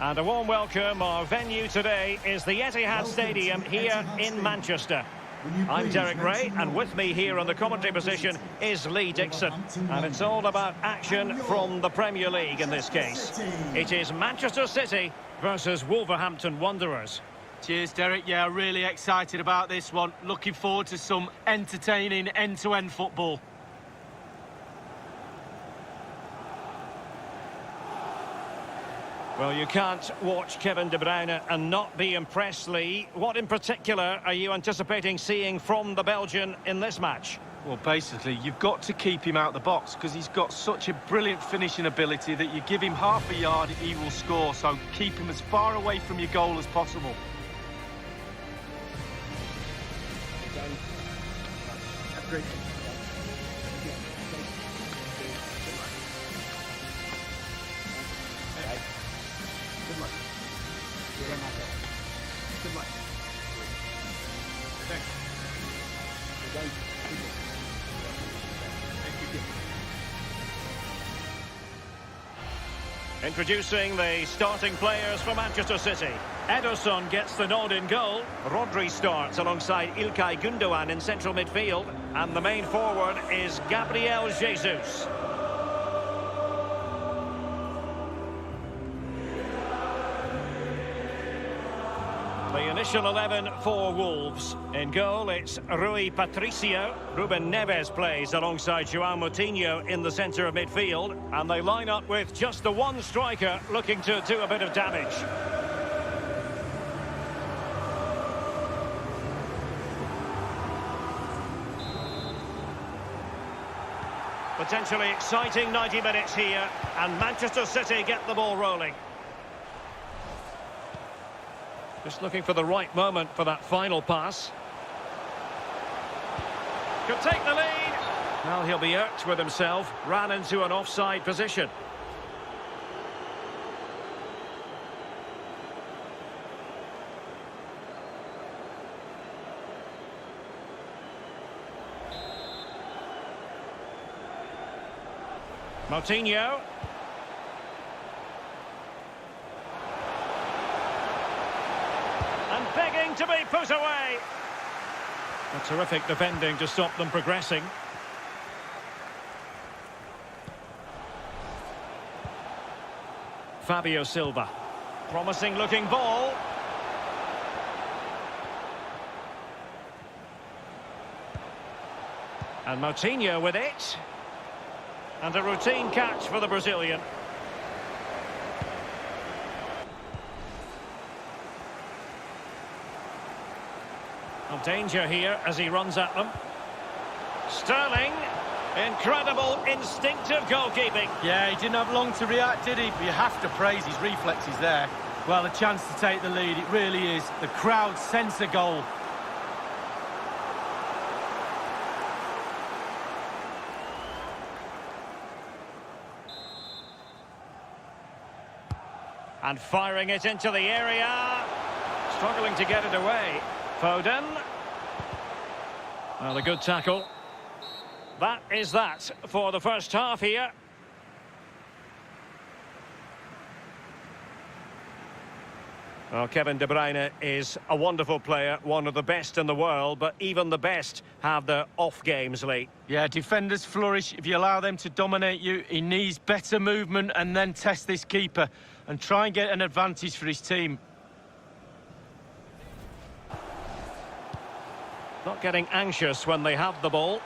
And a warm welcome. Our venue today is the Etihad Stadium here in Manchester. I'm Derek Ray, and with me here on the commentary position is Lee Dixon. And it's all about action from the Premier League in this case. It is Manchester City versus Wolverhampton Wanderers. Cheers, Derek. Yeah, really excited about this one. Looking forward to some entertaining end-to-end football. Well, you can't watch Kevin De Bruyne and not be impressed, Lee. What in particular are you anticipating seeing from the Belgian in this match? Well, basically, you've got to keep him out the box because he's got such a brilliant finishing ability that you give him half a yard, he will score. So keep him as far away from your goal as possible. Good luck. Thanks. Introducing the starting players for Manchester City. Ederson gets the nod in goal. Rodri starts alongside İlkay Gündoğan in central midfield. And the main forward is Gabriel Jesus. The initial 11 for Wolves. In goal, it's Rui Patricio. Ruben Neves plays alongside João Moutinho in the centre of midfield. And they line up with just the one striker looking to do a bit of damage. Potentially exciting 90 minutes here. And Manchester City get the ball rolling. Just looking for the right moment for that final pass. Could take the lead. Well, he'll be irked with himself. Ran into an offside position. Moutinho. Begging to be put away. A terrific defending to stop them progressing. Fabio Silva. Promising looking ball. And Moutinho with it. And a routine catch for the Brazilian. Danger here as he runs at them. Sterling. Incredible instinctive goalkeeping. Yeah, he didn't have long to react, did he? You have to praise his reflexes there. Well, a chance to take the lead, it really is. The crowd sense a goal. And firing it into the area. Struggling to get it away. Foden. Well, a good tackle. That is that for the first half here. Well, Kevin De Bruyne is a wonderful player, one of the best in the world, but even the best have their off games, Lee. Yeah, defenders flourish if you allow them to dominate you. He needs better movement and then test this keeper and try and get an advantage for his team. Not getting anxious when they have the ball.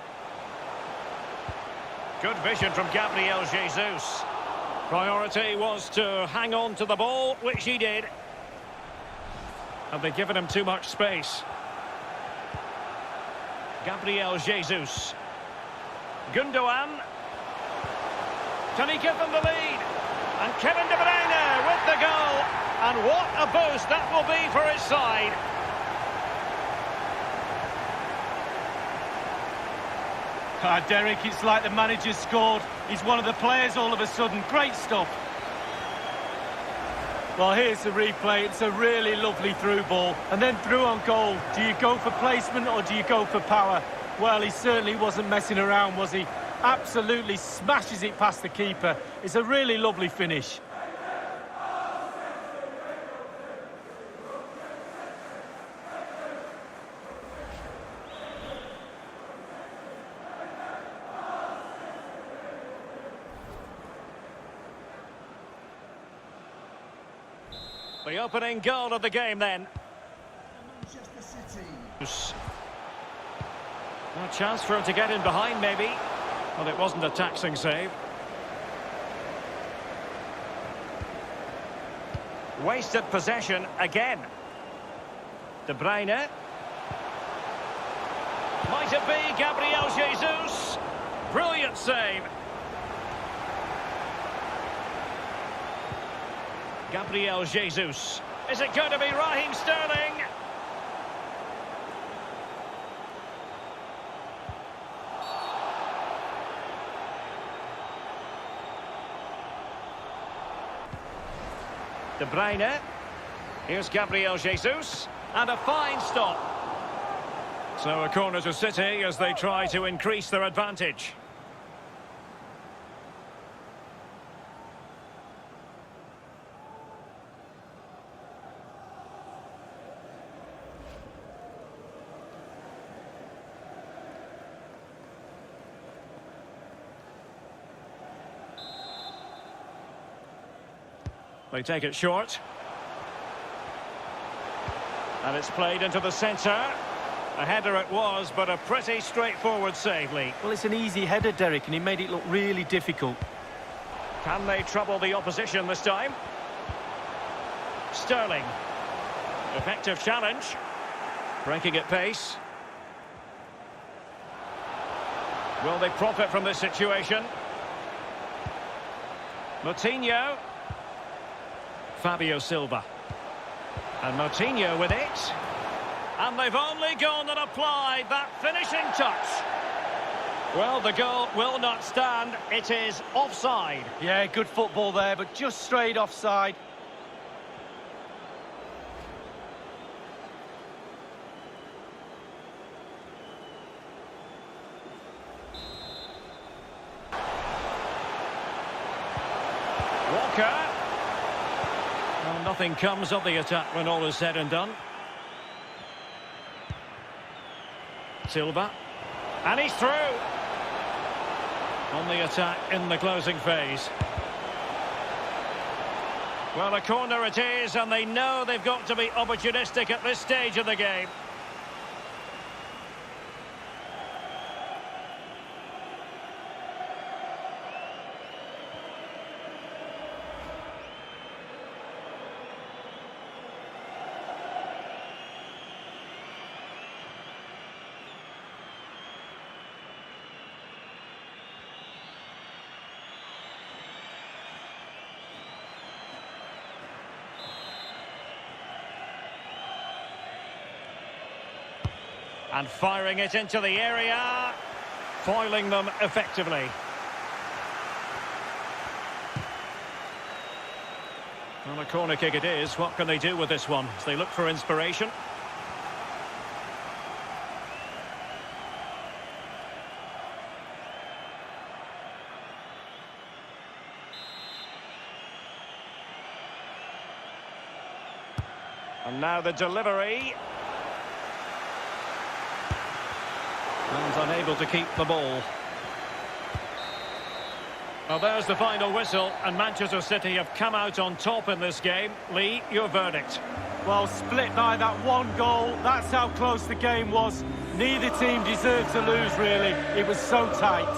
Good vision from Gabriel Jesus. Priority was to hang on to the ball, which he did. Have they given him too much space? Gabriel Jesus. Gündoğan. Can he give them the lead? And Kevin De Bruyne with the goal. And what a boost that will be for his side. Derek, it's like the manager scored. He's one of the players all of a sudden. Great stuff. Well, here's the replay. It's a really lovely through ball. And then through on goal. Do you go for placement or do you go for power? Well, he certainly wasn't messing around, was he? Absolutely smashes it past the keeper. It's a really lovely finish. The opening goal of the game then. A chance for him to get in behind maybe. Well, it wasn't a taxing save. Wasted possession again. De Bruyne. Might it be Gabriel Jesus? Brilliant save. Gabriel Jesus. Is it going to be Raheem Sterling? De Bruyne. Here's Gabriel Jesus. And a fine stop. So a corner to City as they try to increase their advantage. They take it short. And it's played into the centre. A header it was, but a pretty straightforward save, Lee. Well, it's an easy header, Derek, and he made it look really difficult. Can they trouble the opposition this time? Sterling. Effective challenge. Breaking at pace. Will they profit from this situation? Moutinho. Fabio Silva. And Moutinho with it. And they've only gone and applied that finishing touch. Well, the goal will not stand. It is offside. Yeah, good football there, but just straight offside. Walker. Well, nothing comes of the attack when all is said and done. Silva. And he's through. On the attack in the closing phase. Well, a corner it is, and they know they've got to be opportunistic at this stage of the game. And firing it into the area, foiling them effectively. Well, a corner kick it is. What can they do with this one as they look for inspiration? And now the delivery. And unable to keep the ball. Well, there's the final whistle, and Manchester City have come out on top in this game. Lee, your verdict? Well, split by that one goal. That's how close the game was. Neither team deserved to lose, really. It was so tight.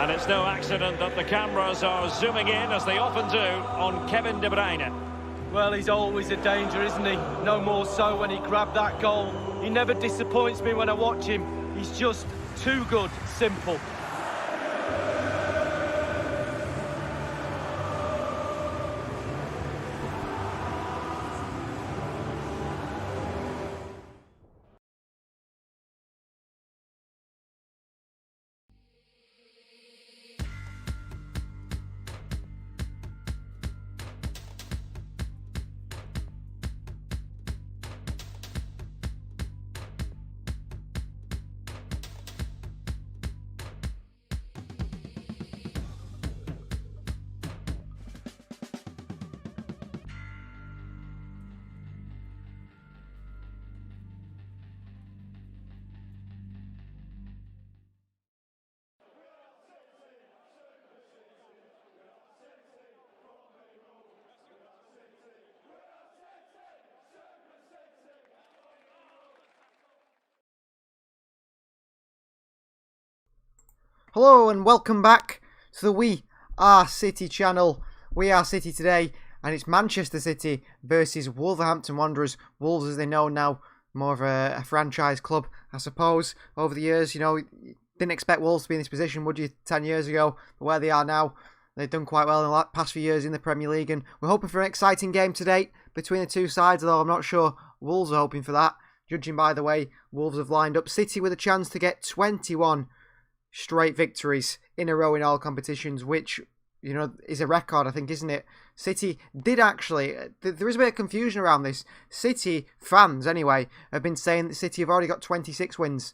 And it's no accident that the cameras are zooming in, as they often do, on Kevin De Bruyne. Well, he's always a danger, isn't he? No more so when he grabbed that goal. He never disappoints me when I watch him. He's just too good, simple. Hello and welcome back to the We Are City channel. We Are City today, and it's Manchester City versus Wolverhampton Wanderers. Wolves, as they know now, more of a franchise club, I suppose. Over the years, you know, didn't expect Wolves to be in this position, would you, 10 years ago? But where they are now, they've done quite well in the past few years in the Premier League, and we're hoping for an exciting game today between the two sides, although I'm not sure Wolves are hoping for that. Judging by the way Wolves have lined up, City with a chance to get 21 straight victories in a row in all competitions, which, you know, is a record, I think, isn't it? City did actually, there is a bit of confusion around this. City fans, anyway, have been saying that City have already got 26 wins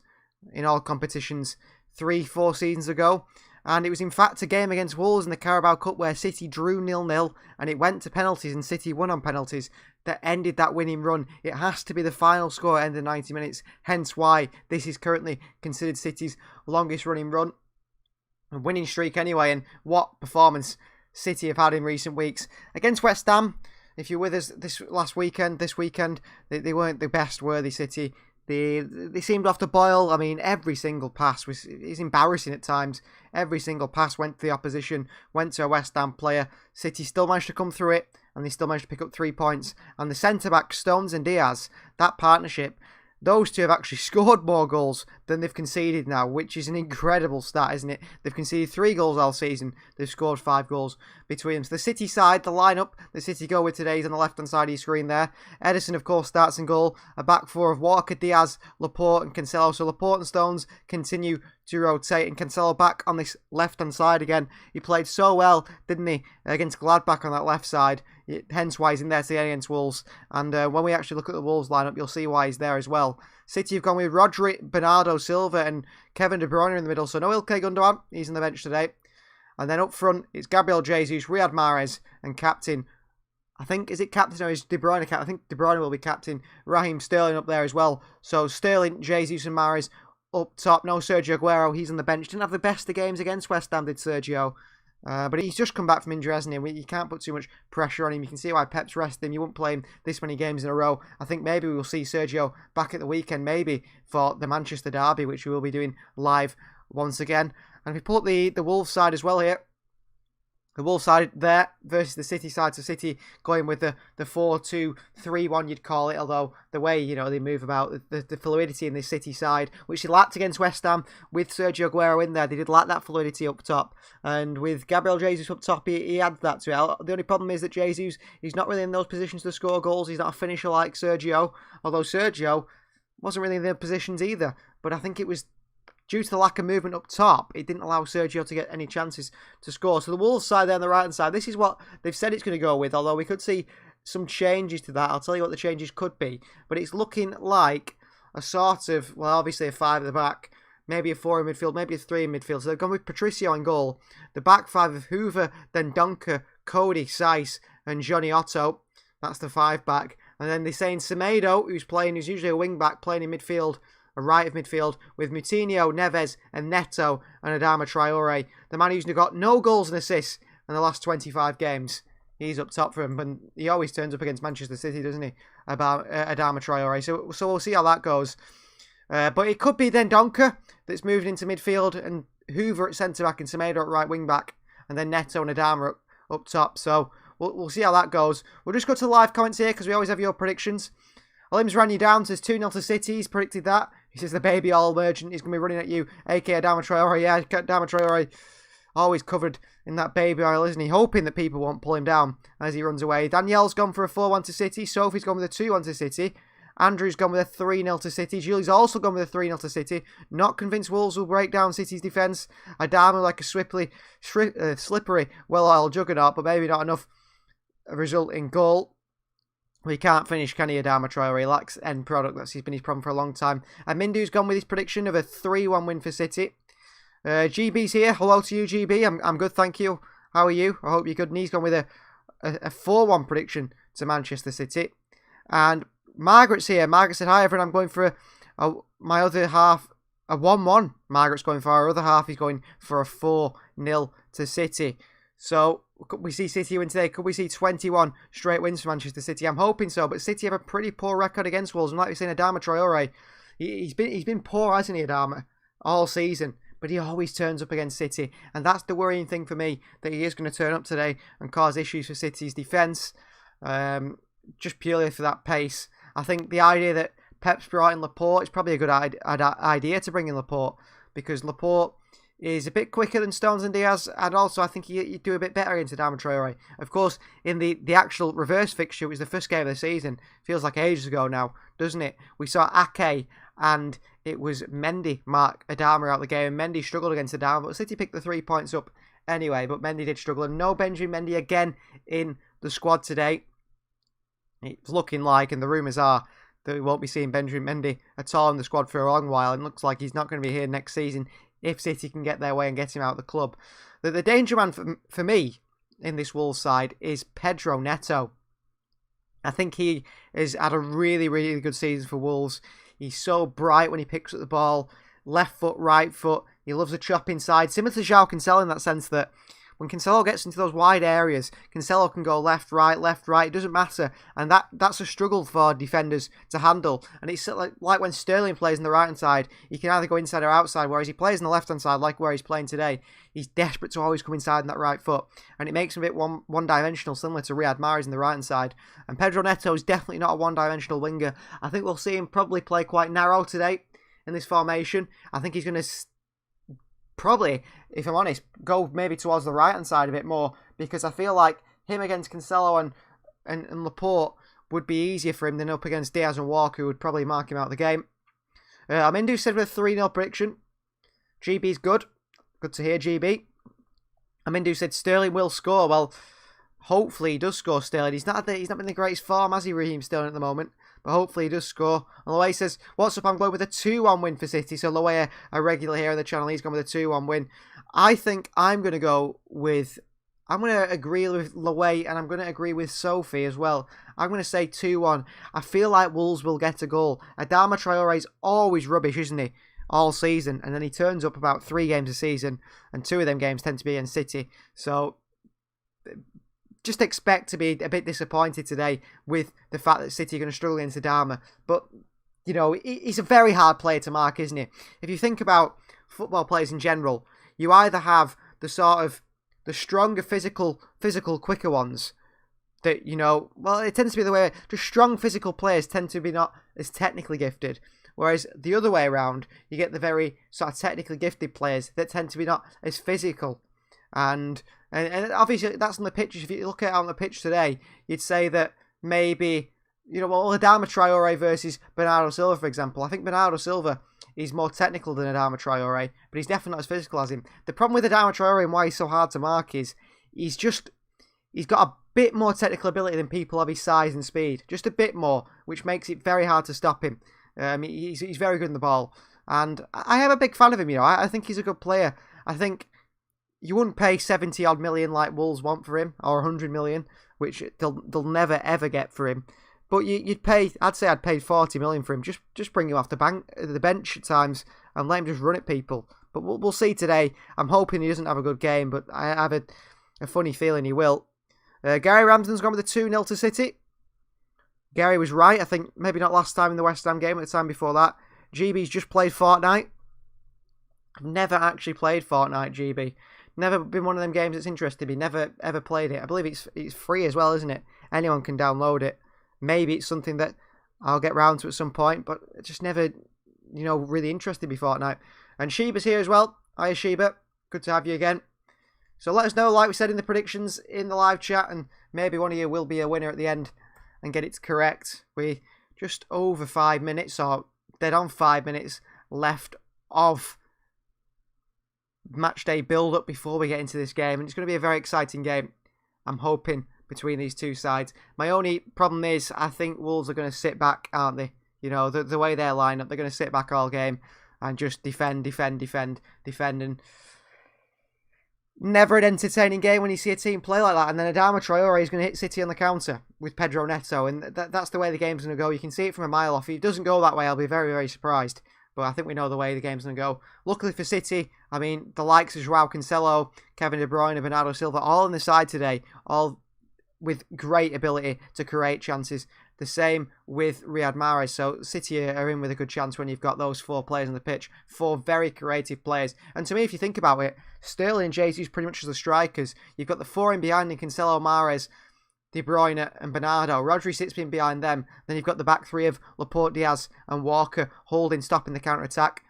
in all competitions 3-4 seasons ago. And it was in fact a game against Wolves in the Carabao Cup where City drew 0-0 and it went to penalties and City won on penalties that ended that winning run. It has to be the final score at the end of 90 minutes, hence why this is currently considered City's longest running run. A winning streak anyway, and what performance City have had in recent weeks. Against West Ham, if you're with us this weekend, they weren't the best, were they, City? They seemed off to boil. I mean, every single pass is embarrassing at times. Every single pass went to the opposition, went to a West Ham player. City still managed to come through it, and they still managed to pick up 3 points. And the centre-back, Stones and Diaz, that partnership, those two have actually scored more goals than they've conceded now, which is an incredible stat, isn't it? They've conceded 3 goals all season. They've scored 5 goals between them. So the City side, the lineup the City go with today is on the left-hand side of your screen there. Ederson, of course, starts in goal. A back four of Walker, Diaz, Laporte and Cancelo. So Laporte and Stones continue to rotate, and Cancelo back on this left-hand side again. He played so well, didn't he, against Gladbach on that left side. Hence why he's in there today against Wolves. And when we actually look at the Wolves lineup, you'll see why he's there as well. City have gone with Rodri, Bernardo Silva and Kevin De Bruyne in the middle. So no Ilkay Gundogan, he's on the bench today. And then up front, it's Gabriel Jesus, Riyad Mahrez and captain, I think, is it captain or is De Bruyne captain? I think De Bruyne will be captain. Raheem Sterling up there as well. So Sterling, Jesus and Mahrez up top. No Sergio Aguero, he's on the bench. Didn't have the best of games against West Ham, did Sergio. But he's just come back from injury, hasn't he? You can't put too much pressure on him. You can see why Pep's rested him. You wouldn't play him this many games in a row. I think maybe we'll see Sergio back at the weekend, maybe for the Manchester derby, which we will be doing live once again. And if we pull up the Wolves side as well here, the Wolves side there versus the City side. So City going with the 4-2-3-1, you'd call it. Although the way, you know, they move about, the fluidity in the City side, which they lacked against West Ham with Sergio Aguero in there. They did lack that fluidity up top. And with Gabriel Jesus up top, he adds that to it. The only problem is that Jesus, he's not really in those positions to score goals. He's not a finisher like Sergio. Although Sergio wasn't really in the positions either. But I think it was due to the lack of movement up top, it didn't allow Sergio to get any chances to score. So the Wolves side there on the right-hand side, this is what they've said it's going to go with, although we could see some changes to that. I'll tell you what the changes could be. But it's looking like a sort of, well, obviously a 5 at the back, maybe a 4 in midfield, maybe a 3 in midfield. So they've gone with Patricio in goal. The back 5 of Hoover, then Donker, Cody, Saiss, and Johnny Otto. That's the 5 back. And then they're saying Semedo, who's usually a wing back, playing in midfield, a right of midfield, with Moutinho, Neves and Neto and Adama Traore. The man who's got no goals and assists in the last 25 games. He's up top for him, and he always turns up against Manchester City, doesn't he? About Adama Traore. So we'll see how that goes. But it could be then Donker that's moved into midfield, and Hoover at centre-back and Semedo at right wing-back, and then Neto and Adama up top. So we'll see how that goes. We'll just go to the live comments here, because we always have your predictions. Olim's ran you down, says 2-0 to City. He's predicted that. He says the baby oil merchant is going to be running at you, a.k.a. Adama Traore. Yeah, Adama Traore always covered in that baby oil, isn't he? Hoping that people won't pull him down as he runs away. Danielle's gone for a 4-1 to City. Sophie's gone with a 2-1 to City. Andrew's gone with a 3-0 to City. Julie's also gone with a 3-0 to City. Not convinced Wolves will break down City's defence. Adama like a slippery, well-oiled juggernaut, but maybe not enough result in goal. We can't finish, can he, Adama Traore? He lacks end product. That's been his problem for a long time. And Mindu's gone with his prediction of a 3-1 win for City. GB's here. Hello to you, GB. I'm good, thank you. How are you? I hope you're good. And he's gone with a 4-1 prediction to Manchester City. And Margaret's here. Margaret said, hi, everyone. I'm going for my other half, a 1-1. Margaret's going for our other half. He's going for a 4-0 to City. So, could we see City win today? Could we see 21 straight wins for Manchester City? I'm hoping so, but City have a pretty poor record against Wolves. And like you're saying, Adama Traore, he's been poor, hasn't he, Adama, all season. but he always turns up against City. And that's the worrying thing for me, that he is going to turn up today and cause issues for City's defence, just purely for that pace. I think the idea that Pep's brought in Laporte is probably a good idea to bring in Laporte, because Laporte is a bit quicker than Stones and Diaz, and also I think he'd do a bit better against Adama Traore. Of course, in the actual reverse fixture, it was the first game of the season. Feels like ages ago now, doesn't it? We saw Ake and it was Mendy mark Adama out the game, and Mendy struggled against Adama, but City picked the 3 points up anyway, but Mendy did struggle, and no Benjamin Mendy again in the squad today. It's looking like, and the rumours are, that we won't be seeing Benjamin Mendy at all in the squad for a long while, and looks like he's not going to be here next season if City can get their way and get him out of the club. The danger man for me in this Wolves side is Pedro Neto. I think he has had a really, really good season for Wolves. He's so bright when he picks up the ball. Left foot, right foot. He loves a chop inside. Similar to João Cancelo in that sense that when Cancelo gets into those wide areas, Cancelo can go left, right. It doesn't matter. And that's a struggle for defenders to handle. And it's like when Sterling plays on the right-hand side, he can either go inside or outside, whereas he plays on the left-hand side, like where he's playing today. He's desperate to always come inside on that right foot. And it makes him a bit one-dimensional, similar to Riyad Mahrez on the right-hand side. And Pedro Neto is definitely not a one-dimensional winger. I think we'll see him probably play quite narrow today in this formation. I think he's going to probably, if I'm honest, go maybe towards the right-hand side a bit more, because I feel like him against Cancelo and Laporte would be easier for him than up against Diaz and Walker, who would probably mark him out of the game. Amindu said with a 3-0 prediction. GB's good. Good to hear, GB. Amindu said Sterling will score. Well, hopefully he does score, Sterling. He's not been in the greatest form, has he, Raheem Sterling, at the moment? But hopefully he does score. And Lowe says, what's up, I'm going with a 2-1 win for City. So Lowe, a regular here on the channel, he's gone with a 2-1 win. I think I'm going to agree with Lowe, and I'm going to agree with Sophie as well. I'm going to say 2-1. I feel like Wolves will get a goal. Adama Traore's always rubbish, isn't he? All season. And then he turns up about 3 games a season, and 2 of them games tend to be in City. So just expect to be a bit disappointed today with the fact that City are going to struggle against Adama. But, you know, he's a very hard player to mark, isn't he? If you think about football players in general, you either have the sort of the stronger physical, quicker ones that, you know, well, it tends to be the way, just strong physical players tend to be not as technically gifted. Whereas the other way around, you get the very sort of technically gifted players that tend to be not as physical. And obviously that's on the pitch. If you look at it on the pitch today, you'd say that maybe, you know, well, Adama Traore versus Bernardo Silva, for example. I think Bernardo Silva is more technical than Adama Traore, but he's definitely not as physical as him. The problem with Adama Traore and why he's so hard to mark is he's got a bit more technical ability than people of his size and speed. Just a bit more, which makes it very hard to stop him. He's very good in the ball. And I am a big fan of him, you know. I think he's a good player. I think you wouldn't pay 70-odd million like Wolves want for him, or 100 million, which they'll never, ever get for him. But you'd pay, I'd say I'd pay 40 million for him. Just bring him off the bench at times and let him just run at people. But we'll see today. I'm hoping he doesn't have a good game, but I have a funny feeling he will. Gary Ramsden's gone with a 2-0 to City. Gary was right. I think maybe not last time in the West Ham game, but the time before that. GB's just played Fortnite. I've never actually played Fortnite, GB. Never been one of them games that's interested me. Never ever played it. I believe it's free as well, isn't it? Anyone can download it. Maybe it's something that I'll get round to at some point, but just never, you know, really interested me Fortnite. And Sheba's here as well. Hiya, Sheba. Good to have you again. So let us know, like we said in the predictions in the live chat, and maybe one of you will be a winner at the end and get it correct. We just over 5 minutes, or dead on 5 minutes left of match day build up before we get into this game, and it's going to be a very exciting game, I'm hoping, between these two sides. My only problem is I think Wolves are going to sit back, aren't they? You know, the way they're lined up, they're going to sit back all game and just defend, and never an entertaining game when you see a team play like that. And then Adama Traore is going to hit City on the counter with Pedro Neto, and that's the way the game's going to go. You can see it from a mile off. If it doesn't go that way, I'll be very, very surprised. But I think we know the way the game's going to go. Luckily for City, I mean, the likes of João Cancelo, Kevin De Bruyne, and Bernardo Silva, all on the side today, all with great ability to create chances. The same with Riyad Mahrez. So City are in with a good chance when you've got those 4 players on the pitch. 4 very creative players. And to me, if you think about it, Sterling and Jesus pretty much as the strikers. You've got the 4 in behind in Cancelo, Mahrez, De Bruyne and Bernardo. Rodri sits in behind them. Then you've got the back 3 of Laporte, Diaz and Walker holding, stopping the counter-attack.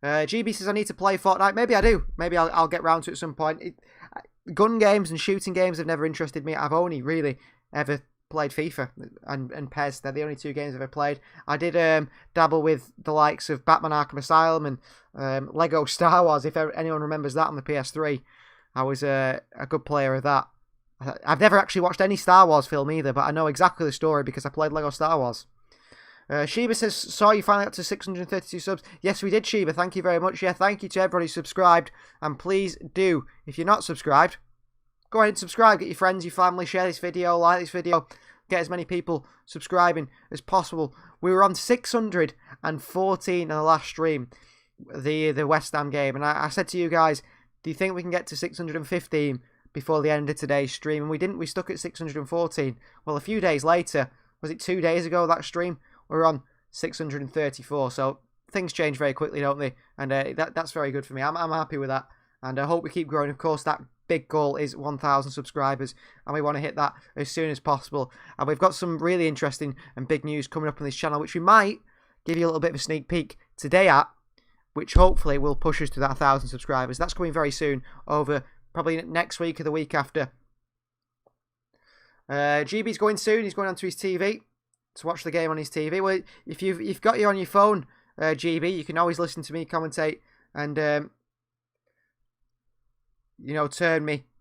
GB says I need to play Fortnite. Maybe I do. Maybe I'll get round to it at some point. Gun games and shooting games have never interested me. I've only really ever played FIFA and PES. They're the only 2 games I've ever played. I did dabble with the likes of Batman Arkham Asylum and Lego Star Wars, if anyone remembers that on the PS3. I was a good player of that. I've never actually watched any Star Wars film either, but I know exactly the story because I played Lego Star Wars. Sheba says, saw you finally got to 632 subs. Yes, we did, Sheba. Thank you very much. Yeah, thank you to everybody who subscribed. And please do, if you're not subscribed, go ahead and subscribe. Get your friends, your family, share this video, like this video. Get as many people subscribing as possible. We were on 614 in the last stream, the West Ham game. And I said to you guys, do you think we can get to 615 before the end of today's stream? And we didn't. We stuck at 614. Well, a few days later, was it 2 days ago, that stream? We're on 634, so things change very quickly, don't they? And that's very good for me. I'm happy with that, and I hope we keep growing. Of course, that big goal is 1,000 subscribers, and we want to hit that as soon as possible. And we've got some really interesting and big news coming up on this channel, which we might give you a little bit of a sneak peek today at, which hopefully will push us to that 1,000 subscribers. That's coming very soon, over probably next week or the week after. GB's going soon. He's going onto his TV to watch the game on his TV. Well, if you've got you on your phone, GB, you can always listen to me commentate and you know, turn the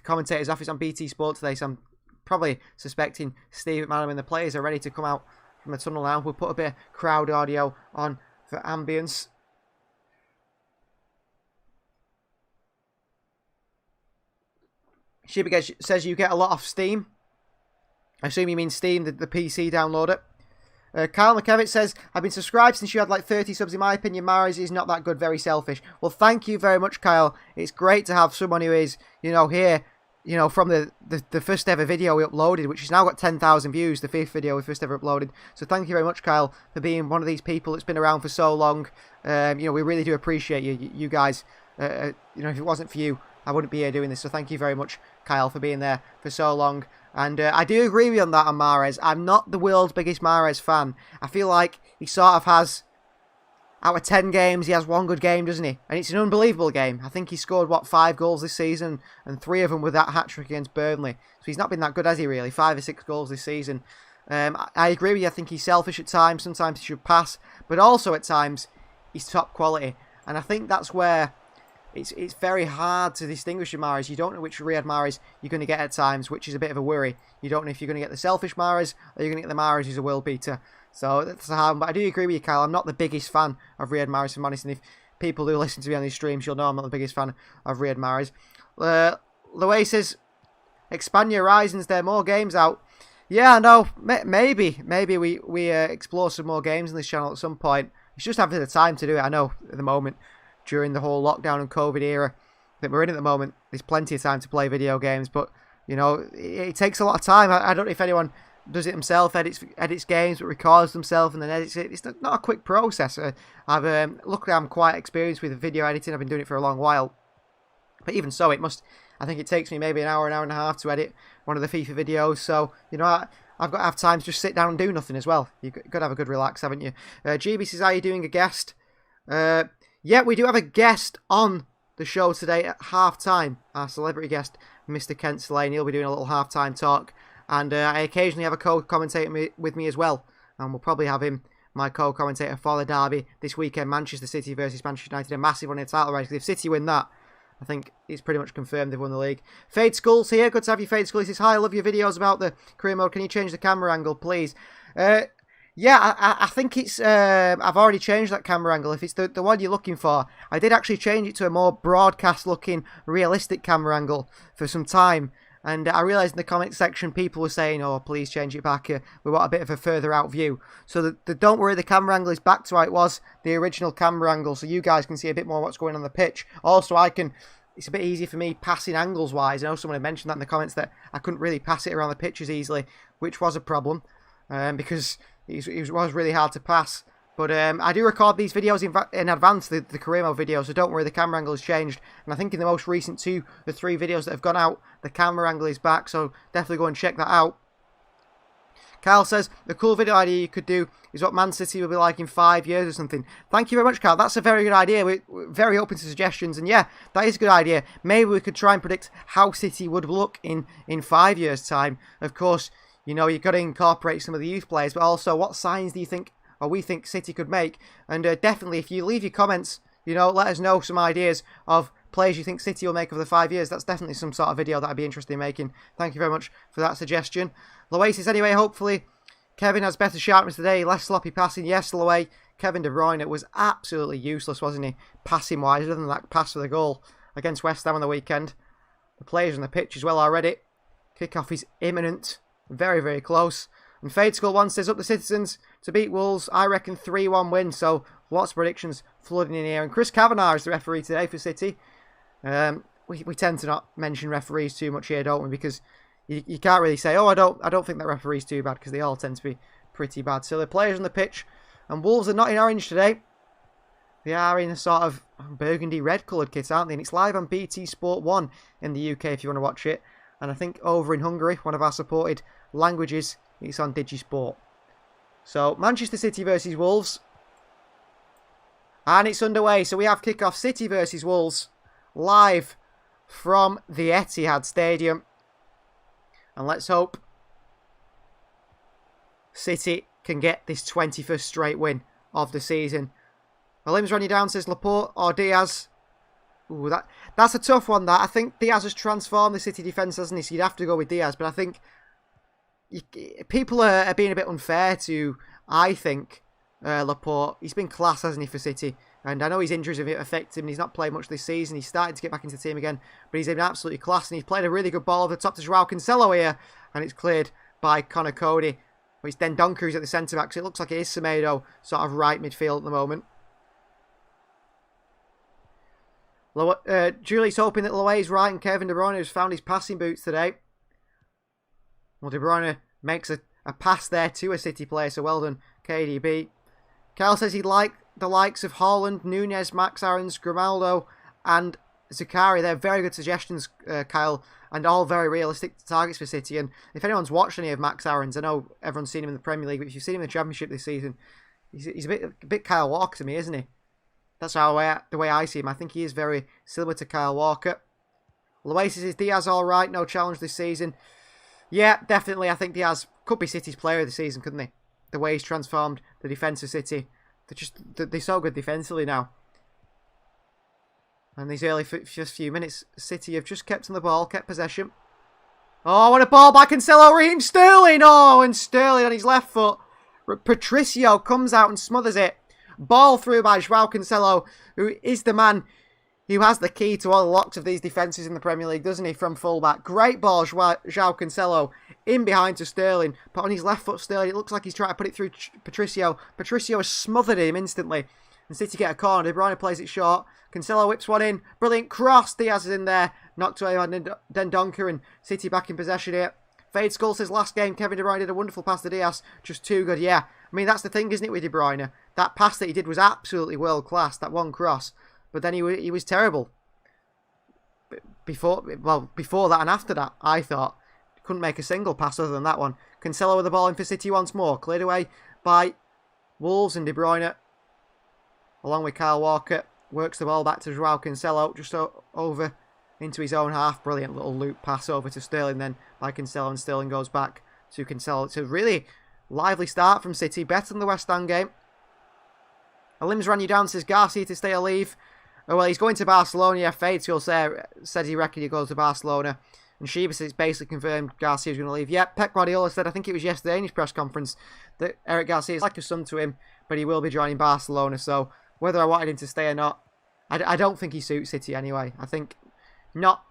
commentators off. It's on BT Sport today, so I'm probably suspecting Steve McManaman and the players are ready to come out from the tunnel now. We'll put a bit of crowd audio on for ambience. Shiba says you get a lot off Steam. I assume you mean Steam, the PC downloader. Kyle McKevitt says, I've been subscribed since you had like 30 subs. In my opinion, Mahrez is not that good, very selfish. Well, thank you very much, Kyle. It's great to have someone who is, you know, here, you know, from the first ever video we uploaded, which has now got 10,000 views, the 5th video we first ever uploaded. So thank you very much, Kyle, for being one of these people that's been around for so long. You know, we really do appreciate you guys. You know, if it wasn't for you, I wouldn't be here doing this. So thank you very much, Kyle, for being there for so long. And I do agree with you on that on Mahrez. I'm not the world's biggest Mahrez fan. I feel like he sort of has, out of 10 games, he has one good game, doesn't he? And it's an unbelievable game. I think he scored, what, 5 goals this season, and 3 of them with that hat-trick against Burnley. So he's not been that good, has he, really? 5 or 6 goals this season. I agree with you. I think he's selfish at times. Sometimes he should pass. But also at times, he's top quality. And I think that's where it's very hard to distinguish your Mahrez. You don't know which Riyad Mahrez you're going to get at times, which is a bit of a worry. You don't know if you're going to get the selfish Mahrez or you're going to get the Mahrez who's a world beater. So that's a hard one. But I do agree with you, Kyle. I'm not the biggest fan of Riyad Mahrez, for honest. And if people who listen to me on these streams, you'll know I'm not the biggest fan of Riyad Mahrez. Louis says, expand your horizons. There are more games out. Yeah, no, maybe we explore some more games on this channel at some point. It's just having the time to do it. I know at the moment, during the whole lockdown and COVID era that we're in at the moment, there's plenty of time to play video games, but you know, it takes a lot of time. I don't know if anyone does it himself, edits games, but records themselves and then edits it. It's not a quick process. Luckily I'm quite experienced with video editing. I've been doing it for a long while, but even so, I think it takes me maybe an hour and a half to edit one of the FIFA videos. So you know, I've got to have time to just sit down and do nothing as well. You've got to have a good relax, haven't you? GB says, are you doing a guest? Yeah, we do have a guest on the show today at half-time. Our celebrity guest, Mr. Kent Slane. He'll be doing a little half-time talk. And I occasionally have a co-commentator with me as well. And we'll probably have him, my co-commentator, for the derby this weekend. Manchester City versus Manchester United. A massive one in the title race. If City win that, I think it's pretty much confirmed they've won the league. Fade Skulls here. Good to have you, Fade Skulls. He says, hi, I love your videos about the career mode. Can you change the camera angle, please? Yeah, I think it's, I've already changed that camera angle. If it's the one you're looking for, I did actually change it to a more broadcast-looking, realistic camera angle for some time. And I realised in the comment section, people were saying, oh, please change it back. We want a bit of a further out view. So don't worry, the camera angle is back to how it was, the original camera angle, so you guys can see a bit more what's going on the pitch. Also, it's a bit easier for me passing angles-wise. I know someone had mentioned that in the comments that I couldn't really pass it around the pitch as easily which was a problem because it was really hard to pass. But I do record these videos in advance, the career mode video, so don't worry, the camera angle has changed. And I think in the most recent 2 or 3 videos that have gone out, the camera angle is back, so definitely go and check that out. Kyle says, the cool video idea you could do is what Man City will be like in 5 years or something. Thank you very much, Kyle. That's a very good idea. We're very open to suggestions. And yeah, that is a good idea. Maybe we could try and predict how City would look in 5 years' time. Of course, you know, you've got to incorporate some of the youth players, but also what signs do you think, or we think, City could make? And definitely, if you leave your comments, you know, let us know some ideas of players you think City will make over the 5 years. That's definitely some sort of video that I'd be interested in making. Thank you very much for that suggestion. Loasis, anyway, hopefully Kevin has better sharpness today, less sloppy passing. Yes, Loay, Kevin De Bruyne was absolutely useless, wasn't he? Passing-wise, other than that pass for the goal against West Ham on the weekend. The players on the pitch as well are ready. Kick-off is imminent. Very, very close. And Fade Skull 1 says, up the Citizens to beat Wolves. I reckon 3-1 win. So lots of predictions flooding in here. And Chris Kavanagh is the referee today for City. We tend to not mention referees too much here, don't we? Because you can't really say, oh, I don't think that referee's too bad, because they all tend to be pretty bad. So the players on the pitch, and Wolves are not in orange today. They are in a sort of burgundy red coloured kit, aren't they? And it's live on BT Sport 1 in the UK if you want to watch it. And I think over in Hungary, one of our supported languages, it's on Digisport. So Manchester City versus Wolves. And it's underway. So we have kickoff, City versus Wolves, live from the Etihad Stadium. And let's hope City can get this 21st straight win of the season. My limbs run you down, says Laporte or Diaz. Ooh, that's a tough one, that. I think Diaz has transformed the City defence, hasn't he? So you'd have to go with Diaz. But I think people are being a bit unfair to, I think, Laporte. He's been class, hasn't he, for City? And I know his injuries have affected him. He's not played much this season. He's started to get back into the team again. But he's been absolutely class. And he's played a really good ball over the top to Joao Cancelo here. And it's cleared by Connor Cody. But it's Dendoncker who's at the centre-back. So it looks like it is Semedo, sort of right midfield at the moment. Julie's hoping that Loay's right and Kevin De Bruyne has found his passing boots today. Well, De Bruyne makes a pass there to a City player. So well done, KDB. Kyle says he'd like the likes of Haaland, Nunez, Max Aarons, Grimaldo and Zakari. They're very good suggestions, Kyle, and all very realistic targets for City. And if anyone's watched any of Max Aarons, I know everyone's seen him in the Premier League, but if you've seen him in the Championship this season, he's a bit Kyle Walker to me, isn't he? That's the way I see him. I think he is very similar to Kyle Walker. Loasis is Diaz all right, no challenge this season. Yeah, definitely. I think Diaz could be City's player of the season, couldn't he? The way he's transformed the defence of City. They're so good defensively now. And these early first few minutes, City have just kept on the ball, kept possession. Oh, what a ball by Cancelo, Raheem Sterling! Oh, and Sterling on his left foot. Patricio comes out and smothers it. Ball through by Joao Cancelo, who is the man who has the key to all the locks of these defences in the Premier League, doesn't he, from fullback? Great ball, Joao Cancelo, in behind to Sterling. But on his left foot, Sterling, it looks like he's trying to put it through Patricio. Patricio has smothered him instantly. And City get a corner. De Bruyne plays it short. Cancelo whips one in. Brilliant cross. Diaz is in there. Knocked away by Dendoncker, and City back in possession here. Fade Skull says last game Kevin De Bruyne did a wonderful pass to Diaz. Just too good. Yeah. I mean, that's the thing, isn't it, with De Bruyne? That pass that he did was absolutely world class. That one cross. But then he was terrible. Before that and after that, I thought. Couldn't make a single pass other than that one. Cancelo with the ball in for City once more. Cleared away by Wolves, and De Bruyne, along with Kyle Walker, works the ball back to Joao Cancelo, just over into his own half. Brilliant little loop pass over to Sterling then by Cancelo, and Sterling goes back to Cancelo. It's a really lively start from City. Better than the West Ham game. A limbs ran you down, says Garcia to stay or leave. Oh, well, he's going to Barcelona. Yeah, Fade Skull said he reckoned he'd go to Barcelona. And Sheba says it's basically confirmed Garcia's going to leave. Yeah, Pep Guardiola said, I think it was yesterday in his press conference, that Eric Garcia is like a son to him, but he will be joining Barcelona. So whether I wanted him to stay or not, I don't think he suits City anyway. I think not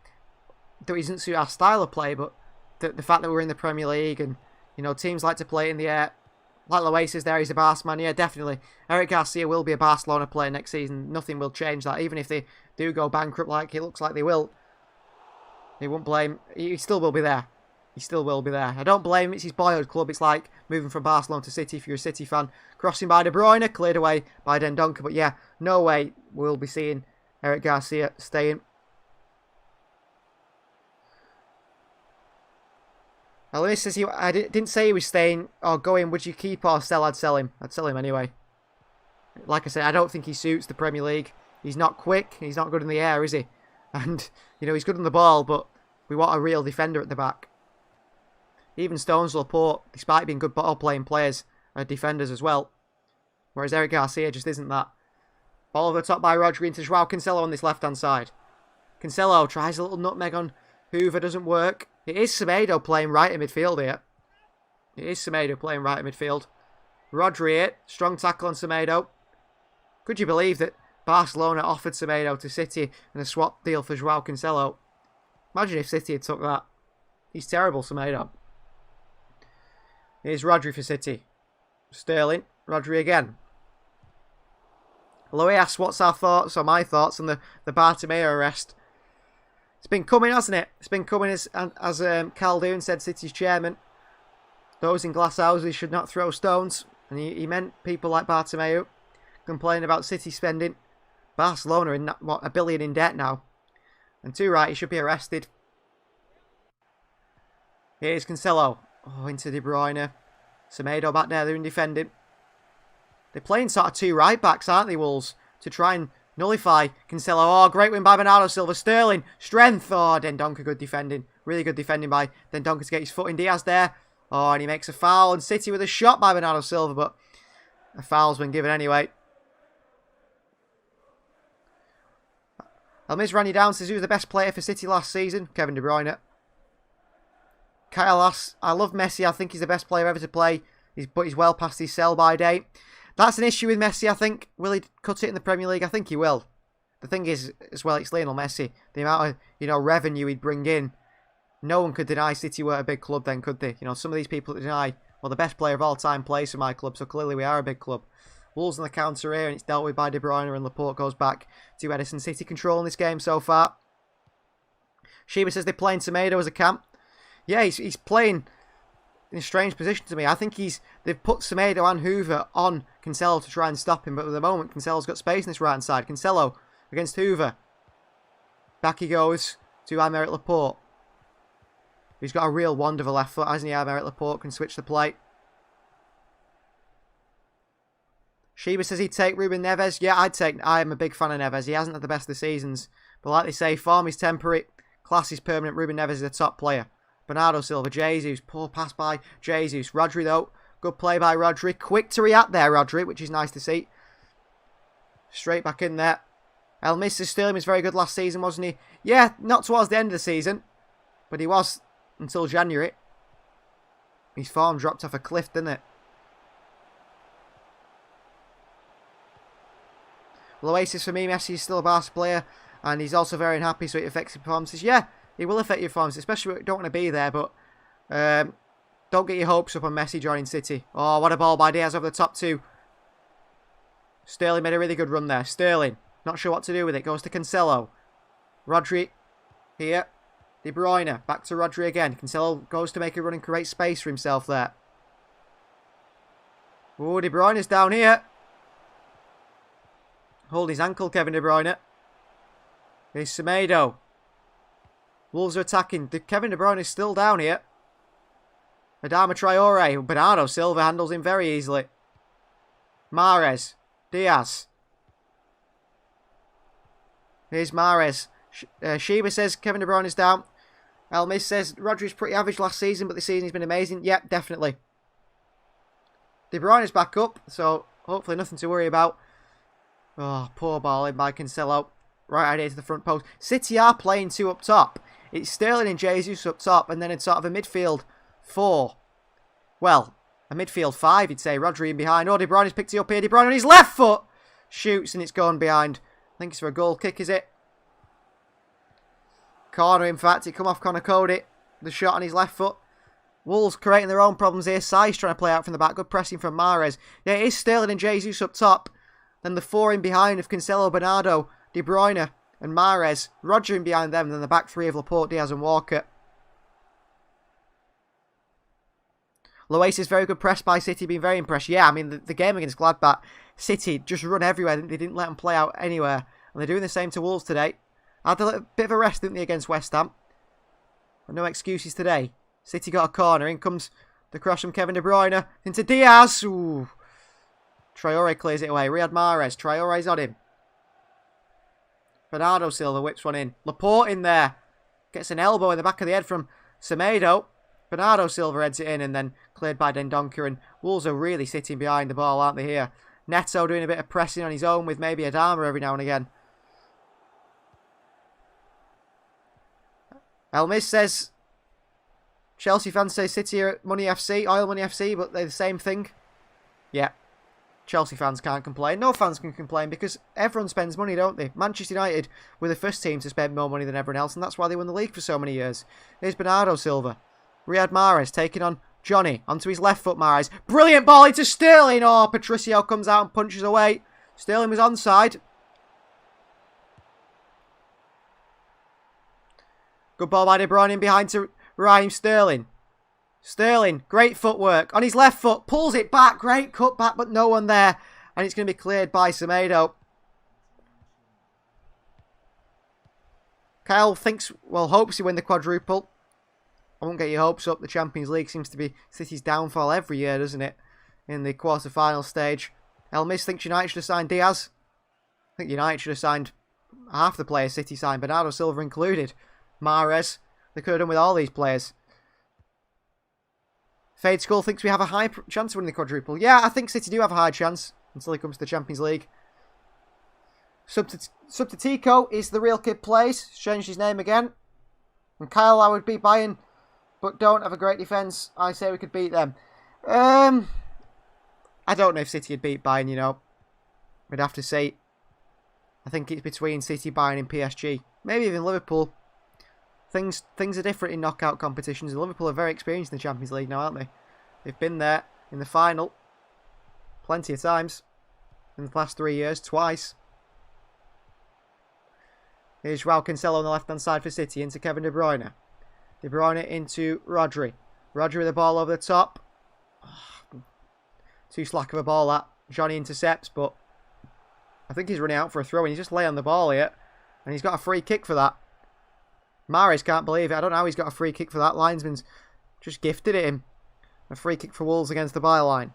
that he doesn't suit our style of play, but the fact that we're in the Premier League and, you know, teams like to play in the air. Like Loasis there, he's a Barca man. Yeah, definitely. Eric Garcia will be a Barcelona player next season. Nothing will change that. Even if they do go bankrupt like it looks like they will, he won't blame. He still will be there. He still will be there. I don't blame him. It's his boyhood club. It's like moving from Barcelona to City if you're a City fan. Crossing by De Bruyne, cleared away by Dendoncker. But yeah, no way we'll be seeing Eric Garcia staying. Alanis says I didn't say he was staying or going. Would you keep or sell? I'd sell him. I'd sell him anyway. Like I said, I don't think he suits the Premier League. He's not quick. He's not good in the air, is he? And, you know, he's good on the ball, but we want a real defender at the back. Even Stones, Laporte, despite being good ball-playing players, are defenders as well. Whereas Eric Garcia just isn't that. Ball over the top by Rodri into Joao Cancelo on this left-hand side. Cancelo tries a little nutmeg on Hoover, doesn't work. It is Semedo playing right in midfield here. It is Semedo playing right in midfield. Rodri here, strong tackle on Semedo. Could you believe that Barcelona offered Semedo to City in a swap deal for Joao Cancelo? Imagine if City had took that. He's terrible, Semedo. Here's Rodri for City. Sterling. Rodri again. Louis asks what's our thoughts, or my thoughts, on the Bartomeu arrest. It's been coming, hasn't it? It's been coming, as Caldoon said, City's chairman. Those in glass houses should not throw stones. And he meant people like Bartomeu complaining about City spending. Barcelona in, what, $1 billion in debt now. And too right, he should be arrested. Here's Cancelo. Oh, into De Bruyne. Semedo back there, they're in defending. They're playing sort of two right backs, aren't they, Wolves? To try and nullify Cancelo. Oh, great win by Bernardo Silva. Sterling, strength. Oh, Dendoncker, good defending. Really good defending by Dendoncker to get his foot in. Diaz there. Oh, and he makes a foul. And City with a shot by Bernardo Silva, but a foul's been given anyway. Elmiz ran you down, says who was the best player for City last season? Kevin De Bruyne. Kyle asks, I love Messi. I think he's the best player ever to play. But he's well past his sell-by date. That's an issue with Messi, I think. Will he cut it in the Premier League? I think he will. The thing is, as well, it's Lionel Messi. The amount of, revenue he'd bring in. No one could deny City were a big club then, could they? Some of these people that deny, well, the best player of all time plays for my club, so clearly we are a big club. Wolves on the counter here, and it's dealt with by De Bruyne, and Laporte goes back to Edison. City controlling this game so far. Sheba says they're playing Semedo as a camp. Yeah, he's playing in a strange position to me. I think they've put Semedo and Hoover on Cancelo to try and stop him, but at the moment, Cancelo's got space in this right-hand side. Cancelo against Hoover. Back he goes to Aymeric Laporte. He's got a real wand of a left foot, hasn't he? Aymeric Laporte can switch the play. Sheba says he'd take Ruben Neves. Yeah, I am a big fan of Neves. He hasn't had the best of seasons. But like they say, form is temporary, class is permanent. Ruben Neves is a top player. Bernardo Silva, Jesus, poor pass by Jesus. Rodri though, good play by Rodri. Quick to react there, Rodri, which is nice to see. Straight back in there. Mr. Sterling was very good last season, wasn't he? Yeah, not towards the end of the season. But he was until January. His form dropped off a cliff, didn't it? Well, Oasis, for me, Messi is still a Barca player, and he's also very unhappy, so it affects his performances. Yeah, it will affect your performance, especially when you don't want to be there, but don't get your hopes up on Messi joining City. Oh, what a ball by Diaz over the top two. Sterling made a really good run there. Sterling, not sure what to do with it, goes to Cancelo. Rodri, here. De Bruyne, back to Rodri again. Cancelo goes to make a run and create space for himself there. Oh, De Bruyne is down here. Hold his ankle, Kevin De Bruyne. Here's Semedo. Wolves are attacking. Kevin De Bruyne is still down here. Adama Traore. Bernardo Silva handles him very easily. Mahrez. Diaz. Here's Mahrez. Sheba says Kevin De Bruyne is down. Elmis says Rodri's pretty average last season, but this season he's been amazing. Yep, definitely. De Bruyne is back up, so hopefully nothing to worry about. Oh, poor ball in by Cancelo. Right idea to the front post. City are playing two up top. It's Sterling and Jesus up top, and then it's sort of a midfield four. Well, a midfield five, you'd say. Rodri in behind. Oh, De Bruyne has picked it up here. De Bruyne on his left foot. Shoots, and it's gone behind. I think it's for a goal kick, is it? Corner, in fact. It come off Connor Cody. The shot on his left foot. Wolves creating their own problems here. Sai's trying to play out from the back. Good pressing from Mahrez. Yeah, it is Sterling and Jesus up top. Then the four in behind of Cancelo, Bernardo, De Bruyne and Mahrez. Rodri in behind them. And then the back three of Laporte, Diaz and Walker. Loasis, very good press by City, been very impressed. Yeah, I mean, the game against Gladbach, City just run everywhere. They didn't let them play out anywhere. And they're doing the same to Wolves today. Had a little bit of a rest, didn't they, against West Ham? But no excuses today. City got a corner. In comes the cross from Kevin De Bruyne into Diaz. Ooh. Traore clears it away. Riyad Mahrez. Traore's on him. Bernardo Silva whips one in. Laporte in there. Gets an elbow in the back of the head from Semedo. Bernardo Silva heads it in and then cleared by Dendoncker. And Wolves are really sitting behind the ball, aren't they, here? Neto doing a bit of pressing on his own with maybe Adama every now and again. Elmis says Chelsea fans say City are Money FC, Oil Money FC, but they're the same thing. Yeah. Chelsea fans can't complain. No fans can complain because everyone spends money, don't they? Manchester United were the first team to spend more money than everyone else, and that's why they won the league for so many years. Here's Bernardo Silva. Riyad Mahrez taking on Johnny. Onto his left foot, Mahrez. Brilliant ball into Sterling. Oh, Patricio comes out and punches away. Sterling was onside. Good ball by De Bruyne in behind to Raheem Sterling. Sterling, great footwork. On his left foot, pulls it back. Great cut back, but no one there. And it's going to be cleared by Semedo. Kyle thinks, well, hopes he win the quadruple. I won't get your hopes up. The Champions League seems to be City's downfall every year, doesn't it? In the quarter-final stage. Elmis thinks United should have signed Diaz. I think United should have signed half the players City signed, Bernardo Silva included. Mahrez. They could have done with all these players. Fade Skull thinks we have a high chance of winning the quadruple. Yeah, I think City do have a high chance until it comes to the Champions League. Subtitico is the real kid plays. Changed his name again. And Kyle, I would beat Bayern, but don't have a great defence. I say we could beat them. I don't know if City would beat Bayern, you know. We'd have to see. I think it's between City, Bayern and PSG. Maybe even Liverpool. Things are different in knockout competitions. Liverpool are very experienced in the Champions League now, aren't they? They've been there in the final plenty of times in the past 3 years, twice. Here's Joao Cancelo on the left-hand side for City into Kevin De Bruyne. De Bruyne into Rodri. Rodri with the ball over the top. Too slack of a ball that. Johnny intercepts, but I think he's running out for a throw and he's just lay on the ball here. And he's got a free kick for that. Mahrez can't believe it. I don't know how he's got a free kick for that. Linesman's just gifted it him. A free kick for Wolves against the byline.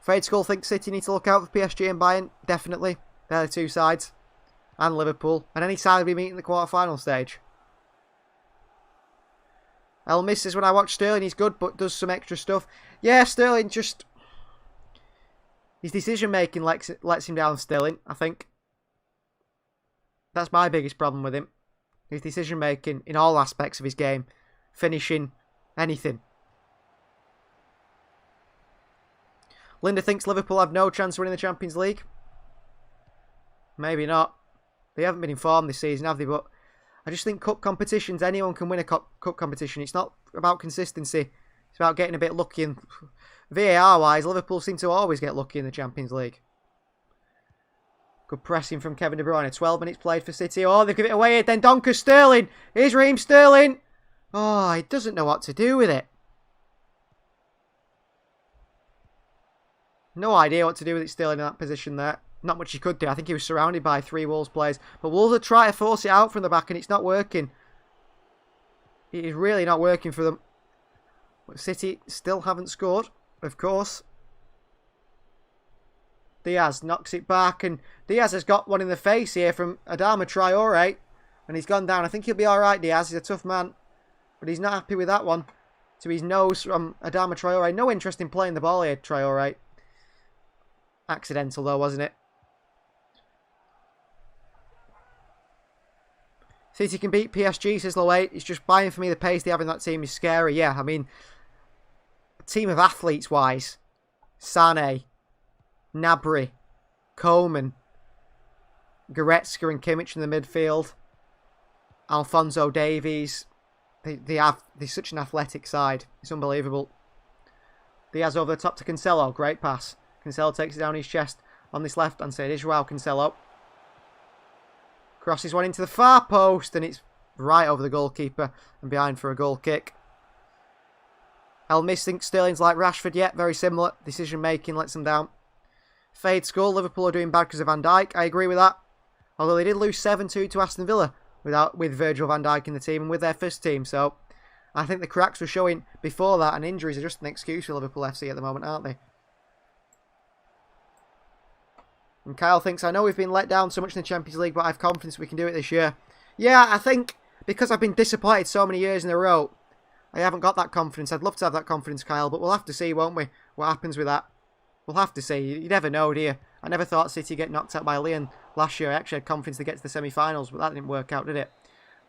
Fade Skull thinks City need to look out for PSG and Bayern. Definitely. They're the two sides. And Liverpool. And any side will be meeting in the quarter-final stage. El misses when I watch Sterling. He's good, but does some extra stuff. Yeah, Sterling just... his decision-making lets him down, Sterling, I think. That's my biggest problem with him. His decision-making in all aspects of his game. Finishing, anything. Linda thinks Liverpool have no chance of winning the Champions League. Maybe not. They haven't been in form this season, have they? But I just think cup competitions, anyone can win a cup competition. It's not about consistency. It's about getting a bit lucky. And VAR-wise, Liverpool seem to always get lucky in the Champions League. Good pressing from Kevin De Bruyne. 12 minutes played for City. Oh, they give it away. Then Donker Sterling. Here's Raheem Sterling. Oh, he doesn't know what to do with it. No idea what to do with it, Sterling, in that position there. Not much he could do. I think he was surrounded by 3 Wolves players. But Wolves are trying to force it out from the back and it's not working. It is really not working for them. But City still haven't scored, of course. Diaz knocks it back and Diaz has got one in the face here from Adama Traore. And he's gone down. I think he'll be alright, Diaz. He's a tough man. But he's not happy with that one. To his nose from Adama Traore. No interest in playing the ball here, Traore. Accidental though, wasn't it? City can beat PSG, says Lowe. It's just buying for me the pace they have in that team is scary. Yeah, I mean, a team of athletes-wise. Sané, Gnabry, Coleman, Goretzka and Kimmich in the midfield. Alphonso Davies. They're such an athletic side. It's unbelievable. Diaz over the top to Cancelo. Great pass. Cancelo takes it down his chest on this left-hand side. Here's Joao Cancelo. Crosses one into the far post and it's right over the goalkeeper and behind for a goal kick. El Miss thinks Sterling's like Rashford, yet very similar. Decision making lets them down. Fade score, Liverpool are doing bad because of Van Dijk. I agree with that. Although they did lose 7-2 to Aston Villa with Virgil van Dijk in the team and with their first team. So I think the cracks were showing before that, and injuries are just an excuse for Liverpool FC at the moment, aren't they? And Kyle thinks, I know we've been let down so much in the Champions League, but I have confidence we can do it this year. Yeah, I think because I've been disappointed so many years in a row, I haven't got that confidence. I'd love to have that confidence, Kyle, but we'll have to see, won't we, what happens with that. We'll have to see. You never know, do you? I never thought City get knocked out by Lyon last year. I actually had confidence to get to the semi-finals, but that didn't work out, did it?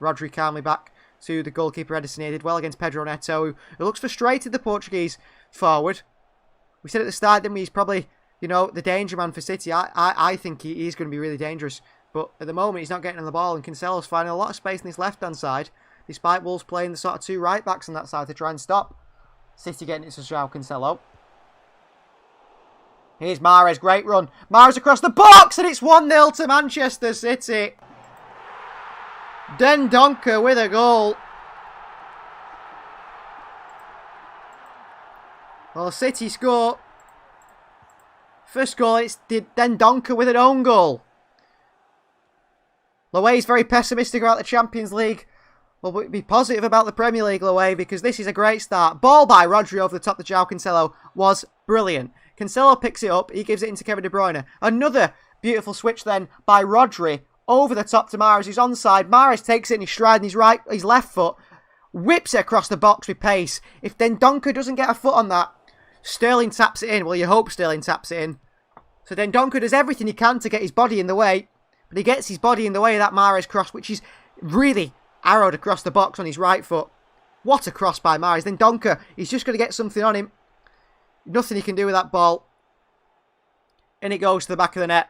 Rodri calmly back to the goalkeeper Ederson. He did well against Pedro Neto, who looks frustrated, the Portuguese forward. We said at the start, didn't we, he's probably, you know, the danger man for City. I think he's going to be really dangerous. But at the moment, he's not getting on the ball, and Cancelo's finding a lot of space on his left-hand side, despite Wolves playing the sort of two right-backs on that side to try and stop City getting it to João Cancelo. Here's Mahrez, great run. Mahrez across the box, and it's 1-0 to Manchester City. Dendoncker with a goal. Well, City score. First goal, it's Dendoncker with an own goal. Loe's very pessimistic about the Champions League. Well, be positive about the Premier League, Loe, because this is a great start. Ball by Rodri over the top of João Cancelo was brilliant. Cancelo picks it up. He gives it into Kevin De Bruyne. Another beautiful switch then by Rodri over the top to Mahrez, who's onside. Mahrez takes it in his stride and his left foot, whips it across the box with pace. If Dendoncker doesn't get a foot on that, Sterling taps it in. Well, you hope Sterling taps it in. So Dendoncker does everything he can to get his body in the way, but he gets his body in the way of that Mahrez cross, which is really arrowed across the box on his right foot. What a cross by Mahrez. Dendoncker, he's just going to get something on him. Nothing he can do with that ball. And it goes to the back of the net.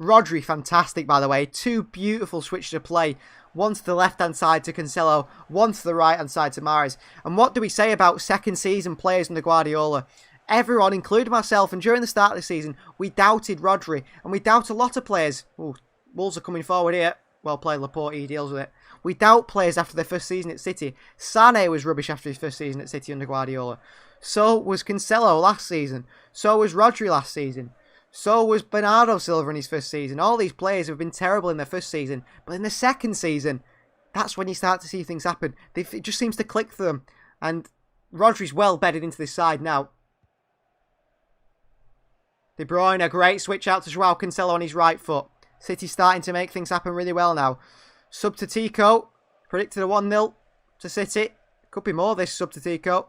Rodri, fantastic, by the way. Two beautiful switches of play. One to the left-hand side to Cancelo. One to the right-hand side to Mahrez. And what do we say about second-season players under Guardiola? Everyone, including myself, and during the start of the season, we doubted Rodri. And we doubt a lot of players. Ooh, Wolves are coming forward here. Well played, Laporte, he deals with it. We doubt players after their first season at City. Sané was rubbish after his first season at City under Guardiola. So was Cancelo last season. So was Rodri last season. So was Bernardo Silva in his first season. All these players have been terrible in their first season. But in the second season, that's when you start to see things happen. It just seems to click for them. And Rodri's well bedded into this side now. De Bruyne, a great switch out to João Cancelo on his right foot. City starting to make things happen really well now. Sub to Tico. Predicted a 1-0 to City. Could be more this sub to Tico.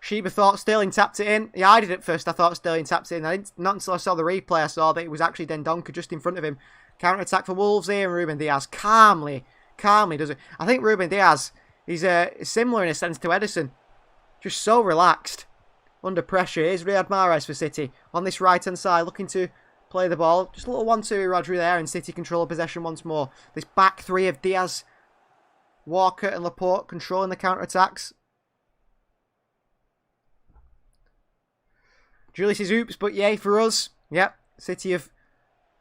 Sheba thought Sterling tapped it in. Yeah, I did at first. I thought Sterling tapped it in. Not until I saw the replay I saw that it was actually Dendoncker just in front of him. Counter-attack for Wolves here, and Ruben Diaz calmly does it. I think Ruben Diaz, he's similar in a sense to Ederson. Just so relaxed. Under pressure. Here's Riyad Mahrez for City. On this right-hand side, looking to play the ball. Just a little 1-2 with Rodri there, and City control of possession once more. This back three of Diaz, Walker and Laporte controlling the counter-attacks. Julius says oops, but yay for us. Yep, City have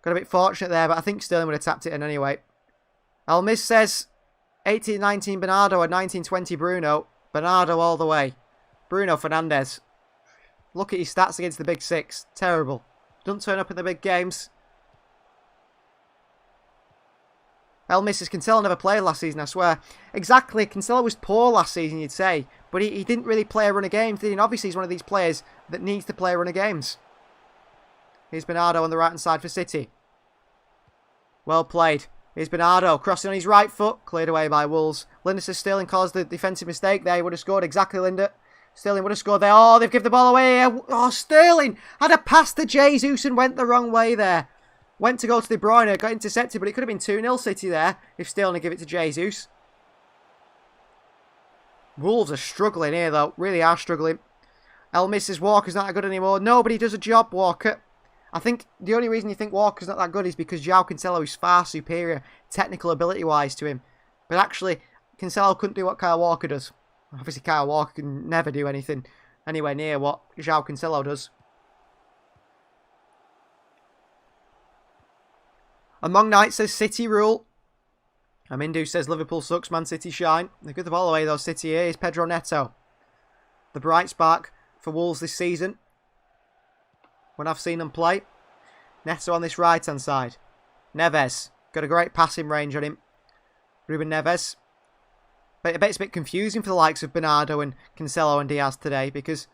got a bit fortunate there, but I think Sterling would have tapped it in anyway. Almiz says 18-19 Bernardo and 19-20 Bruno. Bernardo all the way. Bruno Fernandes. Look at his stats against the big six. Terrible. Doesn't turn up in the big games. Almiz says Cancelo never played last season, I swear. Exactly, Cancelo was poor last season, you'd say. But he didn't really play a run of games, did he? And obviously he's one of these players that needs to play a run of games. Here's Bernardo on the right-hand side for City. Well played. Here's Bernardo crossing on his right foot. Cleared away by Wolves. Linda says Sterling caused the defensive mistake there. He would have scored exactly, Linda. Sterling would have scored there. Oh, they've given the ball away. Oh, Sterling had a pass to Jesus and went the wrong way there. Went to go to De Bruyne, got intercepted, but it could have been 2-0 City there if Sterling had given it to Jesus. Wolves are struggling here, though. Really are struggling. El misses Walker's not that good anymore. Nobody does a job, Walker. I think the only reason you think Walker's not that good is because João Cancelo is far superior technical ability-wise to him. But actually, Cancelo couldn't do what Kyle Walker does. Obviously, Kyle Walker can never do anything anywhere near what João Cancelo does. Among Knight says City rule. Amindu says Liverpool sucks, Man City shine. They give the ball away though, City here. Is Pedro Neto. The bright spark for Wolves this season. When I've seen them play. Neto on this right hand side. Neves. Got a great passing range on him. Ruben Neves. But I bet it's a bit confusing for the likes of Bernardo and Cancelo and Diaz today, because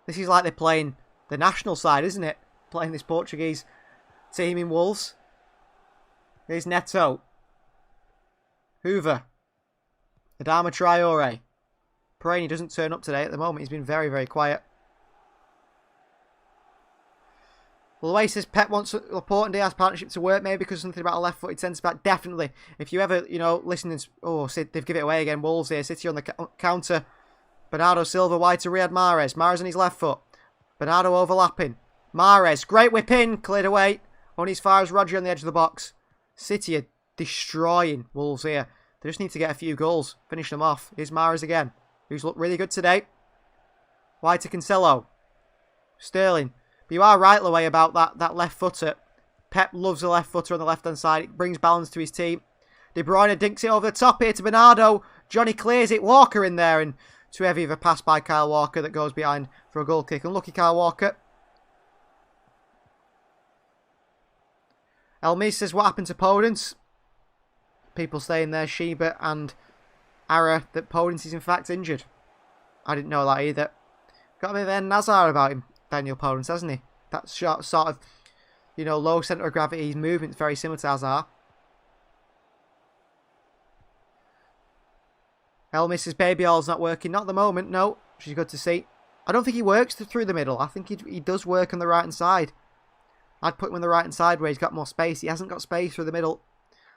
this is like they're playing the national side, isn't it? Playing this Portuguese team in Wolves. Here's Neto. Hoover. Adama Traore. Praying he doesn't turn up today at the moment. He's been very, very quiet. Well, the way says Pep wants Laporte and Diaz partnership to work, maybe because something about a left-footed centre-back. Definitely. If you ever, listen and... Oh, they've given it away again. Wolves here. City on the counter. Bernardo Silva wide to Riyad Mahrez. Mahrez on his left foot. Bernardo overlapping. Mahrez. Great whip in. Cleared away. Only as far as Rodri on the edge of the box. City are destroying Wolves here. They just need to get a few goals. Finish them off. Here's Mahrez again, who's looked really good today. Wide to Cancelo. Sterling. But you are right, Lowe, about that left footer. Pep loves the left footer on the left hand side. It brings balance to his team. De Bruyne dinks it over the top here to Bernardo. Johnny clears it. Walker in there, and too heavy of a pass by Kyle Walker that goes behind for a goal kick. Unlucky Kyle Walker. Elmis says, what happened to Podence? People saying there, Sheba and Ara, that Podence is in fact injured. I didn't know that either. Got a bit of Nazar about him, Daniel Podence, hasn't he? That sort of, low centre of gravity. His movement's very similar to Hazard. Elmis's baby all's not working. Not at the moment, no. Which is good to see. I don't think he works through the middle. I think he does work on the right hand side. I'd put him on the right hand side where he's got more space. He hasn't got space through the middle.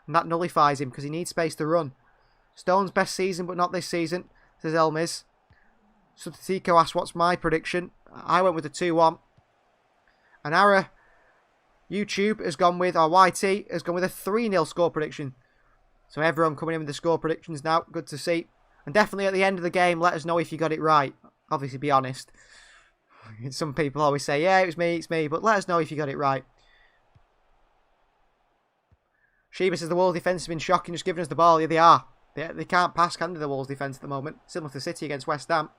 And that nullifies him because he needs space to run. Stone's best season, but not this season, says Elmis. Subtitico asks, what's my prediction? I went with a 2-1. And Ara YouTube has gone with, or YT has gone with a 3-0 score prediction. So everyone coming in with the score predictions now. Good to see. And definitely at the end of the game, let us know if you got it right. Obviously, be honest. Some people always say, yeah, it's me. But let us know if you got it right. Sheba says the Wolves defence has been shocking, just giving us the ball. Yeah, they are. They can't pass, can they, the Wolves defence at the moment? Similar to City against West Ham.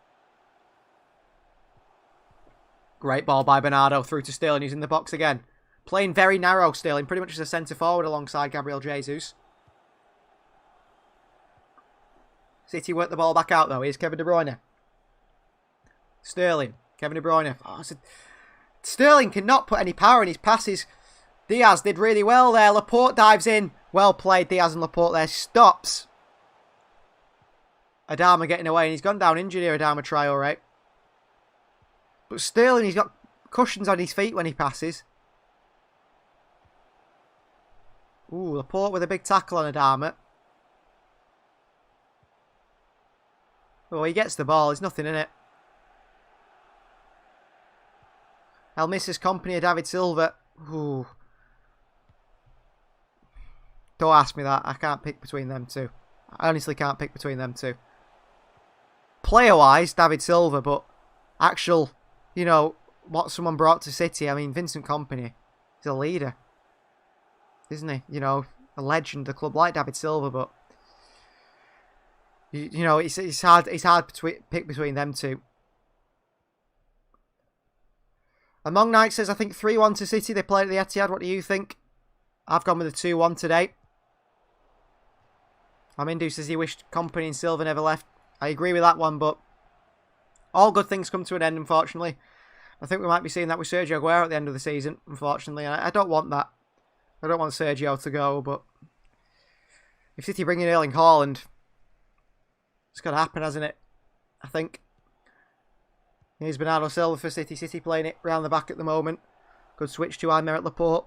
Great ball by Bernardo through to Sterling, who's in the box again. Playing very narrow, Sterling. Pretty much as a centre-forward alongside Gabriel Jesus. City work the ball back out, though. Here's Kevin De Bruyne. Sterling. Kevin De Bruyne. Oh, Sterling cannot put any power in his passes. Diaz did really well there. Laporte dives in. Well played, Diaz and Laporte there. Stops. Adama getting away, and he's gone down injured here, Adama Traore. But Sterling, he's got cushions on his feet when he passes. Ooh, Laporte with a big tackle on Adama. Oh, he gets the ball. There's nothing in it. Elmis's company of David Silva. Ooh. Don't ask me that. I can't pick between them two. I honestly can't pick between them two. Player-wise, David Silva, but actual, what someone brought to City. I mean, Vincent Kompany is a leader, isn't he? A legend of the club like David Silva, but it's hard to pick between them two. Among Knight says, I think 3-1 to City. They played at the Etihad. What do you think? I've gone with a 2-1 today. Amindu says he wished Kompany and Silva never left. I agree with that one, but all good things come to an end, unfortunately. I think we might be seeing that with Sergio Aguero at the end of the season, unfortunately. And I don't want that. I don't want Sergio to go, but if City bring in Erling Haaland, it's got to happen, hasn't it? I think. Here's Bernardo Silva for City. City playing it round the back at the moment. Good switch to Aymeric Laporte.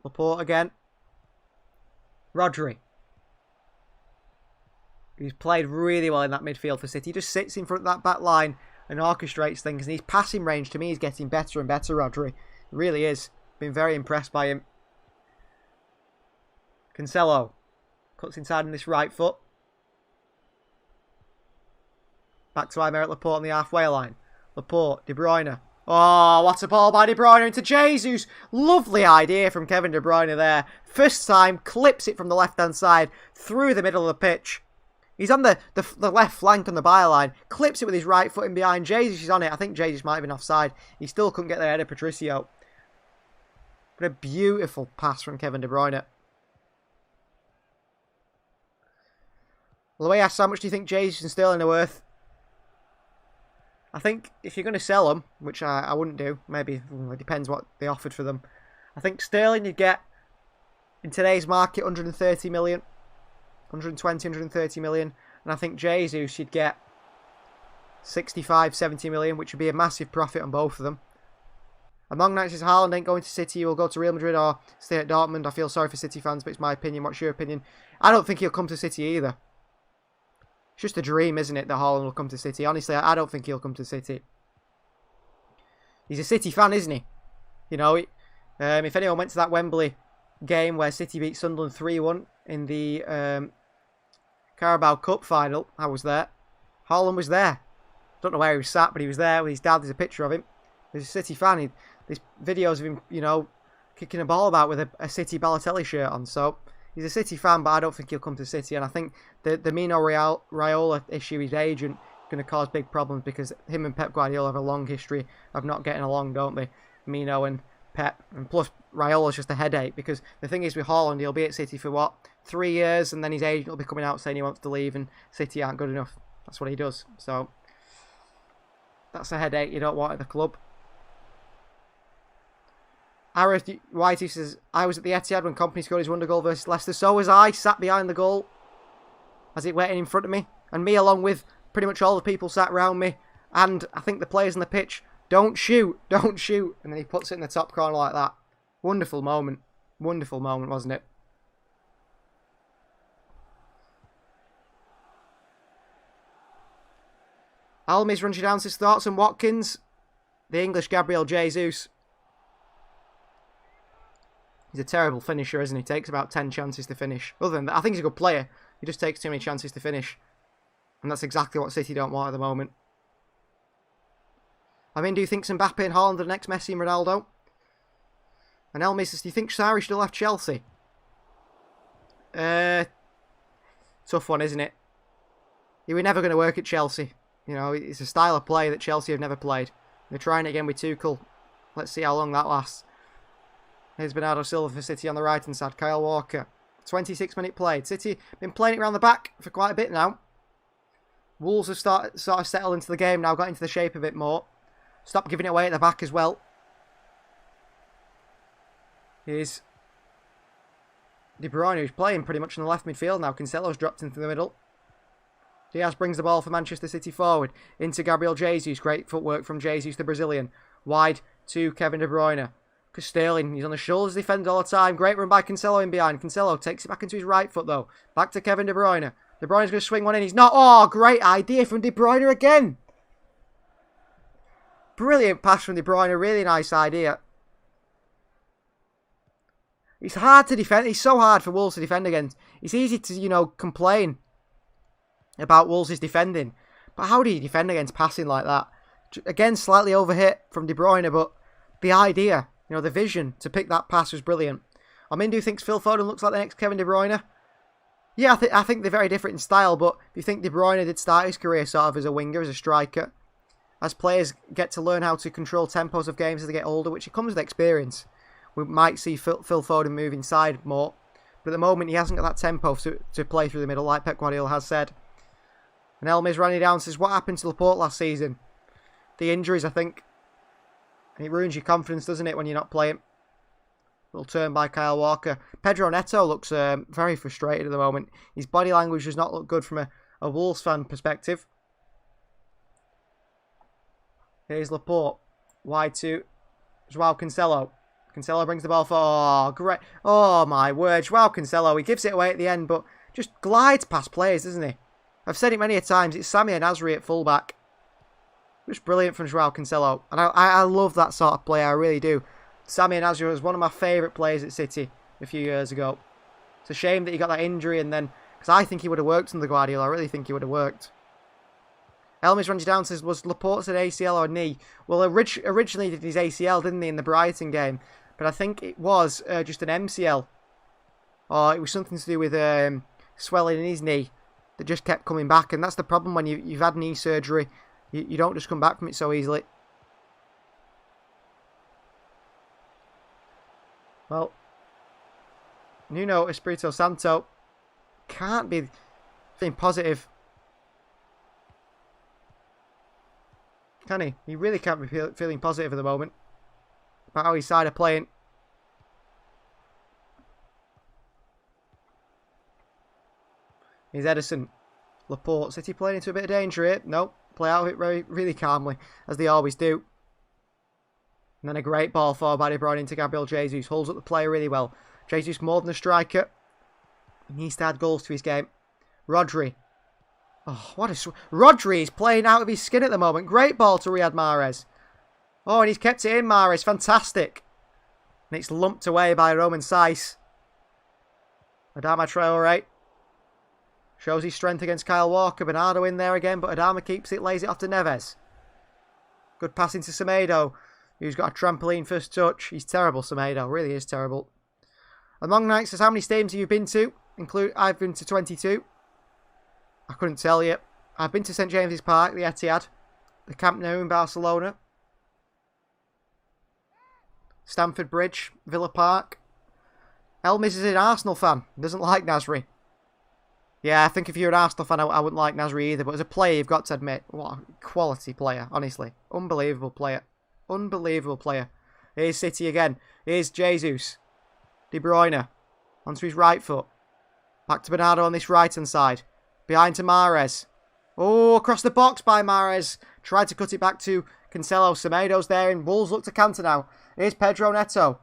Laporte again. Rodri. He's played really well in that midfield for City. He just sits in front of that back line and orchestrates things. And his passing range, to me, is getting better and better, Rodri. It really is. Been very impressed by him. Cancelo. Cuts inside on this right foot. Back to Aymeric Laporte on the halfway line. Laporte, De Bruyne. Oh, what a ball by De Bruyne into Jesus. Lovely idea from Kevin De Bruyne there. First time, clips it from the left-hand side through the middle of the pitch. He's on the left flank on the byline. Clips it with his right foot in behind. Jesus is on it. I think Jesus might have been offside. He still couldn't get there ahead of Patricio. But a beautiful pass from Kevin De Bruyne. Louis asks, how much do you think Jesus and Sterling are worth? I think if you're going to sell them, which I wouldn't do, maybe it depends what they offered for them. I think Sterling you'd get, in today's market, 130 million. 120, 130 million. And I think Jesus you'd get 65, 70 million, which would be a massive profit on both of them. Among Knights says Haaland ain't going to City, he will go to Real Madrid or stay at Dortmund. I feel sorry for City fans, but it's my opinion. What's your opinion? I don't think he'll come to City either. It's just a dream, isn't it, that Haaland will come to City? Honestly, I don't think he'll come to City. He's a City fan, isn't he? You know, if anyone went to that Wembley game where City beat Sunderland 3-1 in the Carabao Cup final, I was there. Haaland was there. Don't know where he was sat, but he was there with his dad. There's a picture of him. He's a City fan. There's videos of him, you know, kicking a ball about with a City Balotelli shirt on. So he's a City fan, but I don't think he'll come to City. And I think the Mino Raiola issue, his agent, going to cause big problems because him and Pep Guardiola have a long history of not getting along, don't they? Mino and Pep. And plus, Raiola's just a headache because the thing is with Haaland, he'll be at City for what? 3 years, and then his agent will be coming out saying he wants to leave and City aren't good enough. That's what he does. So that's a headache you don't want at the club. Whitey says, I was at the Etihad when Kompany scored his wonder goal versus Leicester. So was I, sat behind the goal as it went in front of me. And me along with pretty much all the people sat around me. And I think the players on the pitch, don't shoot, don't shoot. And then he puts it in the top corner like that. Wonderful moment. Wonderful moment, wasn't it? Almis runs you down his thoughts on Watkins. The English Gabriel Jesus. He's a terrible finisher, isn't he? Takes about 10 chances to finish. Other than that, I think he's a good player. He just takes too many chances to finish. And that's exactly what City don't want at the moment. I mean, do you think Mbappe and Haaland are the next Messi and Ronaldo? And Elmis says, do you think Sarri should have left Chelsea? Tough one, isn't it? He was never going to work at Chelsea. You know, it's a style of play that Chelsea have never played. They're trying it again with Tuchel. Let's see how long that lasts. Here's Bernardo Silva for City on the right-hand side. Kyle Walker. 26-minute play. City been playing it around the back for quite a bit now. Wolves have sort of settled into the game now, got into the shape a bit more. Stop giving it away at the back as well. Here's De Bruyne, who's playing pretty much in the left midfield now. Cancelo's dropped into the middle. Diaz brings the ball for Manchester City forward. Into Gabriel Jesus. Great footwork from Jesus, the Brazilian. Wide to Kevin De Bruyne. Because Sterling, he's on the shoulders, defends all the time. Great run by Cancelo in behind. Cancelo takes it back into his right foot though. Back to Kevin De Bruyne. De Bruyne's going to swing one in. He's not. Oh, great idea from De Bruyne again. Brilliant pass from De Bruyne. Really nice idea. It's hard to defend. It's so hard for Wolves to defend against. It's easy to, you know, complain about Wolves' defending. But how do you defend against passing like that? Again, slightly overhit from De Bruyne, but the idea, you know, the vision to pick that pass was brilliant. Amindu thinks Phil Foden looks like the next Kevin De Bruyne. Yeah, I think they're very different in style, but if you think De Bruyne did start his career sort of as a winger, as a striker, as players get to learn how to control tempos of games as they get older, which it comes with experience, we might see Phil Foden move inside more. But at the moment, he hasn't got that tempo to play through the middle, like Pep Guardiola has said. And Elmis running down says, what happened to Laporte last season? The injuries, I think. And it ruins your confidence, doesn't it, when you're not playing? Little turn by Kyle Walker. Pedro Neto looks very frustrated at the moment. His body language does not look good from a Wolves fan perspective. Here's Laporte. Wide to Joao Cancelo. Cancelo brings the ball for... Oh, great. Oh, my word. Joao Cancelo. He gives it away at the end, but just glides past players, doesn't he? I've said it many a times. It's Sammy and Nasri at fullback. Just brilliant from Joao Cancelo. And I love that sort of play. I really do. Sammy Nasri was one of my favourite players at City a few years ago. It's a shame that he got that injury and then... Because I think he would have worked under Guardiola. I really think he would have worked. Elmis runs down and says, was Laporte's an ACL or knee? Well, originally did his ACL, didn't he, in the Brighton game? But I think it was just an MCL. Or it was something to do with swelling in his knee that just kept coming back. And that's the problem when you've had knee surgery. You don't just come back from it so easily. Well, Nuno Espirito Santo can't be feeling positive. Can he? He really can't be feeling positive at the moment about how his side are playing. Here's Edison. Laporte. City playing into a bit of danger here. Nope. Play out of it really calmly, as they always do. And then a great ball forward by De Bruyne into Gabriel Jesus. Holds up the player really well. Jesus more than a striker. He needs to add goals to his game. Rodri. Oh, what a... Rodri is playing out of his skin at the moment. Great ball to Riyad Mahrez. Oh, and he's kept it in, Mahrez. Fantastic. And it's lumped away by Roman Saiz. Adama Traore. Shows his strength against Kyle Walker. Bernardo in there again, but Adama keeps it, lays it off to Neves. Good pass into Semedo, who's got a trampoline first touch. He's terrible, Semedo. Really is terrible. Among Knight says, how many stadiums have you been to? I've been to 22. I couldn't tell you. I've been to St James's Park, the Etihad, the Camp Nou in Barcelona, Stamford Bridge, Villa Park. Elmis is an Arsenal fan. Doesn't like Nasri. Yeah, I think if you're an Arsenal fan, I wouldn't like Nasri either. But as a player, you've got to admit, what a quality player, honestly. Unbelievable player. Unbelievable player. Here's City again. Here's Jesus. De Bruyne. Onto his right foot. Back to Bernardo on this right-hand side. Behind to Mahrez. Oh, across the box by Mahrez. Tried to cut it back to Cancelo. Semedo's there, and Wolves look to counter now. Here's Pedro Neto.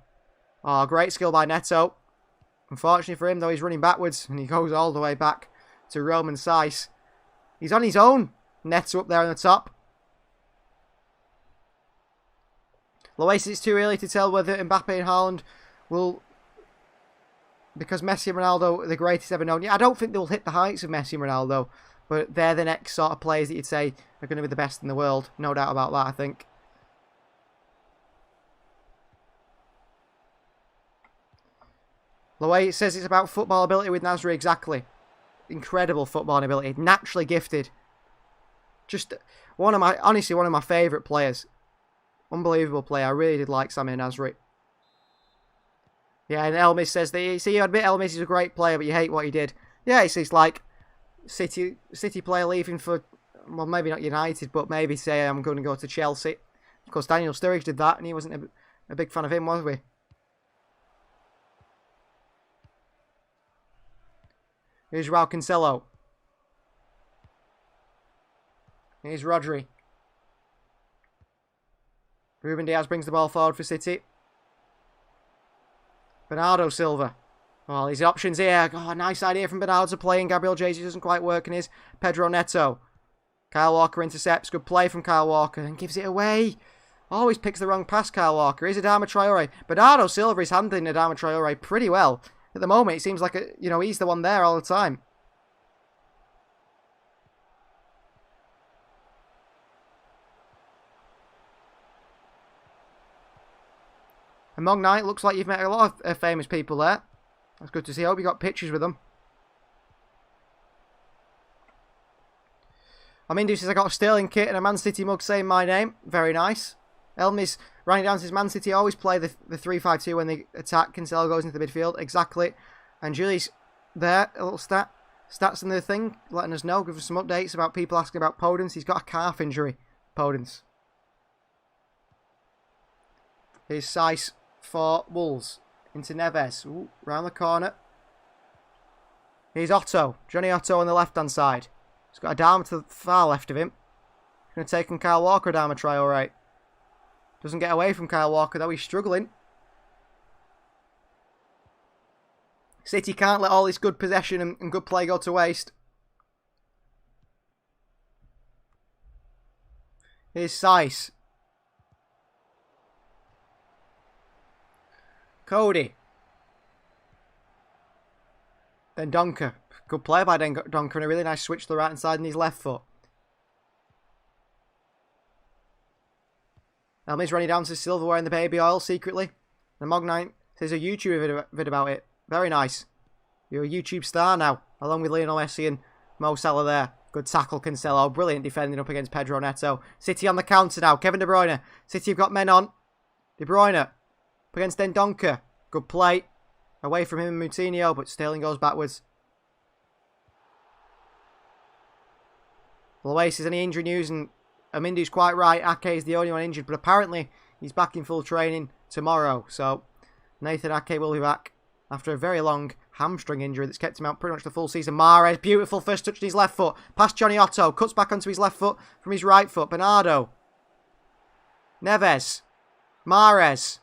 Oh, great skill by Neto. Unfortunately for him, though, he's running backwards, and he goes all the way back to Roman Saiz. He's on his own. Neto up there on the top. Lois, it's too early to tell whether Mbappe and Haaland will... Because Messi and Ronaldo are the greatest ever known. Yeah, I don't think they'll hit the heights of Messi and Ronaldo, but they're the next sort of players that you'd say are going to be the best in the world. No doubt about that, I think. The way it says it's about football ability with Nasri, exactly. Incredible footballing ability. Naturally gifted. Just honestly, one of my favourite players. Unbelievable player. I really did like Samir Nasri. Yeah, and Elmis says that you admit Elmis is a great player, but you hate what he did. Yeah, it's like City player leaving for, well, maybe not United, but maybe say I'm going to go to Chelsea. Of course, Daniel Sturridge did that, and he wasn't a big fan of him, was we? Here's Raul Cancelo. Here's Rodri. Ruben Diaz brings the ball forward for City. Bernardo Silva. Oh, these options here. Oh, nice idea from Bernardo to play, and Gabriel Jesus doesn't quite work, and here's Pedro Neto. Kyle Walker intercepts. Good play from Kyle Walker, and gives it away. Always picks the wrong pass, Kyle Walker. Here's Adama Traore. Bernardo Silva is handling Adama Traore pretty well. At the moment, it seems like he's the one there all the time. Among Knight, looks like you've met a lot of famous people there. That's good to see. I hope you got pictures with them. Amindu says, I got a Sterling kit and a Man City mug saying my name. Very nice. Elmis running down says, Man City always play the 3-5-2 when they attack. Cancelo goes into the midfield. Exactly. And Julie's there. A little stats in the thing, letting us know. Give us some updates about people asking about Podence. He's got a calf injury. Podence. Here's Saiz for Wolves. Into Neves. Ooh, round the corner. Here's Otto. Johnny Otto on the left-hand side. He's got Adama to the far left of him. He's going to take on Kyle Walker, Adama Traore. Doesn't get away from Kyle Walker, though. He's struggling. City can't let all this good possession and good play go to waste. Here's Saiz. Cody. Then Donker. Good play by Donker and a really nice switch to the right hand side and his left foot. Elmi's running down to silverware in the baby oil secretly. The Mognite says a YouTube vid about it. Very nice. You're a YouTube star now, along with Lionel Messi and Mo Salah there. Good tackle, Cancelo. Brilliant defending up against Pedro Neto. City on the counter now. Kevin De Bruyne. City have got men on. De Bruyne up against Dendoncker. Good play. Away from him and Moutinho, but Sterling goes backwards. Oasis, any injury news? And Amindu's quite right. Ake is the only one injured, but apparently he's back in full training tomorrow. So Nathan Ake will be back after a very long hamstring injury that's kept him out pretty much the full season. Mahrez, beautiful first touch to his left foot. Past Johnny Otto, cuts back onto his left foot from his right foot. Bernardo. Neves. Mahrez.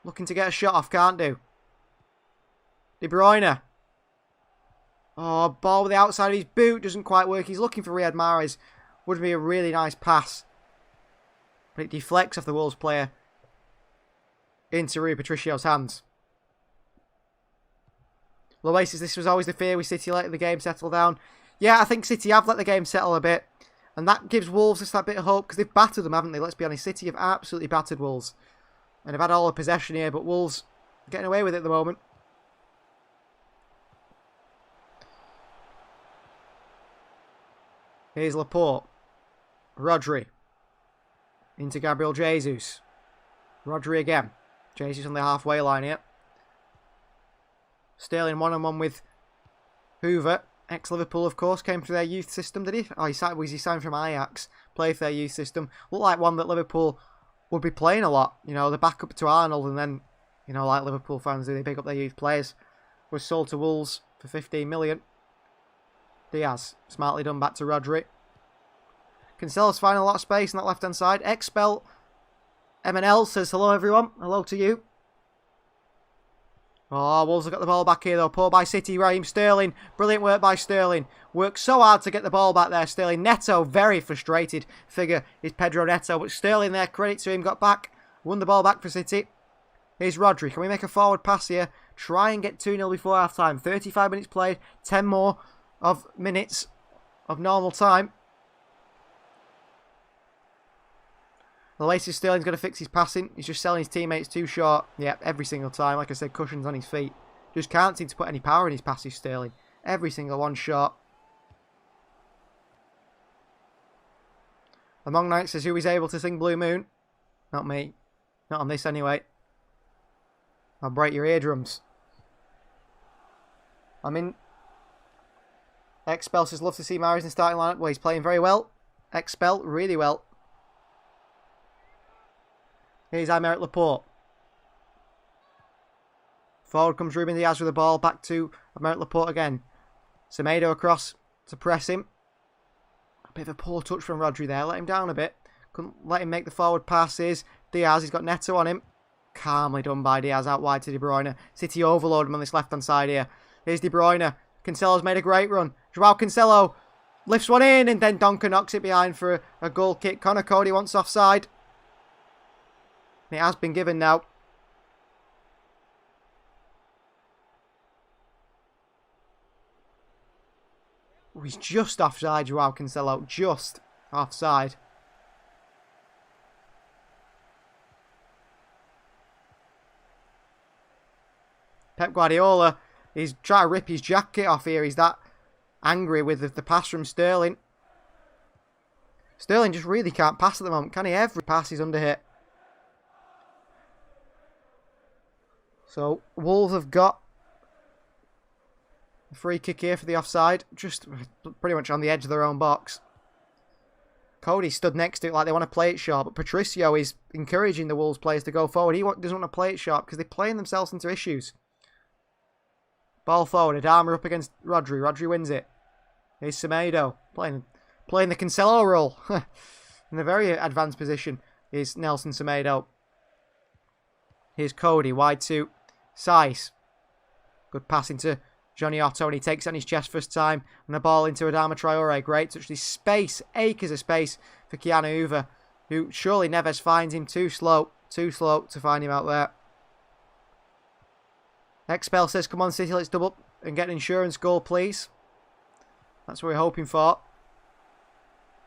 Looking to get a shot off, can't do. De Bruyne. Oh, ball with the outside of his boot doesn't quite work. He's looking for Riyad Mahrez. Would be a really nice pass. But it deflects off the Wolves player into Rui Patricio's hands. Oasis, this was always the fear with City letting the game settle down. Yeah, I think City have let the game settle a bit. And that gives Wolves just that bit of hope because they've battered them, haven't they? Let's be honest, City have absolutely battered Wolves. And they've had all the possession here, but Wolves are getting away with it at the moment. Here's Laporte. Rodri. Into Gabriel Jesus. Rodri again. Jesus on the halfway line here. Sterling one-on-one with Hoover. Ex-Liverpool, of course, came through their youth system, did he? Oh, he signed from Ajax. Played for their youth system. Looked like one that Liverpool would be playing a lot. You know, the backup to Arnold, and then, you know, like Liverpool fans do, they pick up their youth players. Was sold to Wolves for 15 million. Diaz, smartly done back to Rodri. Cancelo's finding a lot of space on that left-hand side. Expel MNL says hello, everyone. Hello to you. Oh, Wolves have got the ball back here, though. Poor by City. Raheem Sterling. Brilliant work by Sterling. Worked so hard to get the ball back there, Sterling. Neto, very frustrated figure is Pedro Neto. But Sterling there, credit to him, got back. Won the ball back for City. Here's Rodri. Can we make a forward pass here? Try and get 2-0 before half-time. 35 minutes played. 10 more of minutes of normal time. The latest Sterling's going to fix his passing. He's just selling his teammates too short. Yep, every single time. Like I said, cushions on his feet. Just can't seem to put any power in his passes, Sterling. Every single one short. Among Knight says who is able to sing Blue Moon. Not me. Not on this anyway. I'll break your eardrums. I mean, Expel says love to see Mahrez in the starting lineup. Well, he's playing very well. Expel, really well. Here's Aymeric Laporte. Forward comes Ruben Diaz with the ball. Back to Aymeric Laporte again. Semedo across to press him. A bit of a poor touch from Rodri there. Let him down a bit. Couldn't let him make the forward passes. Diaz, he's got Neto on him. Calmly done by Diaz out wide to De Bruyne. City overload him on this left-hand side here. Here's De Bruyne. Cancelo's made a great run. Joao Cancelo lifts one in and then Donker knocks it behind for a goal kick. Connor Cody wants offside. It has been given now. Oh, he's just offside, Joao Cancelo. Just offside. Pep Guardiola is trying to rip his jacket off here. He's that angry with the pass from Sterling. Sterling just really can't pass at the moment, can he? Every pass is under hit. So, Wolves have got a free kick here for the offside. Just pretty much on the edge of their own box. Cody stood next to it like they want to play it short. But Patricio is encouraging the Wolves players to go forward. He doesn't want to play it short because they're playing themselves into issues. Ball forward. Adama up against Rodri. Rodri wins it. Here's Semedo. Playing the Cancelo role. In a very advanced position is Nelson Semedo. Here's Cody. Wide to Saiss. Good pass into Johnny Otto, and he takes it on his chest first time. And the ball into Adama Traore. Great touch. This space, acres of space for Keanu Hoover, who surely Neves finds him too slow to find him out there. Expel says, come on City, let's double up and get an insurance goal, please. That's what we're hoping for.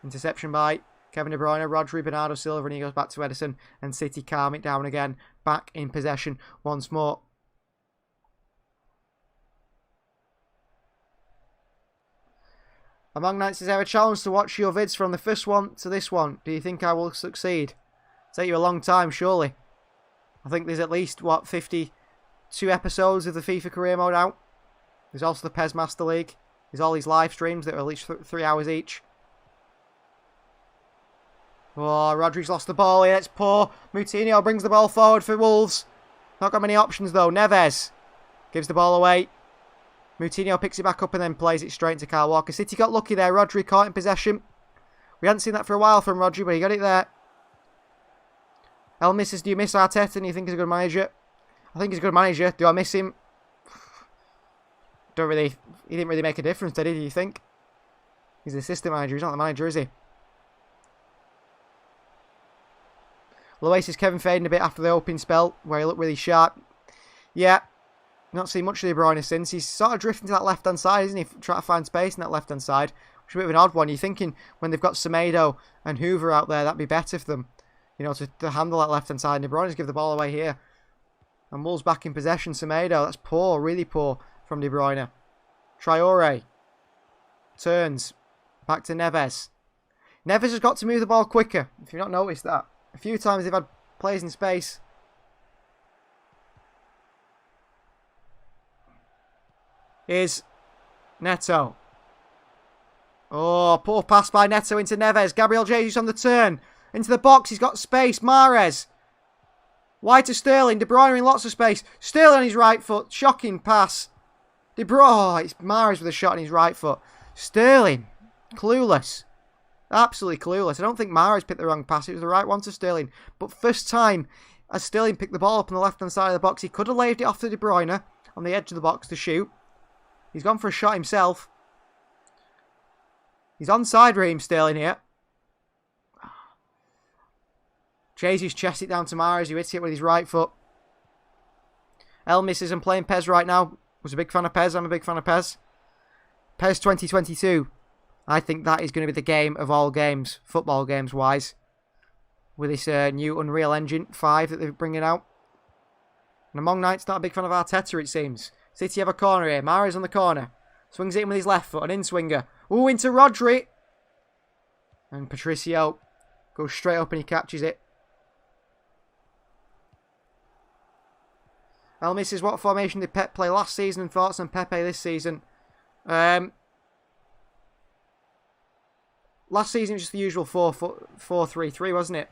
Interception by Kevin De Bruyne, Rodri, Bernardo Silva, and he goes back to Ederson. And City calm it down again. Back in possession once more. Among Knights, is there a challenge to watch your vids from the first one to this one? Do you think I will succeed? Take you a long time, surely. I think there's at least, what, 52 episodes of the FIFA career mode out. There's also the PES Master League. There's all these live streams that are at least 3 hours each. Oh, Rodri's lost the ball here. It's poor. Moutinho brings the ball forward for Wolves. Not got many options, though. Neves gives the ball away. Moutinho picks it back up and then plays it straight into Kyle Walker. City got lucky there. Rodri caught in possession. We hadn't seen that for a while from Rodri, but he got it there. El misses, do you miss Arteta and you think he's a good manager? I think he's a good manager. Do I miss him? He didn't really make a difference, did he, do you think? He's the assistant manager, he's not the manager, is he? Loasis Kevin fading a bit after the opening spell, where he looked really sharp. Yeah, not seen much of De Bruyne since. He's sort of drifting to that left-hand side, isn't he? Trying to find space in that left-hand side, which is a bit of an odd one. You're thinking when they've got Semedo and Hoover out there, that'd be better for them, you know, to handle that left-hand side. De Bruyne's give the ball away here. And Wolves back in possession. Semedo, that's poor, really poor from De Bruyne. Traore turns back to Neves. Neves has got to move the ball quicker, if you've not noticed that. A few times they've had players in space. Here's Neto. Oh, poor pass by Neto into Neves. Gabriel Jesus on the turn. Into the box, he's got space. Mahrez. Wide to Sterling. De Bruyne in lots of space. Sterling on his right foot. Shocking pass. De Bruyne. Oh, it's Mahrez with a shot on his right foot. Sterling. Clueless. Absolutely clueless. I don't think Mahrez picked the wrong pass. It was the right one to Sterling. But first time, as Sterling picked the ball up on the left-hand side of the box, he could have laved it off to De Bruyne on the edge of the box to shoot. He's gone for a shot himself. He's onside, Raheem Sterling here. Jesus chests it down to Mahrez, who hits it with his right foot. El misses and playing PES right now. Was a big fan of PES. I'm a big fan of PES. PES 2022. I think that is going to be the game of all games, football games wise, with this new Unreal Engine 5 that they're bringing out. And Among Knights not a big fan of Arteta, it seems. City have a corner here. Mahrez on the corner. Swings it in with his left foot. An in-swinger. Ooh, into Rodri. And Patricio goes straight up and he catches it. El misses, what formation did Pep play last season and thoughts on Pepe this season? Last season it was just the usual 4-3-3, wasn't it?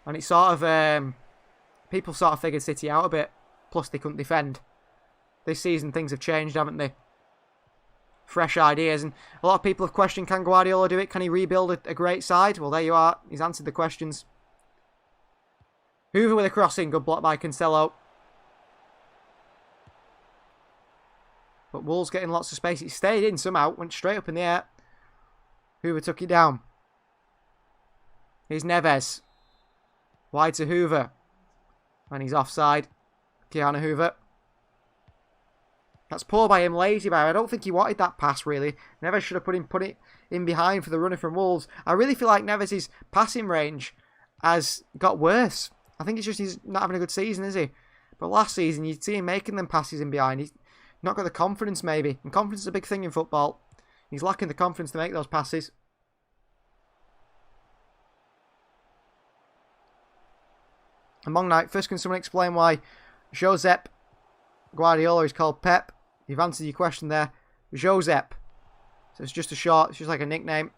And it sort of, people sort of figured City out a bit. Plus they couldn't defend. This season things have changed, haven't they? Fresh ideas. And a lot of people have questioned, can Guardiola do it? Can he rebuild a great side? Well, there you are. He's answered the questions. Hoover with a crossing. Good block by Cancelo. But Wolves getting lots of space. It stayed in somehow. Went straight up in the air. Hoover took it down. Here's Neves. Wide to Hoover. And he's offside. Keanu Hoover. That's poor by him, lazy by him. I don't think he wanted that pass, really. Neves should have put it in behind for the runner from Wolves. I really feel like Neves' passing range has got worse. I think it's just he's not having a good season, is he? But last season, you'd see him making them passes in behind. He's not got the confidence, maybe. And confidence is a big thing in football. He's lacking the confidence to make those passes. Among Night, first can someone explain why Josep Guardiola is called Pep? You've answered your question there. Josep. So it's just a short, it's just like a nickname.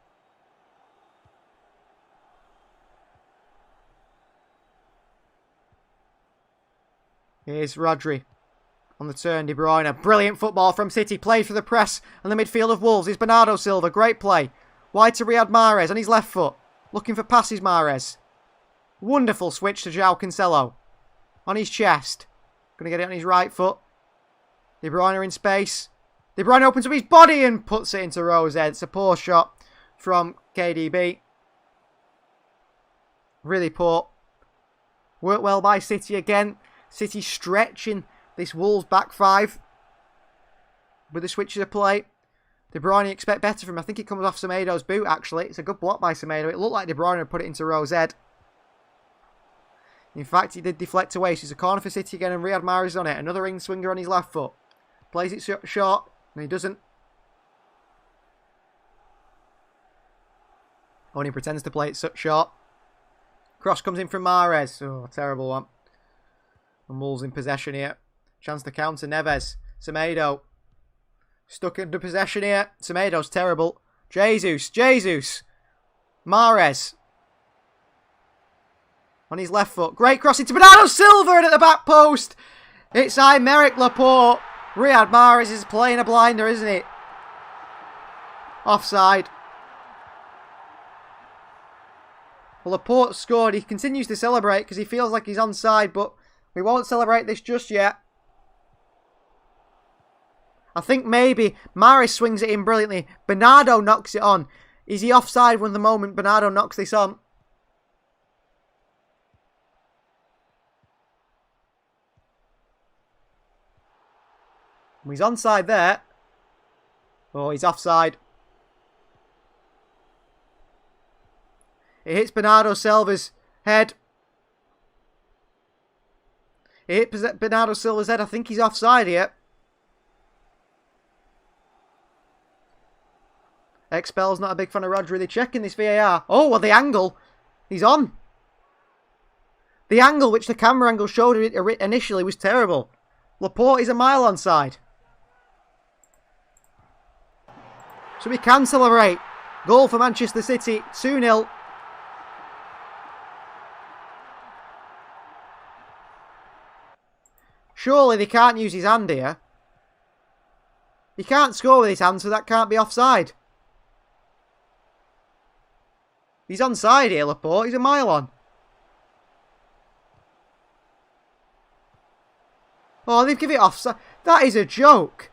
Here's Rodri. On the turn, De Bruyne. Brilliant football from City. Played for the press and the midfield of Wolves. It's Bernardo Silva. Great play. Wide to Riyad Mahrez on his left foot. Looking for passes, Mahrez. Wonderful switch to João Cancelo. On his chest. Going to get it on his right foot. De Bruyne in space. De Bruyne opens up his body and puts it into Rowe's head. It's a poor shot from KDB. Really poor. Worked well by City again. City stretching this Wolves back five with the switches of play. De Bruyne expect better from him. I think it comes off Semedo's boot, actually. It's a good block by Semedo. It looked like De Bruyne had put it into Rowe's head. In fact, he did deflect away. So it's a corner for City again, and Riyad Mahrez is on it. Another ring swinger on his left foot. Plays it short, and he doesn't. Only pretends to play it short. Cross comes in from Mahrez. Oh, terrible one. And Wolves in possession here. Chance to counter Neves. Semedo. Stuck under possession here. Semedo's terrible. Jesus. Mahrez. On his left foot. Great cross into Bernardo Silva and at the back post. It's Aymeric Laporte. Riyad Mahrez is playing a blinder, isn't it? Offside. Well, Laporte scored. He continues to celebrate because he feels like he's onside, but we won't celebrate this just yet. I think maybe Mahrez swings it in brilliantly. Bernardo knocks it on. Is he offside when the moment Bernardo knocks this on? He's onside there. Oh, he's offside. It hits Bernardo Silva's head. It hit Bernardo Silva's head. I think he's offside here. Expel's not a big fan of Rodri. They're checking this VAR. Oh, well, the angle. He's on. The angle, which the camera angle showed it initially, was terrible. Laporte is a mile onside. So we can celebrate. Goal for Manchester City. 2-0. Surely they can't use his hand here. He can't score with his hand, so that can't be offside. He's onside here, Laporte. He's a mile on. Oh, they've given it offside. That is a joke.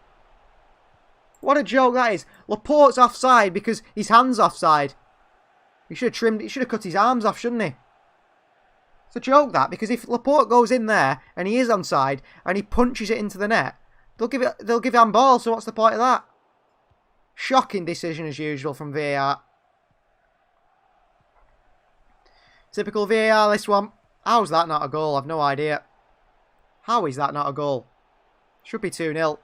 What a joke that is. Laporte's offside because his hand's offside. He should have trimmed it. He should have cut his arms off, shouldn't he? It's a joke, that, because if Laporte goes in there and he is onside and he punches it into the net, they'll give him ball, so what's the point of that? Shocking decision as usual from VAR. Typical VAR, this one. How's that not a goal? I've no idea. How is that not a goal? Should be 2-0.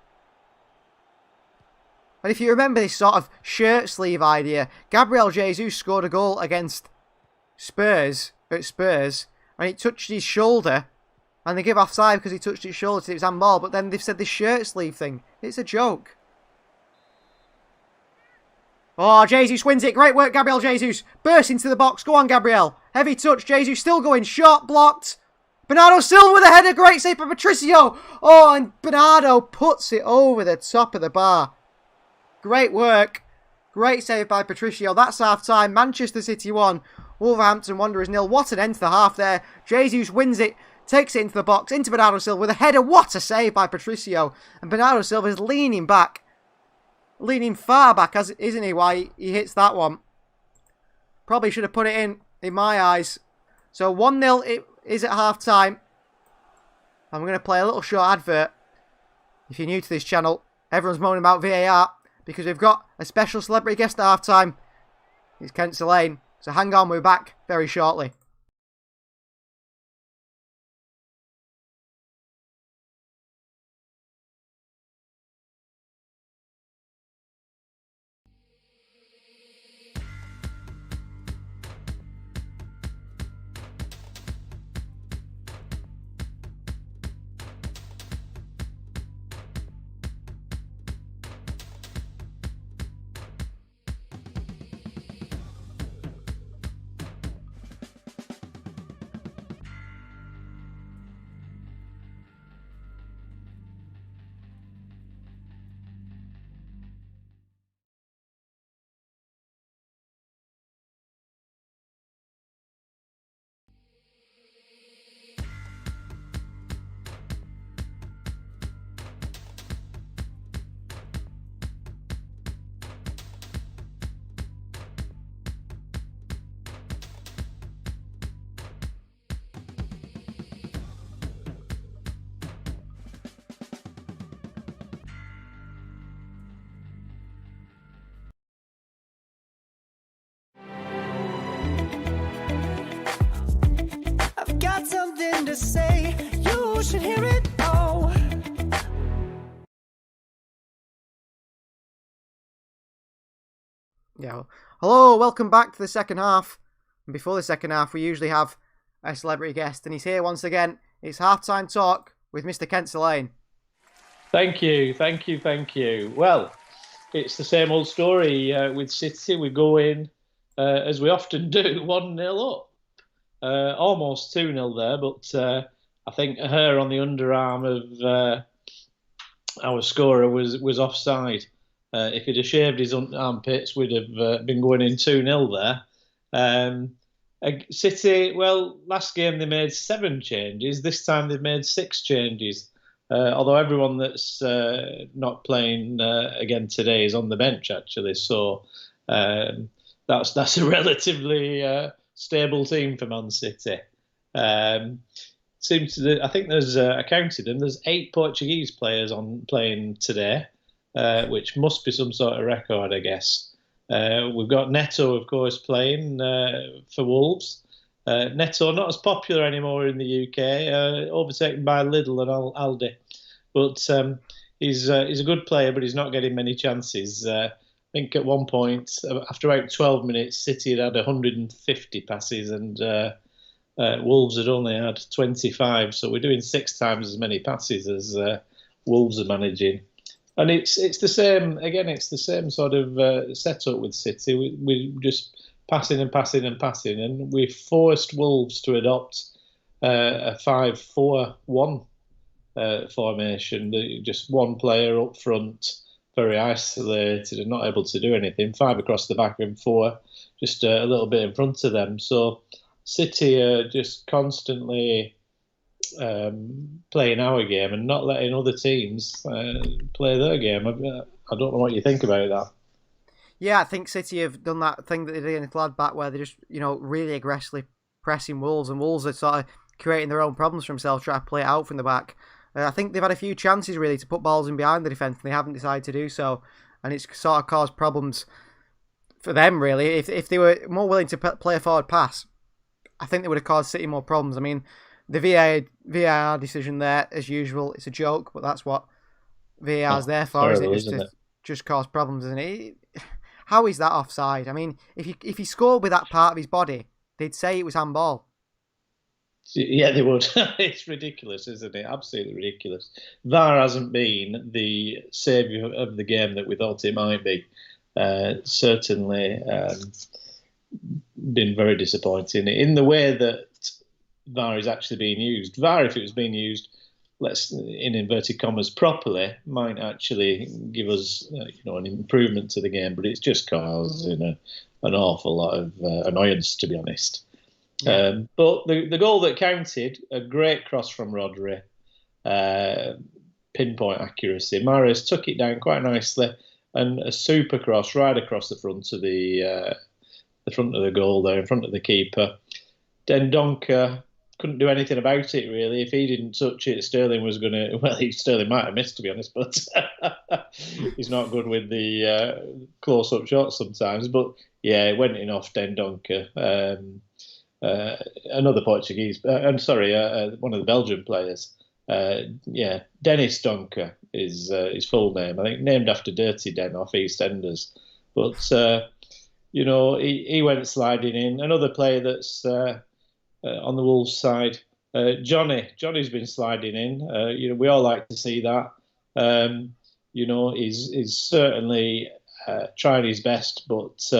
And if you remember this sort of shirt sleeve idea, Gabriel Jesus scored a goal against Spurs, and it touched his shoulder, and they give offside because he touched his shoulder to his handball, but then they've said this shirt sleeve thing. It's a joke. Oh, Jesus wins it. Great work, Gabriel Jesus. Burst into the box. Go on, Gabriel. Heavy touch. Jesus still going. Shot blocked. Bernardo Silva with a header. Great save by Patricio. Oh, and Bernardo puts it over the top of the bar. Great work. Great save by Patricio. That's half-time. Manchester City 1. Wolverhampton Wanderers 0. What an end to the half there. Jesus wins it. Takes it into the box. Into Bernardo Silva with a header. What a save by Patricio. And Bernardo Silva is leaning back. Leaning far back, isn't he, why he hits that one. Probably should have put it in my eyes. So 1-0 it is at half-time. I'm going to play a little short advert. If you're new to this channel, everyone's moaning about VAR because we've got a special celebrity guest at half-time. It's Kent Selane. So hang on, we're back very shortly. to say. You should hear it all. Yeah. Hello, welcome back to the second half. And before the second half, we usually have a celebrity guest, and he's here once again. It's halftime talk with Mr. Kent Lane. Thank you. Well, it's the same old story with City. We go in, as we often do, 1-0 up. Almost 2-0 there, but I think her on the underarm of our scorer was offside. If he'd have shaved his armpits, we'd have been going in 2-0 there. City, well, last game they made 7 changes. This time they've made 6 changes. Although everyone that's not playing again today is on the bench, actually. So that's a relatively stable team for Man City. I think I counted them. There's 8 Portuguese players playing today, which must be some sort of record, I guess. We've got Neto, of course, playing for Wolves. Neto not as popular anymore in the UK, overtaken by Lidl and Aldi. But he's a good player, but he's not getting many chances. I think at one point, after about 12 minutes, City had 150 passes and Wolves had only had 25. So we're doing 6 times as many passes as Wolves are managing. And it's the same, again, it's the same sort of setup with City. We just passing and passing and passing, and we forced Wolves to adopt a 5-4-1 formation. Just one player up front, very isolated and not able to do anything. 5 across the back and 4 just a little bit in front of them. So City are just constantly playing our game and not letting other teams play their game. I don't know what you think about that. Yeah, I think City have done that thing that they did in Gladbach where they're just, really aggressively pressing Wolves, and Wolves are sort of creating their own problems for themselves, trying to play it out from the back. I think they've had a few chances, really, to put balls in behind the defence, and they haven't decided to do so. And it's sort of caused problems for them, really. If they were more willing to play a forward pass, I think they would have caused City more problems. I mean, the VAR decision there, as usual, it's a joke, but that's what VAR's there for, terrible, isn't it? Just cause problems, isn't it? How is that offside? I mean, if he scored with that part of his body, they'd say it was handball. Yeah, they would. It's ridiculous, isn't it? Absolutely ridiculous. VAR hasn't been the saviour of the game that we thought it might be. Certainly been very disappointing in the way that VAR is actually being used. VAR, if it was being used, in inverted commas, properly, might actually give us, an improvement to the game. But it's just causing an awful lot of annoyance, to be honest. Yeah. But the goal that counted, a great cross from Rodri, pinpoint accuracy. Mahrez took it down quite nicely, and a super cross right across the front of the front of the goal there, in front of the keeper. Dendoncker couldn't do anything about it, really. If he didn't touch it, Sterling was going to... Well, Sterling might have missed, to be honest, but he's not good with the close-up shots sometimes. But, yeah, it went in off Dendoncker. Another Portuguese... I'm sorry, one of the Belgian players. Dennis Donker is his full name. I think named after Dirty Den off EastEnders. But, he went sliding in. Another player that's... on the Wolves side, Johnny's been sliding in. We all like to see that. He's certainly trying his best, but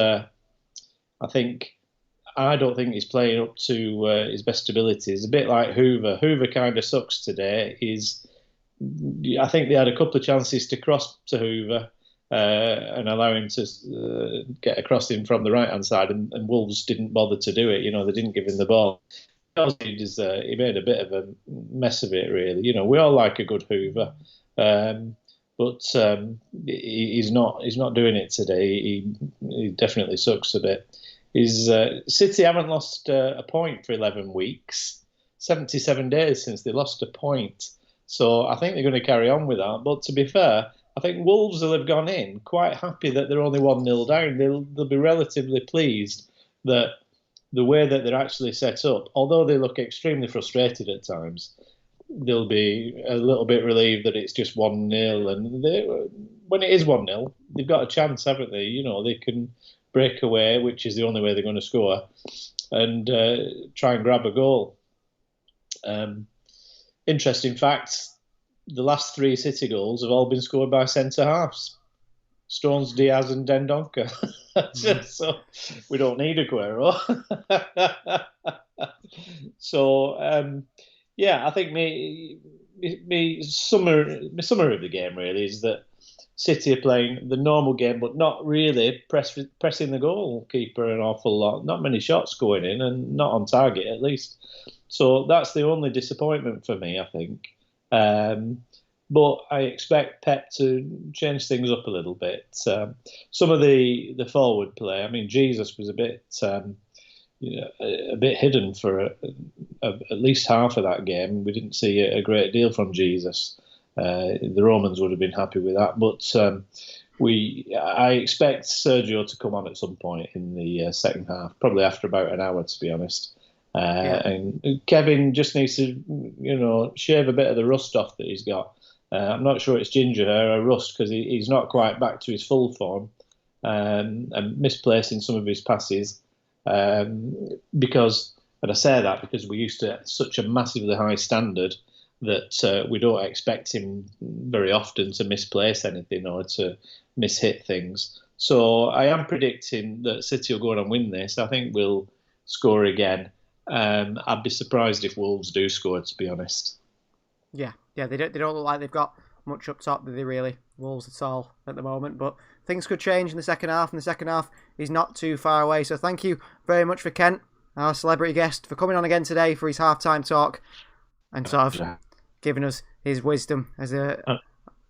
I don't think he's playing up to his best abilities. A bit like Hoover. Hoover kind of sucks today. I think they had a couple of chances to cross to Hoover and allow him to get across him from the right-hand side, and Wolves didn't bother to do it. They didn't give him the ball. He made a bit of a mess of it, really. We all like a good Hoover, but he's not doing it today. He definitely sucks a bit. City haven't lost a point for 11 weeks, 77 days since they lost a point. So I think they're going to carry on with that. But to be fair, I think Wolves will have gone in quite happy that they're only 1-0 down. They'll be relatively pleased that the way that they're actually set up, although they look extremely frustrated at times, they'll be a little bit relieved that it's just 1-0. And when it is 1-0, they've got a chance, haven't they? You know, they can break away, which is the only way they're going to score, and try and grab a goal. Interesting fact, the last 3 City goals have all been scored by centre-halves. Stones, Diaz and Dendoncker. So we don't need Aguero. So, yeah, I think my summary of the game really is that City are playing the normal game, but not really pressing the goalkeeper an awful lot. Not many shots going in, and not on target at least. So that's the only disappointment for me, I think. But I expect Pep to change things up a little bit. Some of the forward play, I mean, Jesus was a bit hidden for at least half of that game. We didn't see a great deal from Jesus. The Romans would have been happy with that, but I expect Sergio to come on at some point in the second half, probably after about an hour, to be honest. And Kevin just needs to, shave a bit of the rust off that he's got. I'm not sure it's ginger hair or rust, because he's not quite back to his full form, and misplacing some of his passes. Because, and I say that because we used to have such a massively high standard that we don't expect him very often to misplace anything or to mishit things. So I am predicting that City will go on and win this. I think we'll score again. I'd be surprised if Wolves do score, to be honest. Yeah, they don't look like they've got much up top, do they really, Wolves at all at the moment, but things could change in the second half, and the second half is not too far away. So thank you very much for Kent, our celebrity guest, for coming on again today for his half-time talk and sort of giving us his wisdom as a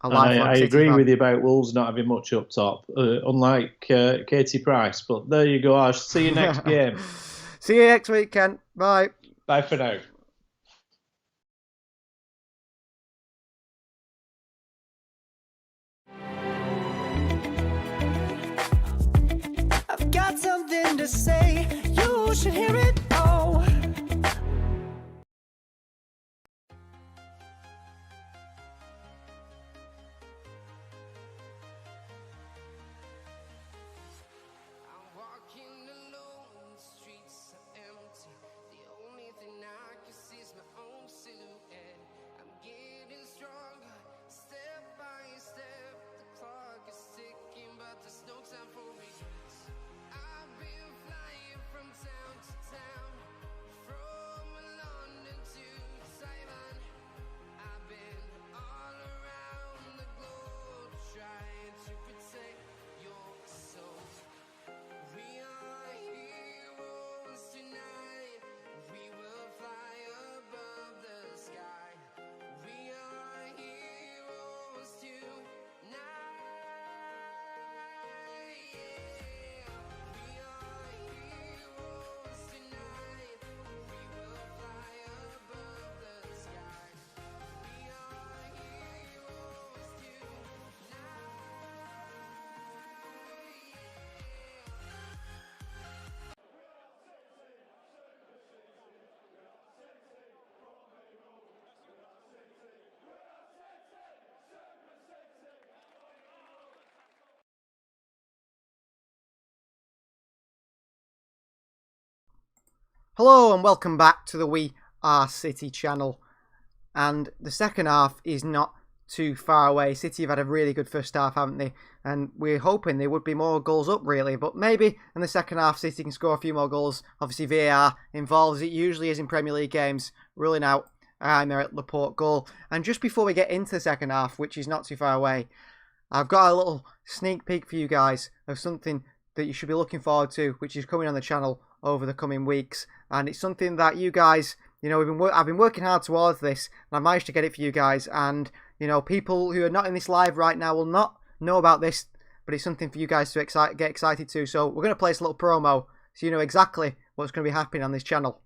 lifelong I City agree fan. with you about Wolves not having much up top, unlike Katie Price, but there you go. I'll see you next game. See you next week, Kent. Bye. Bye for now. I've got something to say, you should hear it. Oh, I'm walking alone, the streets are empty. The only thing I can see is my own silhouette. I'm getting stronger, step by step. The clock is ticking, but there's no time for regrets. I've been flying from town to town, from London to Taiwan. I've been all around the globe trying to protect your soul. We are heroes tonight. We will fly above the sky. We are heroes tonight. Yeah. We are heroes tonight. We will fly above the sky. We are heroes tonight. Hello and welcome back to the We Are City channel. And the second half is not too far away. City have had a really good first half, haven't they? And we're hoping there would be more goals up, really. But maybe in the second half, City can score a few more goals. Obviously, VAR involved, as it usually is in Premier League games, ruling out Aymeric Laporte goal. And just before we get into the second half, which is not too far away, I've got a little sneak peek for you guys of something that you should be looking forward to, which is coming on the channel over the coming weeks. And it's something that you guys, I've been working hard towards this, and I managed to get it for you guys. And, people who are not in this live right now will not know about this, but it's something for you guys to get excited to. So we're going to place a little promo so you know exactly what's going to be happening on this channel.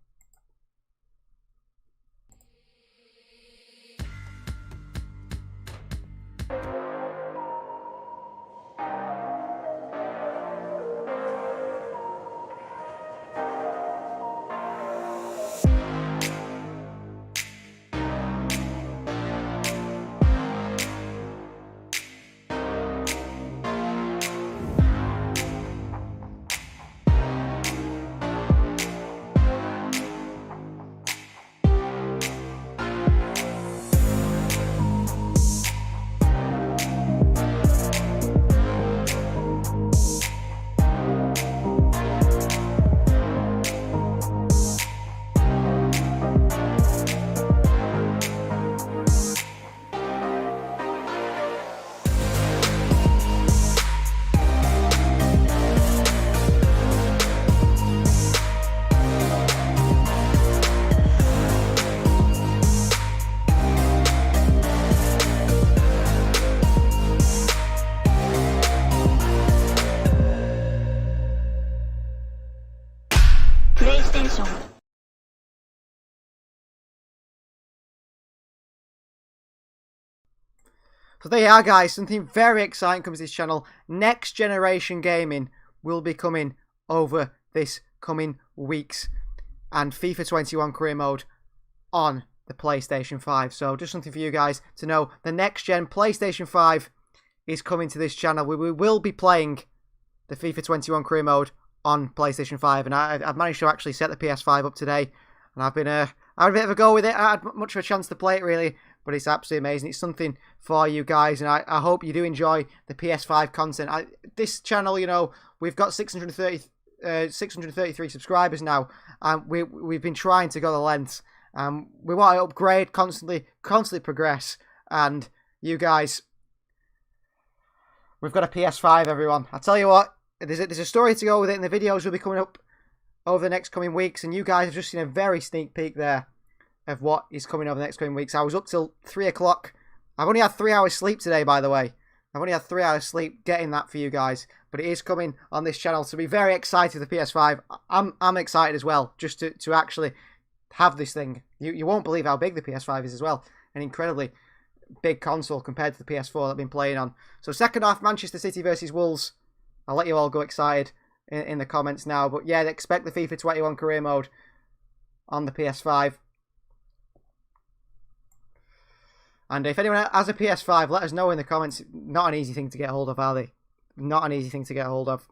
so much. So there you are, guys. Something very exciting comes to this channel. Next generation gaming will be coming over this coming weeks. And FIFA 21 career mode on the PlayStation 5. So just something for you guys to know. The next gen PlayStation 5 is coming to this channel. We will be playing the FIFA 21 career mode on PlayStation 5. And I've managed to actually set the PS5 up today. And I've had a bit of a go with it. I had much of a chance to play it, really. But it's absolutely amazing. It's something for you guys. And I hope you do enjoy the PS5 content. This channel, you know, we've got 633 subscribers now. We've been trying to go the lengths. We want to upgrade, constantly progress. And you guys, we've got a PS5, everyone. I tell you what, there's a story to go with it, and the videos will be coming up over the next coming weeks. And you guys have just seen a very sneak peek there of what is coming over the next coming weeks. I was up till 3 o'clock. I've only had 3 hours sleep today, by the way. I've only had 3 hours sleep getting that for you guys. But it is coming on this channel, so be very excited for the PS5. I'm excited as well, just to actually have this thing. You won't believe how big the PS5 is as well. An incredibly big console compared to the PS4 that I've been playing on. So second half, Manchester City versus Wolves. I'll let you all go excited in the comments now. But yeah, expect the FIFA 21 career mode on the PS5. And if anyone has a PS5, let us know in the comments. Not an easy thing to get hold of, are they? Not an easy thing to get hold of.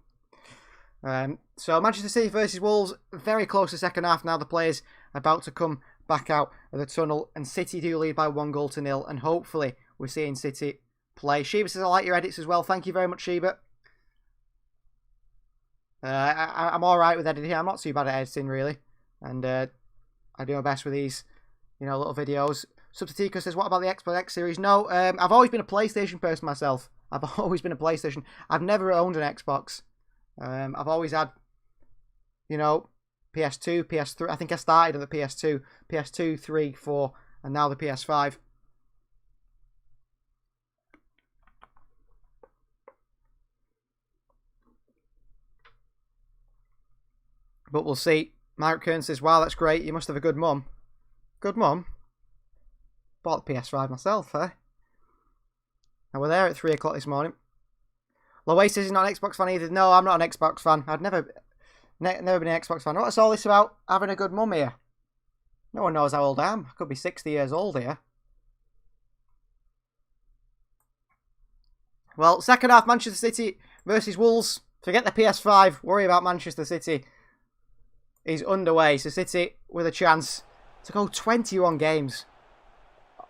So Manchester City versus Wolves, very close to second half now. The players about to come back out of the tunnel, and City do lead by 1-0, and hopefully we're seeing City play. Sheba says I like your edits as well. Thank you very much, Sheba. I'm all right with editing. I'm not too bad at editing, really, and I do my best with these, you know, little videos. Subtitico says, what about the Xbox X series? No, I've always been a PlayStation person myself. I've always been a PlayStation. I've never owned an Xbox. I've always had, you know, PS2, PS3. I think I started at the PS2, PS2, 3, 4, and now the PS5. But we'll see. Mark Kern says, wow, that's great. You must have a good mum. Good mum? Bought the PS5 myself, eh? And we're there at 3 o'clock this morning. Loay says he's not an Xbox fan either. No, I'm not an Xbox fan. I've never been an Xbox fan. What's all this about having a good mum here? No one knows how old I am. I could be 60 years old here. Well, second half, Manchester City versus Wolves. Forget the PS5. Worry about Manchester City. Is underway. So City with a chance to go 21 games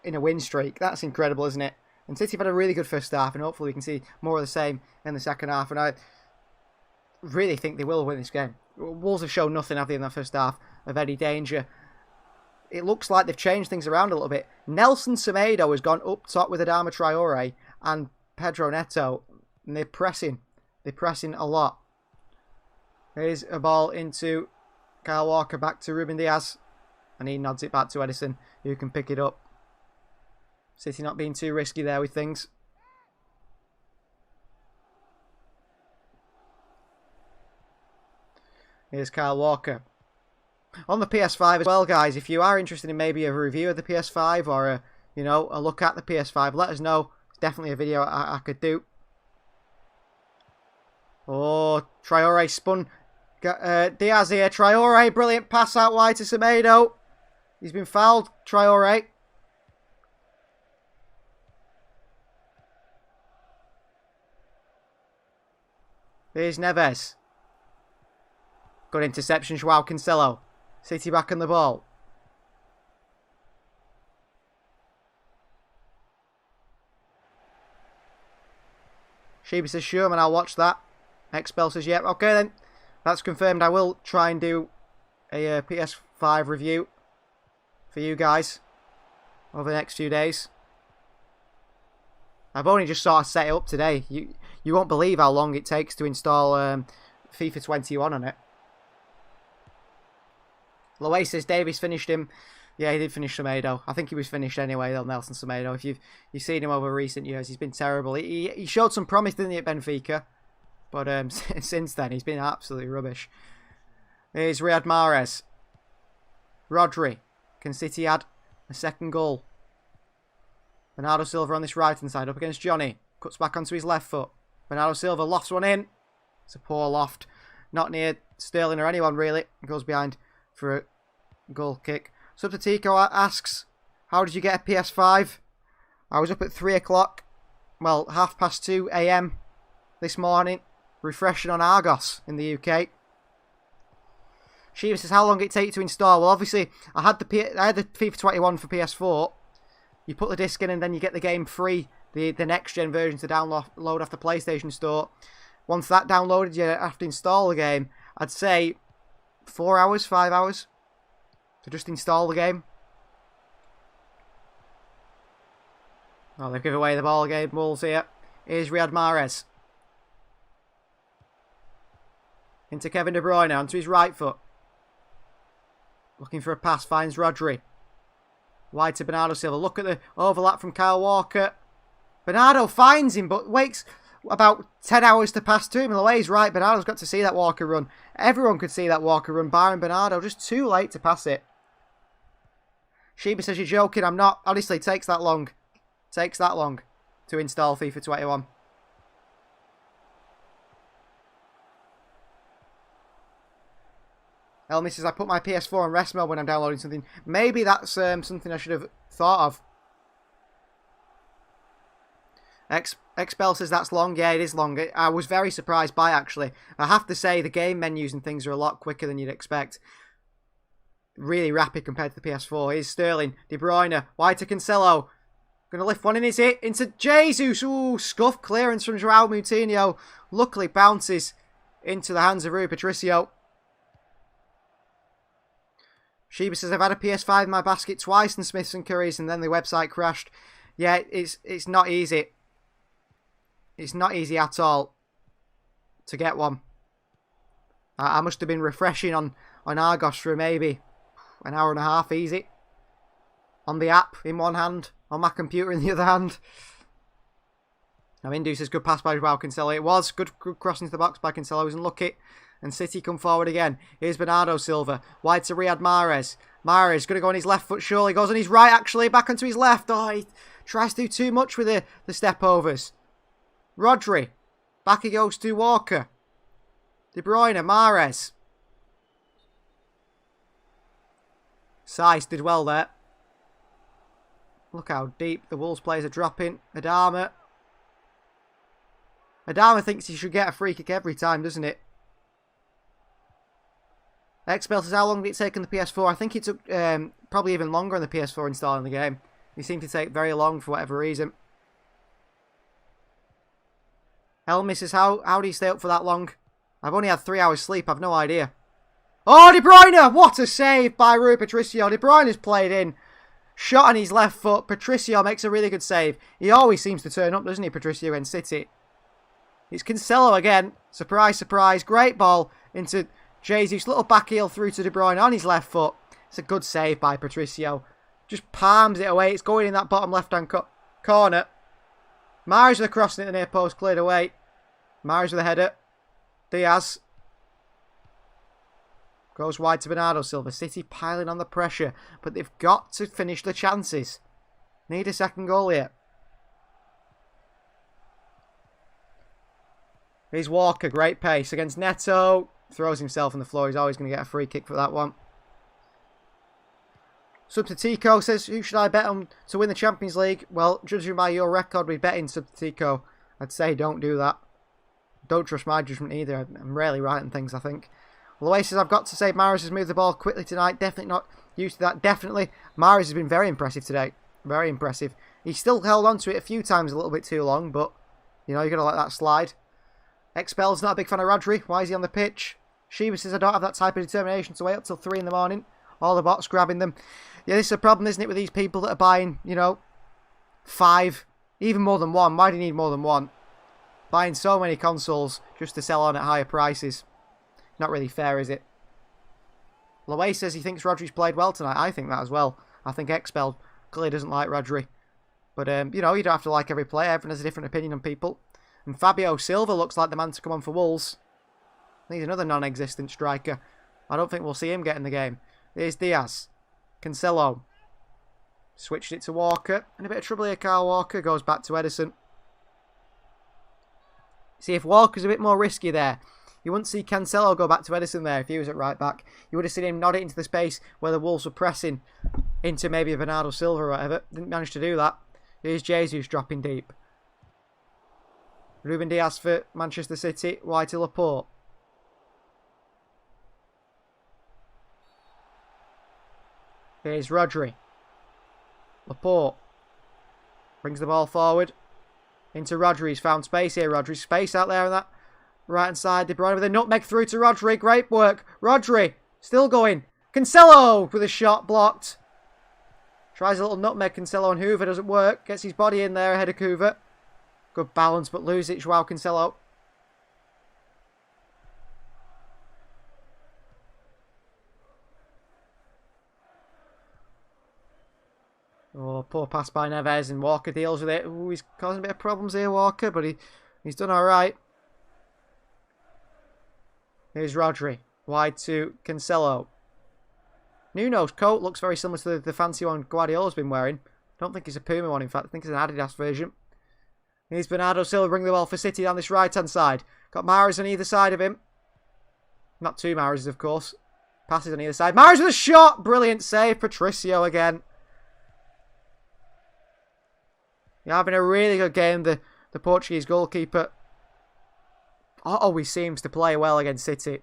in a win streak. That's incredible, isn't it? And City have had a really good first half, and hopefully we can see more of the same in the second half. And I really think they will win this game. Wolves have shown nothing, have they, in that first half of any danger. It looks like they've changed things around a little bit. Nelson Semedo has gone up top with Adama Traore and Pedro Neto, and they're pressing. They're pressing a lot. Here's a ball into Kyle Walker, back to Ruben Diaz, and he nods it back to Edison, who can pick it up. City not being too risky there with things. Here's Kyle Walker. On the PS5 as well, guys, if you are interested in maybe a review of the PS5 or a look at the PS5, let us know. It's definitely a video I could do. Oh, Traore spun. Diaz here. Traore, brilliant pass out wide to Semedo. He's been fouled, Traore. Here's Neves. Good interception, Joao Cancelo. City back on the ball. Sheba says, sure, man, I'll watch that. Expel says, yep. Okay, then. That's confirmed. I will try and do a PS5 review for you guys over the next few days. I've only just sort of set it up today. You won't believe how long it takes to install FIFA 21 on it. Loay says Davies finished him. Yeah, he did finish Semedo. I think he was finished anyway, though, Nelson Semedo. If you've seen him over recent years, he's been terrible. He showed some promise, didn't he, at Benfica? But since then, he's been absolutely rubbish. Here's Riyad Mahrez. Rodri. Can City add a second goal? Bernardo Silva on this right-hand side, up against Johnny. Cuts back onto his left foot. Bernardo Silva lofts one in. It's a poor loft. Not near Sterling or anyone, really. Goes behind for a goal kick. Subtatico asks, how did you get a PS5? I was up at 3 o'clock. Well, 2:30 a.m. this morning. Refreshing on Argos in the UK. Shiva says, how long did it take to install? Well, obviously, I had the FIFA 21 for PS4. You put the disc in and then you get the game free, the next-gen version to download off the PlayStation Store. Once that downloaded, you have to install the game. I'd say 4 hours, 5 hours to just install the game. Oh, they've given away the ball again, Wolves here. Here's Riyad Mahrez. Into Kevin De Bruyne, onto his right foot. Looking for a pass, finds Rodri. Wide to Bernardo Silva. Look at the overlap from Kyle Walker. Bernardo finds him, but waits about 10 hours to pass to him. And the way he's right, Bernardo's got to see that Walker run. Everyone could see that Walker run, barring Bernardo. Just too late to pass it. Sheba says, you're joking. I'm not. Honestly, it takes that long. It takes that long to install FIFA 21. Elmi says, I put my PS4 on rest mode when I'm downloading something. Maybe that's something I should have thought of. Expel says that's long. Yeah, it is long. I was very surprised by it, actually. I have to say, the game menus and things are a lot quicker than you'd expect. Really rapid compared to the PS4. Here's Sterling. De Bruyne. Wide to Cancelo. Going to lift one in his hit. Into Jesus. Ooh, scuff clearance from Joao Moutinho. Luckily bounces into the hands of Rui Patricio. Sheba says, I've had a PS5 in my basket twice and Smiths and Currys and then the website crashed. Yeah, it's not easy. It's not easy at all to get one. I must have been refreshing on Argos for maybe an hour and a half easy. On the app in one hand, on my computer in the other hand. Now Indu says, good pass by Joao Cancelo. It was. Good cross into the box by Cancelo. He was unlucky. And City come forward again. Here's Bernardo Silva. Wide to Riyad Mahrez. Mahrez going to go on his left foot, surely. Goes on his right, actually. Back onto his left. Oh, he tries to do too much with the step overs. Rodri. Back he goes to Walker. De Bruyne. Mahrez. Saiz did well there. Look how deep the Wolves players are dropping. Adama. Adama thinks he should get a free kick every time, doesn't it? Expel says, how long did it take on the PS4? I think it took probably even longer on the PS4 installing the game. It seemed to take very long for whatever reason. Elmi says, how do you stay up for that long? I've only had 3 hours sleep. I've no idea. Oh, De Bruyne! What a save by Rui Patricio. De Bruyne's played in. Shot on his left foot. Patricio makes a really good save. He always seems to turn up, doesn't he, Patricio in City? It's Cancelo again. Surprise, surprise. Great ball into Jesus. Little back heel through to De Bruyne on his left foot. It's a good save by Patricio. Just palms it away. It's going in that bottom left-hand corner. Mahrez with a crossing at the near post. Cleared away. Mahrez with a header. Diaz. Goes wide to Bernardo Silva. City piling on the pressure. But they've got to finish the chances. Need a second goal here. Here's Walker. Great pace against Neto. Throws himself on the floor. He's always going to get a free kick for that one. Subtatico says, who should I bet on to win the Champions League? Well, judging by your record with betting, Subtatico, I'd say don't do that. Don't trust my judgment either. I'm rarely right on things, I think. Loay says, I've got to say, Mahrez has moved the ball quickly tonight. Definitely not used to that. Definitely. Mahrez has been very impressive today. Very impressive. He still held on to it a few times a little bit too long, but, you know, you've got to let that slide. Expel's not a big fan of Rodri. Why is he on the pitch? Sheba says, I don't have that type of determination to wait up till 3 in the morning. All the bots grabbing them. Yeah, this is a problem, isn't it, with these people that are buying, you know, 5, even more than 1. Why do you need more than 1? Buying so many consoles just to sell on at higher prices. Not really fair, is it? Loay says he thinks Rodri's played well tonight. I think that as well. I think Expel clearly doesn't like Rodri. But, you know, you don't have to like every player. Everyone has a different opinion on people. And Fabio Silva looks like the man to come on for Wolves. He's another non-existent striker. I don't think we'll see him get in the game. Here's Diaz. Cancelo. Switched it to Walker. And a bit of trouble here, Kyle Walker. Goes back to Edison. See, if Walker's a bit more risky there, you wouldn't see Cancelo go back to Edison there if he was at right back. You would have seen him nod it into the space where the Wolves were pressing into maybe a Bernardo Silva or whatever. Didn't manage to do that. Here's Jesus dropping deep. Ruben Dias for Manchester City. Wide to Laporte. Here's Rodri. Laporte. Brings the ball forward. Into Rodri. He's found space here. Rodri. Space out there on that right hand side. De Bruyne with a nutmeg through to Rodri. Great work. Rodri. Still going. Cancelo with a shot blocked. Tries a little nutmeg. Cancelo on Hoover. Doesn't work. Gets his body in there ahead of Hoover. Good balance, but lose it. Joao Cancelo. Oh, poor pass by Neves, and Walker deals with it. Ooh, he's causing a bit of problems here, Walker, but he's done all right. Here's Rodri. Wide to Cancelo. Nuno's coat looks very similar to the fancy one Guardiola's been wearing. Don't think it's a Puma one, in fact. I think it's an Adidas version. Here's Bernardo Silva bringing the ball for City down this right-hand side. Got Mahrez on either side of him. Not two Mahrezes, of course. Passes on either side. Mahrez with a shot! Brilliant save. Patricio again. You're having a really good game, the Portuguese goalkeeper. Always seems to play well against City.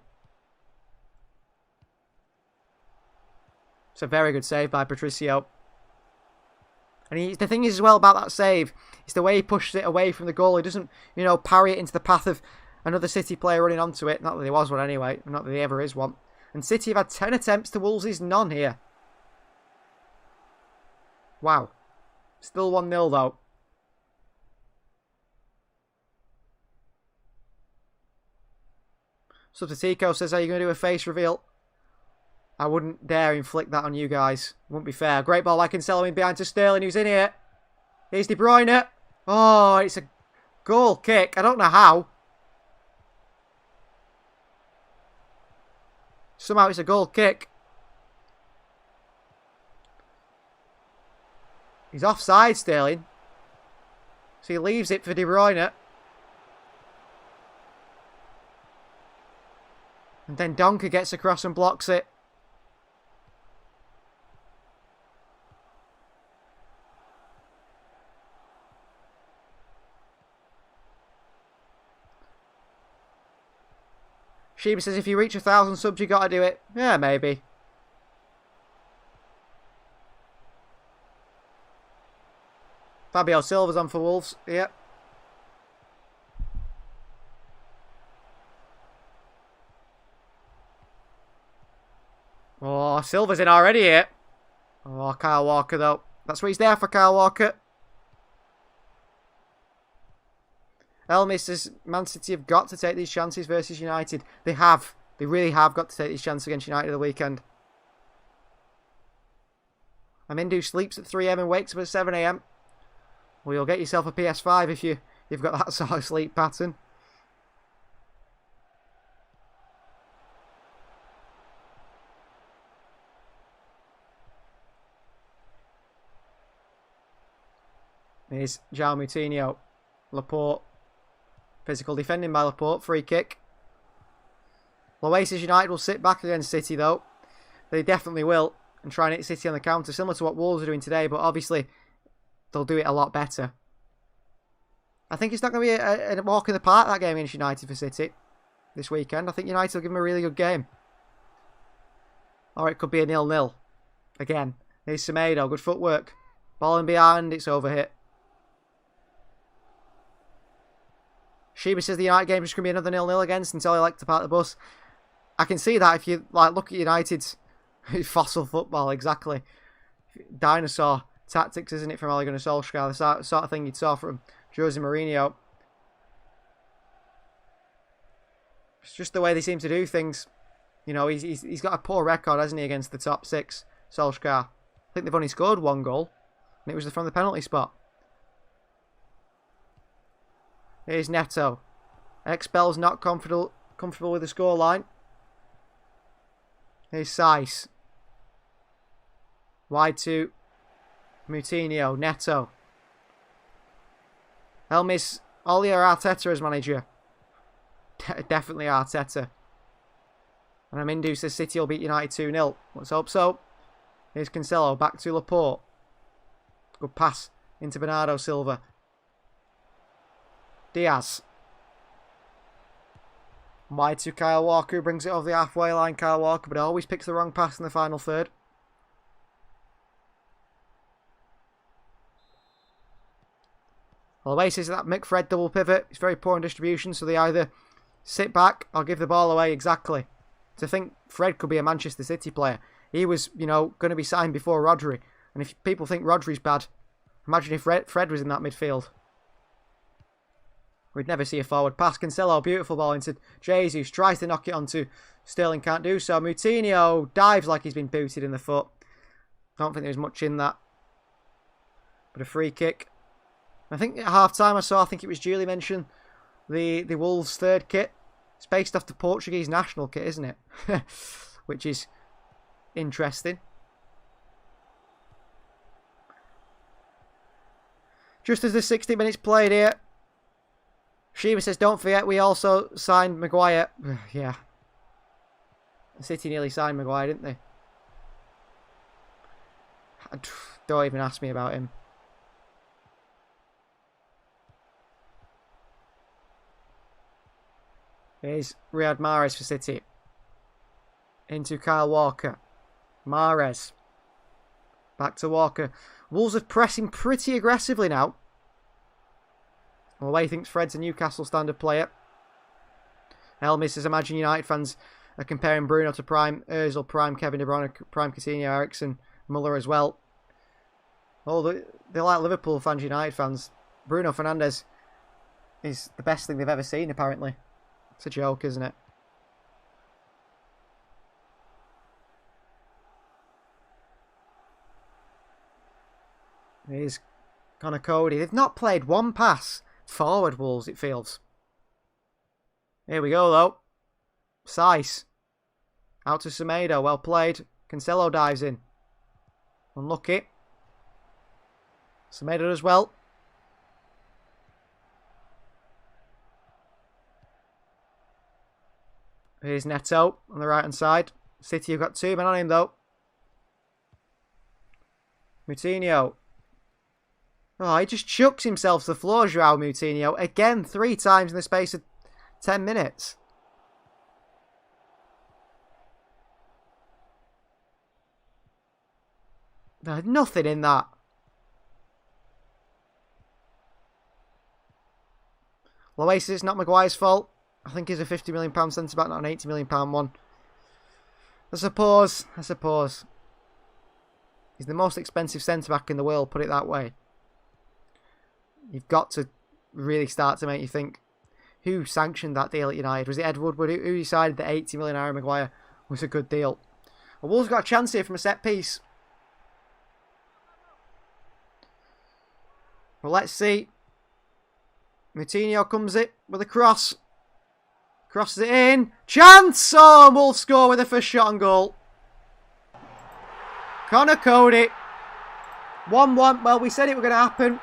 It's a very good save by Patricio. And the thing is as well about that save, is the way he pushes it away from the goal. He doesn't, parry it into the path of another City player running onto it. Not that there was one anyway. Not that there ever is one. And City have had 10 attempts to Wolves' none here. Wow. Still 1-0 though. Subtitico says, are you going to do a face reveal? I wouldn't dare inflict that on you guys. Wouldn't be fair. Great ball by Cancelo in behind to Sterling, who's in here. Here's De Bruyne. Oh, it's a goal kick. I don't know how. Somehow it's a goal kick. He's offside, Sterling. So he leaves it for De Bruyne. And then Donker gets across and blocks it. Sheba says, if you reach 1,000 subs, you got to do it. Yeah, maybe. Fabio Silva's on for Wolves. Yep. Oh, Silva's in already here. Oh, Kyle Walker, though. That's what he's there for, Kyle Walker. Elmi says, Man City have got to take these chances versus United. They have. They really have got to take these chances against United at the weekend. Amindu sleeps at 3 AM and wakes up at 7 AM. Well, you'll get yourself a PS5 if you've got that sort of sleep pattern. Here's João Moutinho. Laporte. Physical defending by Laporte. Free kick. Oasis United will sit back against City though. They definitely will. And try and hit City on the counter. Similar to what Wolves are doing today. But obviously they'll do it a lot better. I think it's not going to be a walk in the park, that game against United for City this weekend. I think United will give them a really good game. Or it could be a 0-0. Again. Here's Semedo. Good footwork. Ball in behind. It's overhit. Sheba says the United game is just going to be another 0-0 against until I like to park the bus. I can see that if you look at United's fossil football, exactly. Dinosaur tactics, isn't it, from Ole Gunnar Solskjaer? The sort of thing you'd saw from Jose Mourinho. It's just the way they seem to do things. He's got a poor record, hasn't he, against the top six, Solskjaer. I think they've only scored 1 goal, and it was from the penalty spot. Here's Neto. Expel's not comfortable with the scoreline. Here's Saiss. Wide to Moutinho. Neto. Elmis, Oli or Arteta as manager? Definitely Arteta. And Amindu says City will beat United 2-0. Let's hope so. Here's Cancelo. Back to Laporte. Good pass into Bernardo Silva. Diaz. Wide to Kyle Walker, who brings it over the halfway line. Kyle Walker, but always picks the wrong pass in the final third. Well, the way says that McFred double pivot. It's very poor in distribution, so they either sit back or give the ball away. Exactly. To think Fred could be a Manchester City player. He was, you know, going to be signed before Rodri. And if people think Rodri's bad, imagine if Fred was in that midfield. We'd never see a forward pass. Cancelo, beautiful ball into Jesus. Tries to knock it onto Sterling, can't do so. Moutinho dives like he's been booted in the foot. Don't think there's much in that. But a free kick. I think at half-time I think it was Julie mentioned the Wolves' third kit. It's based off the Portuguese national kit, isn't it? Which is interesting. Just as the 60 minutes played here, Sheba says, don't forget we also signed Maguire. Yeah. City nearly signed Maguire, didn't they? Don't even ask me about him. Here's Riyad Mahrez for City. Into Kyle Walker. Mahrez. Back to Walker. Wolves are pressing pretty aggressively now. Well, he thinks Fred's a Newcastle standard player. Elmis says, imagine United fans are comparing Bruno to Prime Ozil, Prime Kevin De Bruyne, Prime Coutinho, Eriksen, Muller as well. Oh, they're like Liverpool fans, United fans. Bruno Fernandes is the best thing they've ever seen, apparently. It's a joke, isn't it? Here's Connor Cody. They've not played one pass forward, Wolves, it feels. Here we go, though. Saiss. Out to Semedo. Well played. Cancelo dives in. Unlucky. Semedo does well. Here's Neto on the right-hand side. City have got two men on him, though. Moutinho. Oh, he just chucks himself to the floor, Joao Moutinho. Again, 3 times in the space of 10 minutes. There's nothing in that. Loasis, it's not Maguire's fault. I think he's a £50 million centre-back, not an £80 million one. I suppose. He's the most expensive centre-back in the world, put it that way. You've got to really start to make you think, who sanctioned that deal at United? Was it Ed Woodward? Who decided that £80 million Harry Maguire was a good deal? Well, Wolves got a chance here from a set piece. Well, let's see. Moutinho comes it with a cross. Crosses it in. Chance! Oh, Wolves score with the first shot on goal. Connor Cody. 1-1. Well, we said it was going to happen.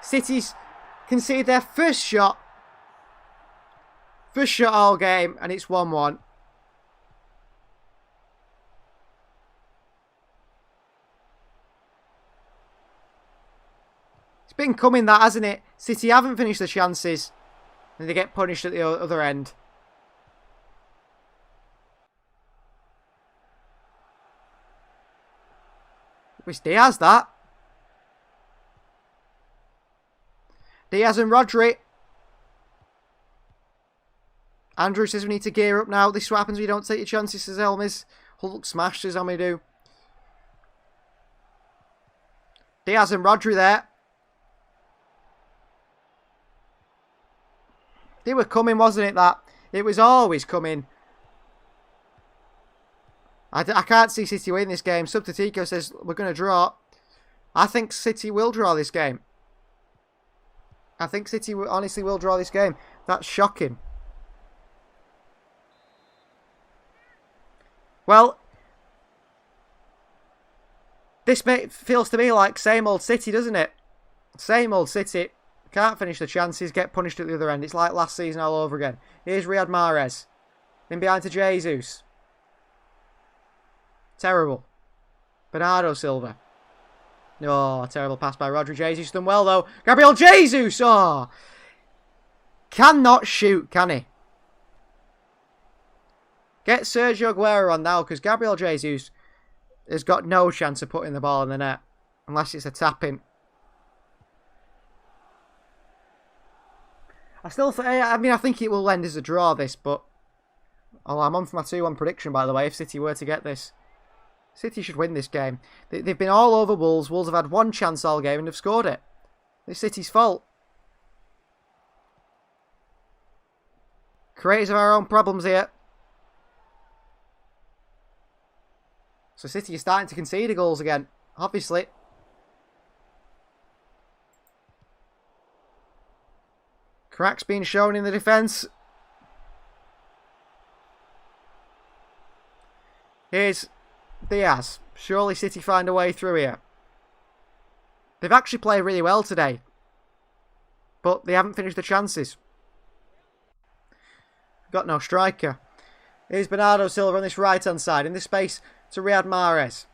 City's conceded their first shot. First shot all game, and it's 1-1. It's been coming, that, hasn't it? City haven't finished the chances, and they get punished at the other end. It was Diaz, that. Diaz and Rodri. Andrew says we need to gear up now. This is what happens when you don't take your chances, says Elmis. Hulk smashed, says Amadou. Diaz and Rodri there. They were coming, wasn't it, that? It was always coming. I can't see City win this game. Subtatico says we're going to draw. I think City will draw this game. I think City honestly will draw this game. That's shocking. Well, This feels to me like same old City, doesn't it? Same old City. Can't finish the chances, get punished at the other end. It's like last season all over again. Here's Riyad Mahrez. In behind to Jesus. Terrible. Bernardo Silva. Oh, terrible pass by Rodri. Jesus done well, though. Gabriel Jesus! Oh! Cannot shoot, can he? Get Sergio Aguero on now, because Gabriel Jesus has got no chance of putting the ball in the net. Unless it's a tap-in. I think it will end as a draw, this, but... Oh, I'm on for my 2-1 prediction, by the way, if City were to get this. City should win this game. They've been all over Wolves. Wolves have had one chance all game and have scored it. It's City's fault. Creators of our own problems here. So City is starting to concede goals again, obviously. Cracks being shown in the defence. Here's Diaz. Surely City find a way through here. They've actually played really well today. But they haven't finished the chances. Got no striker. Here's Bernardo Silva on this right-hand side. In this space to Riyad Mahrez.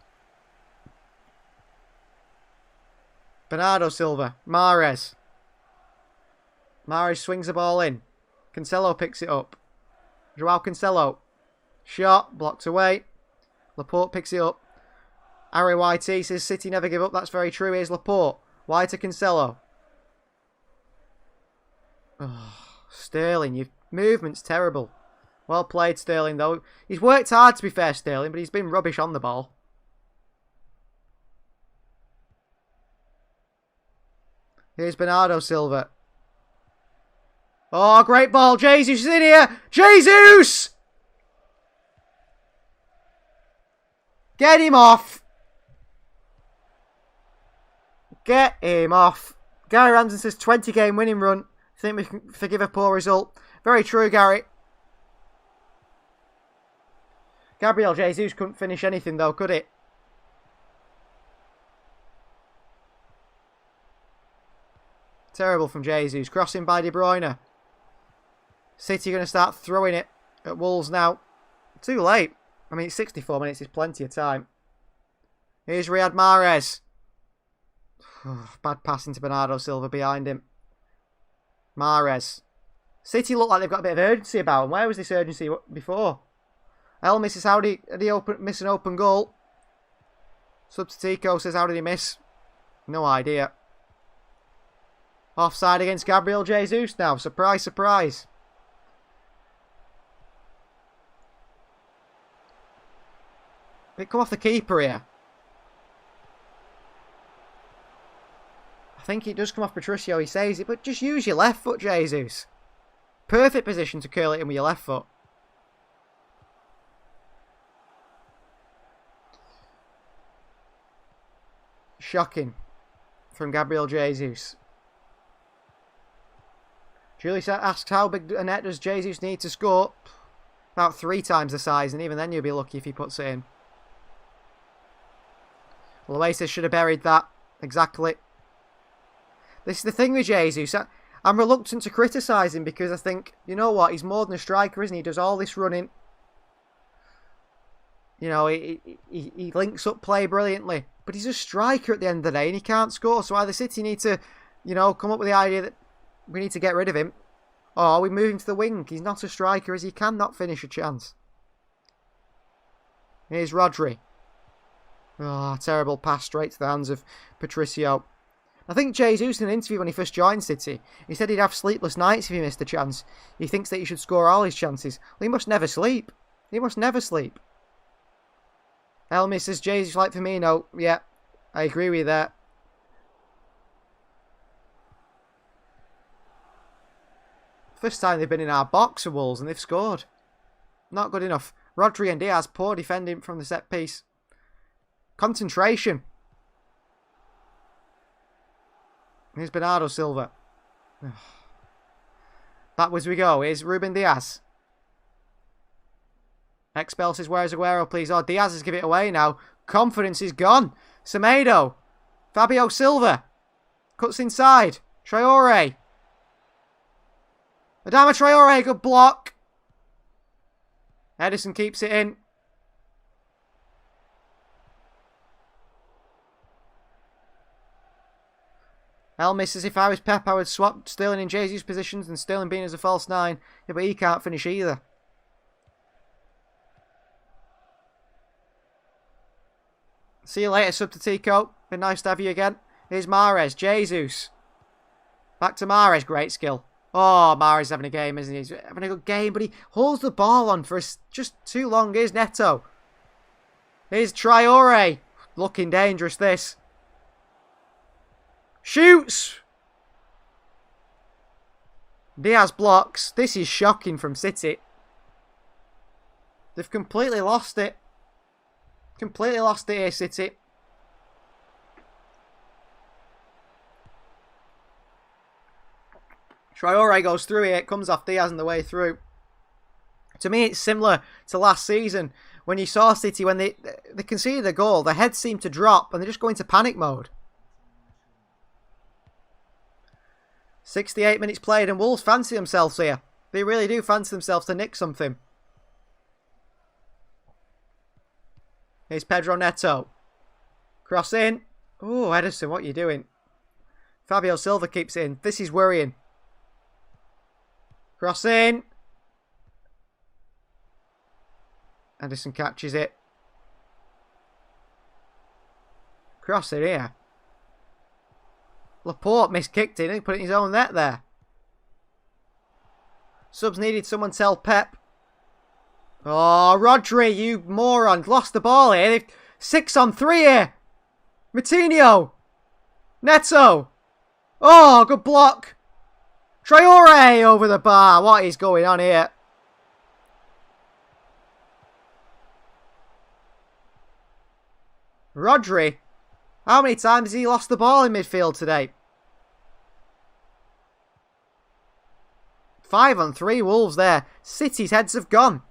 Bernardo Silva. Mahrez. Mahrez swings the ball in. Cancelo picks it up. Joao Cancelo. Shot. Blocked away. Laporte picks it up. Harry YT says City never give up. That's very true. Here's Laporte. Wide to Cancelo. Oh, Sterling, your movement's terrible. Well played, Sterling, though. He's worked hard, to be fair, Sterling, but he's been rubbish on the ball. Here's Bernardo Silva. Oh, great ball. Jesus is in here. Jesus! Get him off. Get him off. Gary Ramsden says 20-game winning run. Think we can forgive a poor result. Very true, Gary. Gabriel Jesus couldn't finish anything, though, could it? Terrible from Jesus. Crossing by De Bruyne. City going to start throwing it at Wolves now. Too late. I mean, 64 minutes is plenty of time. Here's Riyad Mahrez. Bad passing to Bernardo Silva behind him. Mahrez. City look like they've got a bit of urgency about them. Where was this urgency before? El misses how did he miss an open goal? Substatico says how did he miss? No idea. Offside against Gabriel Jesus now. Surprise, surprise. It come off the keeper here. I think it does come off Patricio. He says it, but just use your left foot, Jesus. Perfect position to curl it in with your left foot. Shocking from Gabriel Jesus. Julius asks how big a net does Jesus need to score? About 3 times the size, and even then you'll be lucky if he puts it in. Well, Oasis should have buried that. Exactly. This is the thing with Jesus. I'm reluctant to criticise him because I think, you know what, he's more than a striker, isn't he? He does all this running. You know, he links up play brilliantly. But he's a striker at the end of the day and he can't score. So either City need to, you know, come up with the idea that we need to get rid of him. Or we move him to the wing. He's not a striker as he cannot finish a chance. Here's Rodri. Oh, terrible pass straight to the hands of Patricio. I think Jesus in an interview when he first joined City, he said he'd have sleepless nights if he missed a chance. He thinks that he should score all his chances. Well, he must never sleep. He must never sleep. Elmi says Jesus like Firmino. Yeah, I agree with you there. First time they've been in our box of Wolves and they've scored. Not good enough. Rodri and Diaz, poor defending from the set piece. Concentration. Here's Bernardo Silva. Backwards we go. Here's Ruben Diaz. Expel says, where's Aguero, please? Oh, Diaz has given it away now. Confidence is gone. Semedo. Fabio Silva. Cuts inside. Traore. Adama Traore, good block. Edison keeps it in. Elmis says if I was Pep, I would swap Sterling in Jesus' positions and Sterling being as a false 9. Yeah, but he can't finish either. See you later, Subtatico. Been nice to have you again. Here's Mahrez. Jesus. Back to Mahrez. Great skill. Oh, Mahrez having a game, isn't he? He's having a good game, but he holds the ball on for just too long. Here's Neto. Here's Traore. Looking dangerous, this. Shoots! Diaz blocks. This is shocking from City. They've completely lost it. Completely lost it here, City. Traore goes through here. It comes off Diaz on the way through. To me, it's similar to last season when you saw City, when they conceded a goal, their heads seemed to drop and they just go into panic mode. 68 minutes played and Wolves fancy themselves here. They really do fancy themselves to nick something. Here's Pedro Neto. Cross in. Oh, Edison, what are you doing? Fabio Silva keeps it in. This is worrying. Cross in. Edison catches it. Cross it here. Laporte miskicked it and put it in his own net there. Subs needed someone to tell Pep. Oh, Rodri, you moron. Lost the ball here. They've 6-on-3 here. Moutinho. Neto. Oh, good block. Traore over the bar. What is going on here? Rodri. How many times has he lost the ball in midfield today? 5-on-3 Wolves there. City's heads have gone.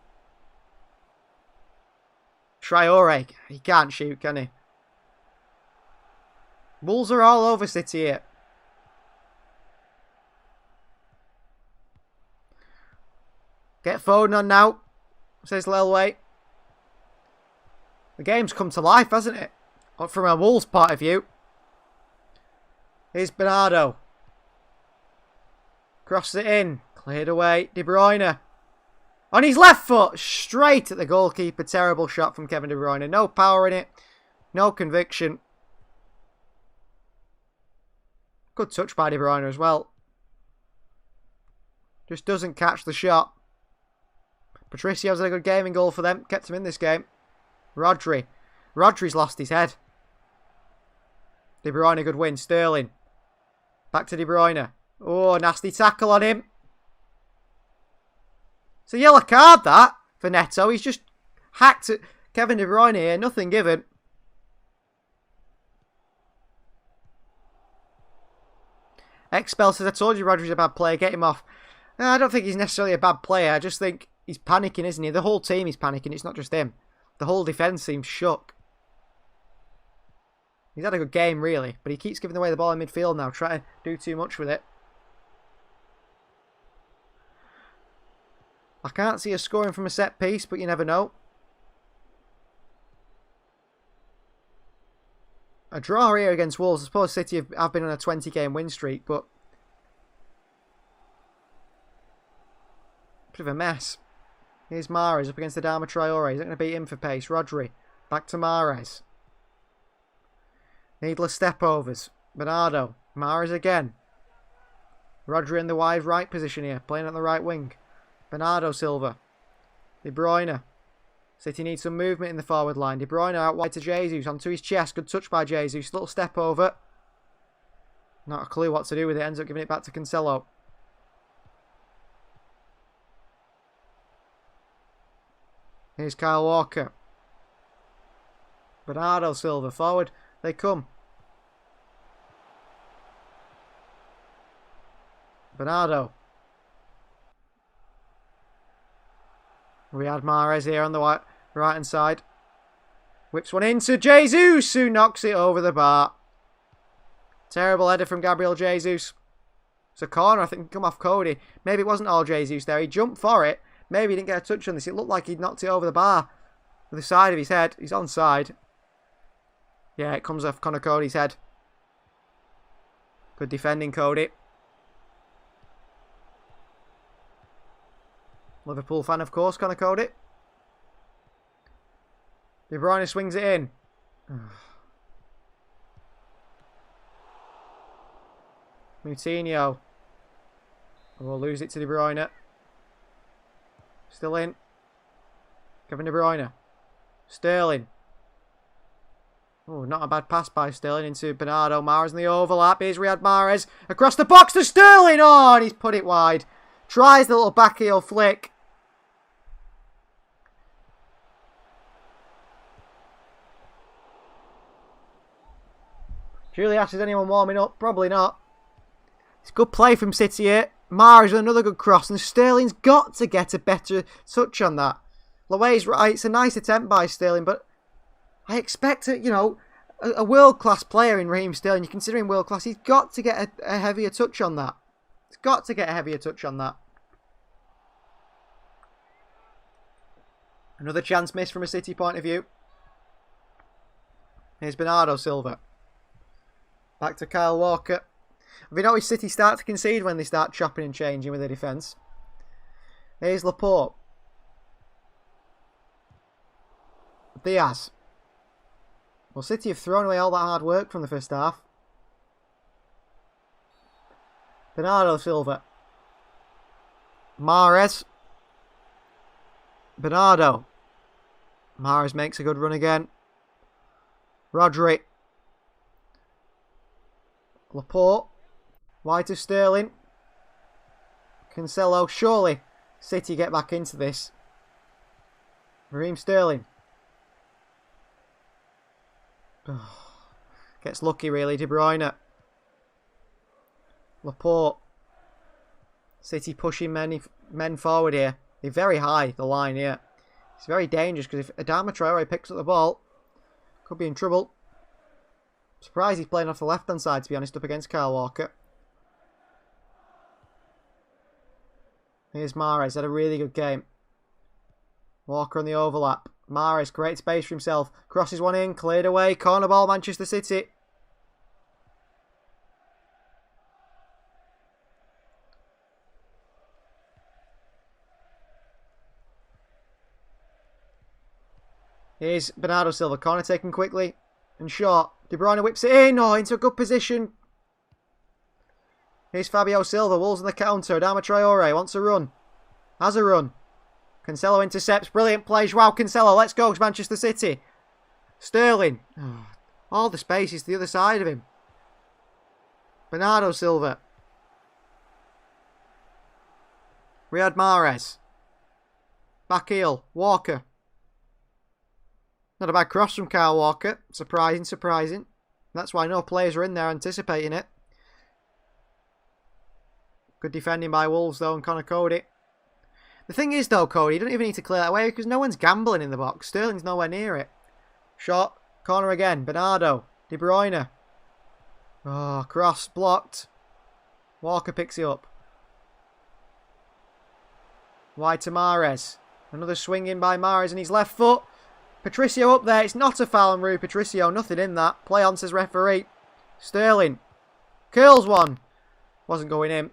Traore. He can't shoot, can he? Wolves are all over City here. Get Foden on now, says Lilway. The game's come to life, hasn't it? From a Wolves point of view. Here's Bernardo. Crosses it in. Cleared away. De Bruyne. On his left foot. Straight at the goalkeeper. Terrible shot from Kevin De Bruyne. No power in it. No conviction. Good touch by De Bruyne as well. Just doesn't catch the shot. Patricio's had a good gaming goal for them. Kept him in this game. Rodri. Rodri's lost his head. De Bruyne, good win. Sterling. Back to De Bruyne. Oh, nasty tackle on him. It's a yellow card, that, for Neto. He's just hacked at Kevin De Bruyne here. Nothing given. Expel says, I told you Rodri's a bad player. Get him off. No, I don't think he's necessarily a bad player. I just think he's panicking, isn't he? The whole team is panicking. It's not just him. The whole defence seems shook. He's had a good game, really. But he keeps giving away the ball in midfield now. Trying to do too much with it. I can't see us scoring from a set piece, but you never know. A draw here against Wolves. I suppose City have been on a 20-game win streak, but bit of a mess. Here's Mahrez up against Adama Traore. He's not going to beat him for pace. Rodri. Back to Mahrez. Needless step-overs. Bernardo. Mahrez again. Rodri in the wide right position here. Playing on the right wing. Bernardo Silva. De Bruyne. City needs some movement in the forward line. De Bruyne out wide to Jesus. Onto his chest. Good touch by Jesus. Little step over. Not a clue what to do with it. Ends up giving it back to Cancelo. Here's Kyle Walker. Bernardo Silva. Forward they come. Bernardo. We had Mahrez here on the right hand side. Whips one into Jesus, who knocks it over the bar. Terrible header from Gabriel Jesus. It's a corner, I think, come off Cody. Maybe it wasn't all Jesus there. He jumped for it. Maybe he didn't get a touch on this. It looked like he'd knocked it over the bar with the side of his head. He's onside. Yeah, it comes off Connor Cody's head. Good defending, Cody. Liverpool fan, of course, Connor Cody. De Bruyne swings it in. Moutinho. We'll lose it to De Bruyne. Still in. Kevin De Bruyne. Sterling. Oh, not a bad pass by Sterling into Bernardo. Mahrez in the overlap. Here's Riyad Mahrez. Across the box to Sterling. Oh, and he's put it wide. Tries the little back heel flick. Julius, is anyone warming up? Probably not. It's good play from City here. Mahrez with another good cross, and Sterling's got to get a better touch on that. Loewe's right. It's a nice attempt by Sterling, but I expect a world-class player in Raheem Sterling. You consider him world-class. He's got to get a heavier touch on that. He's got to get a heavier touch on that. Another chance missed from a City point of view. Here's Bernardo Silva. Back to Kyle Walker. Have you noticed City start to concede when they start chopping and changing with their defence? Here's Laporte. Diaz. Well, City have thrown away all that hard work from the first half. Bernardo Silva. Mahrez. Bernardo. Mahrez makes a good run again. Rodri. Laporte. Wide to Sterling. Cancelo. Surely City get back into this. Raheem Sterling. Gets lucky really. De Bruyne. Laporte. City pushing men forward here. They're very high, the line here. It's very dangerous because if Adama Traore picks up the ball, could be in trouble. Surprised he's playing off the left-hand side, to be honest, up against Kyle Walker. Here's Mahrez, had a really good game. Walker on the overlap. Mahrez creates space for himself. Crosses one in, cleared away. Corner ball, Manchester City. Here's Bernardo Silva. Corner taken quickly and short. De Bruyne whips it in. Oh, into a good position. Here's Fabio Silva. Wolves on the counter. Adama Traore wants a run. Has a run. Cancelo intercepts. Brilliant play. Joao Cancelo. Let's go, Manchester City. Sterling. Oh, all the space is to the other side of him. Bernardo Silva. Riyad Mahrez. Back heel. Walker. Not a bad cross from Kyle Walker. Surprising. That's why no players are in there anticipating it. Good defending by Wolves, though, and Connor Cody. The thing is, though, Cody, you don't even need to clear that away because no one's gambling in the box. Sterling's nowhere near it. Shot. Corner again. Bernardo. De Bruyne. Oh, cross. Blocked. Walker picks it up. Wide to Mahrez. Another swing in by Mahrez and his left foot. Patricio up there. It's not a foul on Rui Patricio. Nothing in that. Play on, says referee. Sterling. Curls one. Wasn't going in.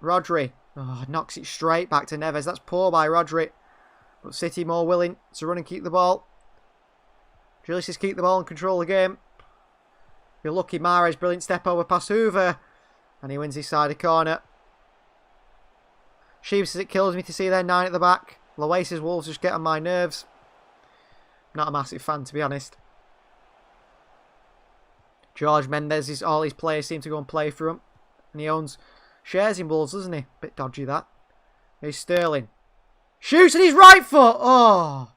Rodri. Oh, knocks it straight back to Neves. That's poor by Rodri. But City more willing to run and keep the ball. Julius keep the ball and control the game. You're lucky. Mahrez. Brilliant step over past Hoover. And he wins his side of corner. Sheev says it kills me to see their 9 at the back. Loewe says Wolves just get on my nerves. Not a massive fan, to be honest. George Mendes, all his players seem to go and play for him. And he owns shares in Wolves, doesn't he? Bit dodgy, that. Here's Sterling. Shoots at his right foot. Oh.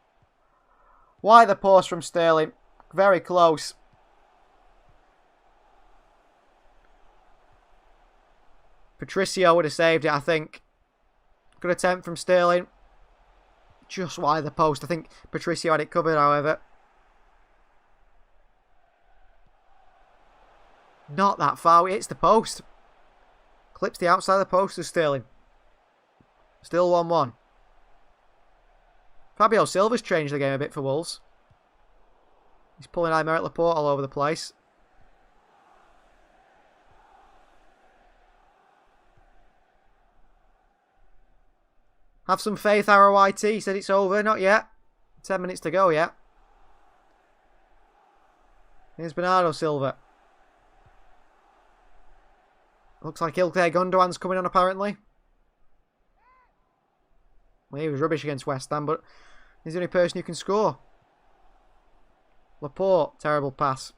Why the post from Sterling? Very close. Patricio would have saved it, I think. Good attempt from Sterling. Just wide the post. I think Patricio had it covered, however. Not that far. It hits the post. Clips the outside of the post of Sterling. Still 1-1. Fabio Silva's changed the game a bit for Wolves. He's pulling Aymeric Laporte all over the place. Have some faith, ROIT. He said it's over. Not yet. 10 minutes to go yet. Here's Bernardo Silva. Looks like Ilkay Gundogan's coming on apparently. Well, he was rubbish against West Ham, but he's the only person who can score. Laporte, terrible pass.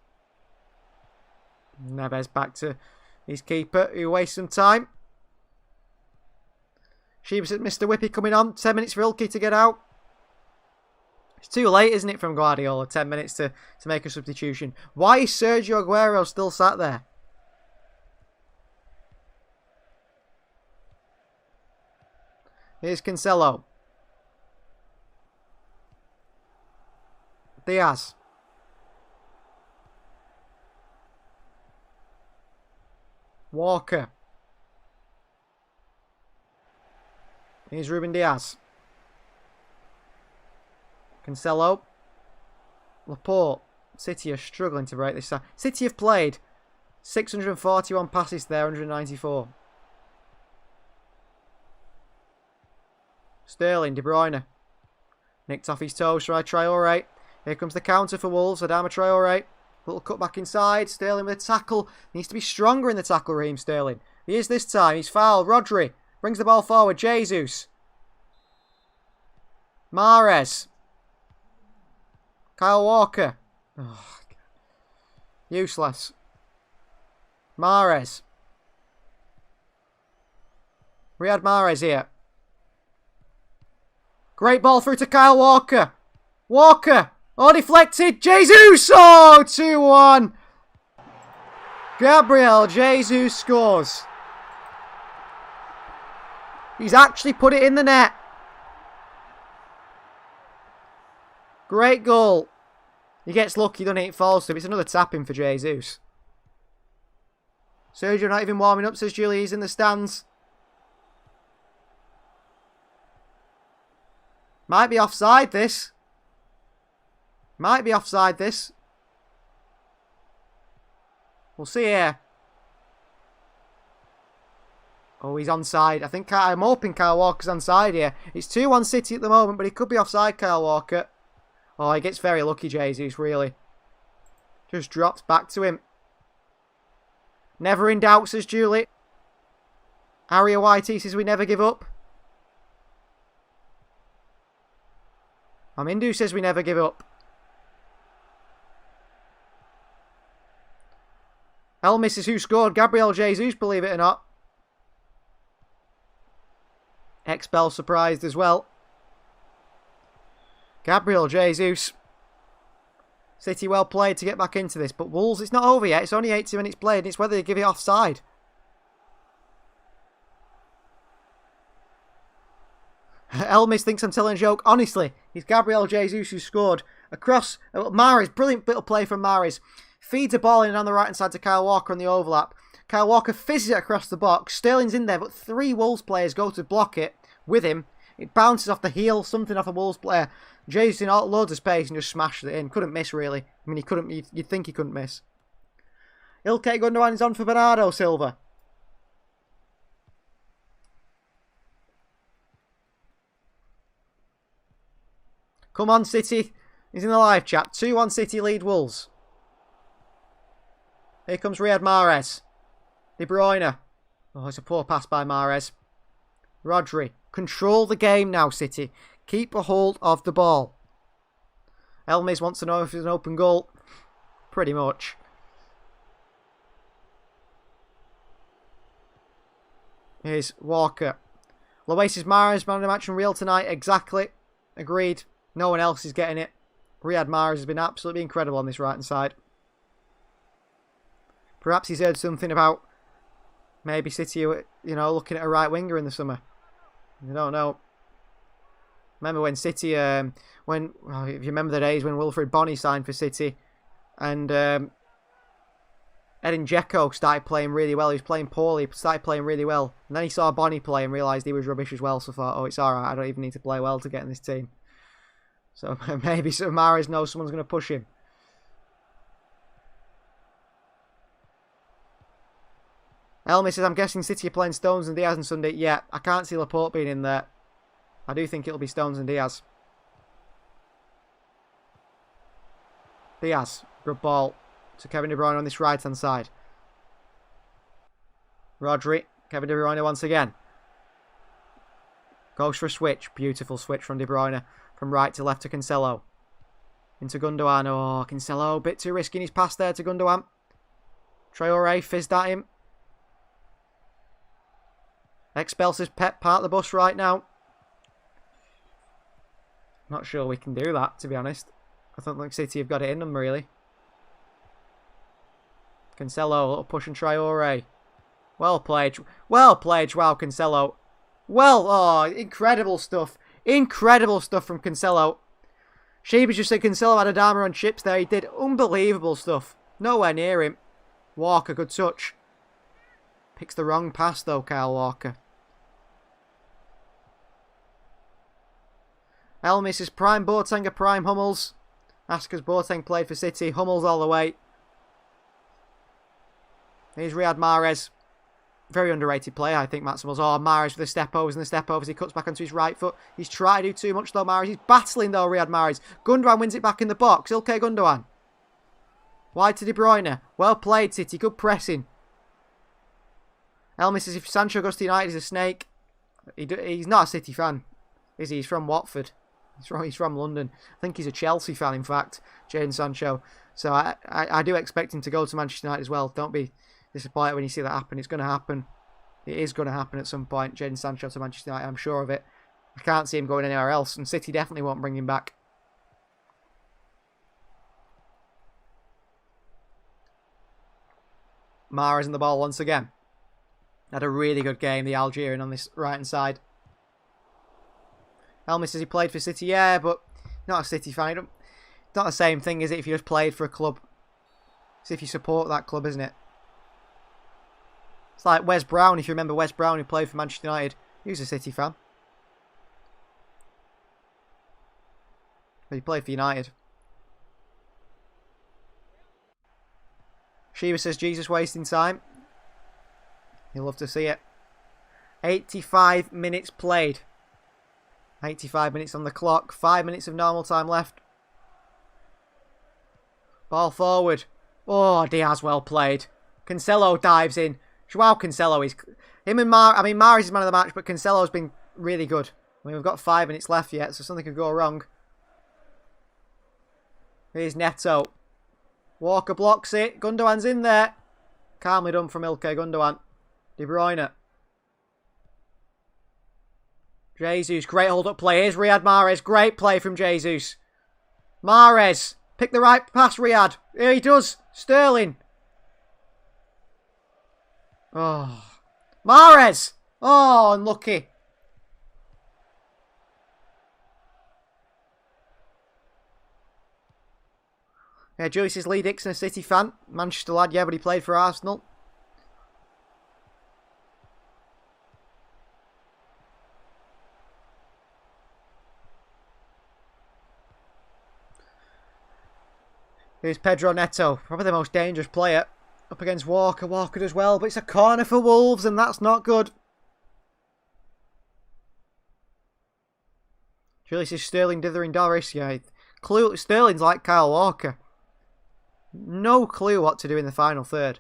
Neves back to his keeper, who wastes some time. Sheebs at Mr. Whippy coming on. 10 minutes for Ilkay to get out. It's too late, isn't it, from Guardiola? 10 minutes to make a substitution. Why is Sergio Aguero still sat there? Here's Cancelo. Diaz. Walker. Here's Ruben Diaz. Cancelo. Laporte. City are struggling to break this down. City have played 641 passes there, 194. Sterling, De Bruyne. Nicked off his toes, Traore. Here comes the counter for Wolves, Adama Traore. Little cut back inside, Sterling with a tackle. Needs to be stronger in the tackle, Raheem Sterling. He is this time, he's fouled. Rodri brings the ball forward, Jesus. Mahrez. Kyle Walker. Oh, useless. Mahrez. Riyad Mahrez here. Great ball through to Kyle Walker. Walker. Oh, deflected. Jesus. Oh, 2-1. Gabriel Jesus scores. He's actually put it in the net. Great goal. He gets lucky, doesn't he? It falls to him. It's another tapping for Jesus. Sergio not even warming up, says Julie. He's in the stands. Might be offside, this. Might be offside, this. We'll see here. Oh, he's onside. I'm hoping Kyle Walker's onside here. It's 2-1 City at the moment, but he could be offside, Kyle Walker. Oh, he gets very lucky, Jesus, really. Just drops back to him. Never in doubt, says Julie. Aria YT says we never give up. Amindu says we never give up. Elmis is who scored. Gabriel Jesus, believe it or not. Expel surprised as well. Gabriel Jesus. City well played to get back into this. But Wolves, it's not over yet. It's only 80 minutes played. It's whether they give it offside. Elmis thinks I'm telling a joke. Honestly, it's Gabriel Jesus who scored. Across Mahrez. Brilliant little play from Mahrez. Feeds a ball in on the right hand side to Kyle Walker on the overlap. Kyle Walker fizzes it across the box. Sterling's in there, but 3 Wolves players go to block it with him. It bounces off the heel, something off a Wolves player. Jesus in loads of space and just smashed it in. Couldn't miss, really. I mean, he couldn't. You'd think he couldn't miss. Ilkay Gundogan is on for Bernardo Silva. Come on, City. He's in the live chat. 2-1 City lead Wolves. Here comes Riyad Mahrez. De Bruyne. Oh, it's a poor pass by Mahrez. Rodri. Control the game now, City. Keep a hold of the ball. Elmis wants to know if it's an open goal. Pretty much. Here's Walker. Loasis Mahrez, man of the match in Real tonight. Exactly. Agreed. No one else is getting it. Riyad Mahrez has been absolutely incredible on this right-hand side. Perhaps he's heard something about maybe City, looking at a right winger in the summer. I don't know. Remember when City, if you remember the days when Wilfred Bonney signed for City, and Edin Dzeko started playing really well. He was playing poorly, started playing really well. And then he saw Bonnie play and realised he was rubbish as well. So thought, oh, it's alright. I don't even need to play well to get in this team. So maybe Mahrez knows someone's going to push him. Elmi says, I'm guessing City are playing Stones and Diaz on Sunday. Yeah, I can't see Laporte being in there. I do think it'll be Stones and Diaz. Diaz, good ball to Kevin De Bruyne on this right-hand side. Rodri, Kevin De Bruyne once again. Goes for a switch. Beautiful switch from De Bruyne. From right to left to Cancelo. Into Gundogan. Oh, Cancelo, a bit too risky in his pass there to Gundogan. Traore fizzed at him. Expelses Pep part of the bus right now. Not sure we can do that, to be honest. I don't think City have got it in them, really. Cancelo, a little push and Traore. Well played. Well played, Joao Cancelo. Well, oh, incredible stuff. Incredible stuff from Cancelo. Sheebas just said Cancelo had a dama on chips there. He did unbelievable stuff. Nowhere near him. Walker, good touch. Picks the wrong pass, though, Kyle Walker. Elmi says prime Boateng or prime Hummels. Asker's Boateng played for City. Hummels all the way. Here's Riyad Mahrez. Very underrated player, I think, Maximals. Oh, Mahrez with the step-overs and the step-overs. He cuts back onto his right foot. He's trying to do too much, though, Mahrez. He's battling, though, Riyad Mahrez. Gundogan wins it back in the box. Ilkay Gundogan. Wide to De Bruyne. Well played, City. Good pressing. Elmi says if Sancho goes to United, he's a snake. He's not a City fan, is he? He's from Watford. He's from London. I think he's a Chelsea fan, in fact, Jadon Sancho. So I do expect him to go to Manchester United as well. Don't be disappointed when you see that happen. It's going to happen. It is going to happen at some point. Jadon Sancho to Manchester United, I'm sure of it. I can't see him going anywhere else. And City definitely won't bring him back. Mahrez in the ball once again. Had a really good game, the Algerian on this right-hand side. Elmi says he played for City, yeah, but not a City fan. It's not the same thing, is it, if you just played for a club? It's if you support that club, isn't it? It's like Wes Brown, if you remember Wes Brown, who played for Manchester United. He was a City fan. But he played for United. Shiva says, Jesus wasting time. You'll love to see it. 85 minutes played. 85 minutes on the clock. 5 minutes of normal time left. Ball forward. Oh, Diaz well played. Cancelo dives in. Joao Cancelo is... Him and Mahrez is man of the match, but Cancelo's been really good. I mean, we've got 5 minutes left yet, so something could go wrong. Here's Neto. Walker blocks it. Gundogan's in there. Calmly done from Ilkay Gundogan. De Bruyne. Jesus, great hold-up play. Here's Riyad Mahrez. Great play from Jesus. Mahrez. Pick the right pass, Riyad. Here he does. Sterling. Oh. Mahrez. Oh, unlucky. Yeah, Julius is Lee Dixon, a City fan. Manchester lad, yeah, but he played for Arsenal. Here's Pedro Neto, probably the most dangerous player. Up against Walker. Walker does well, but it's a corner for Wolves, and that's not good. Julius is Sterling dithering Doris. Yeah, Sterling's like Kyle Walker. No clue what to do in the final third.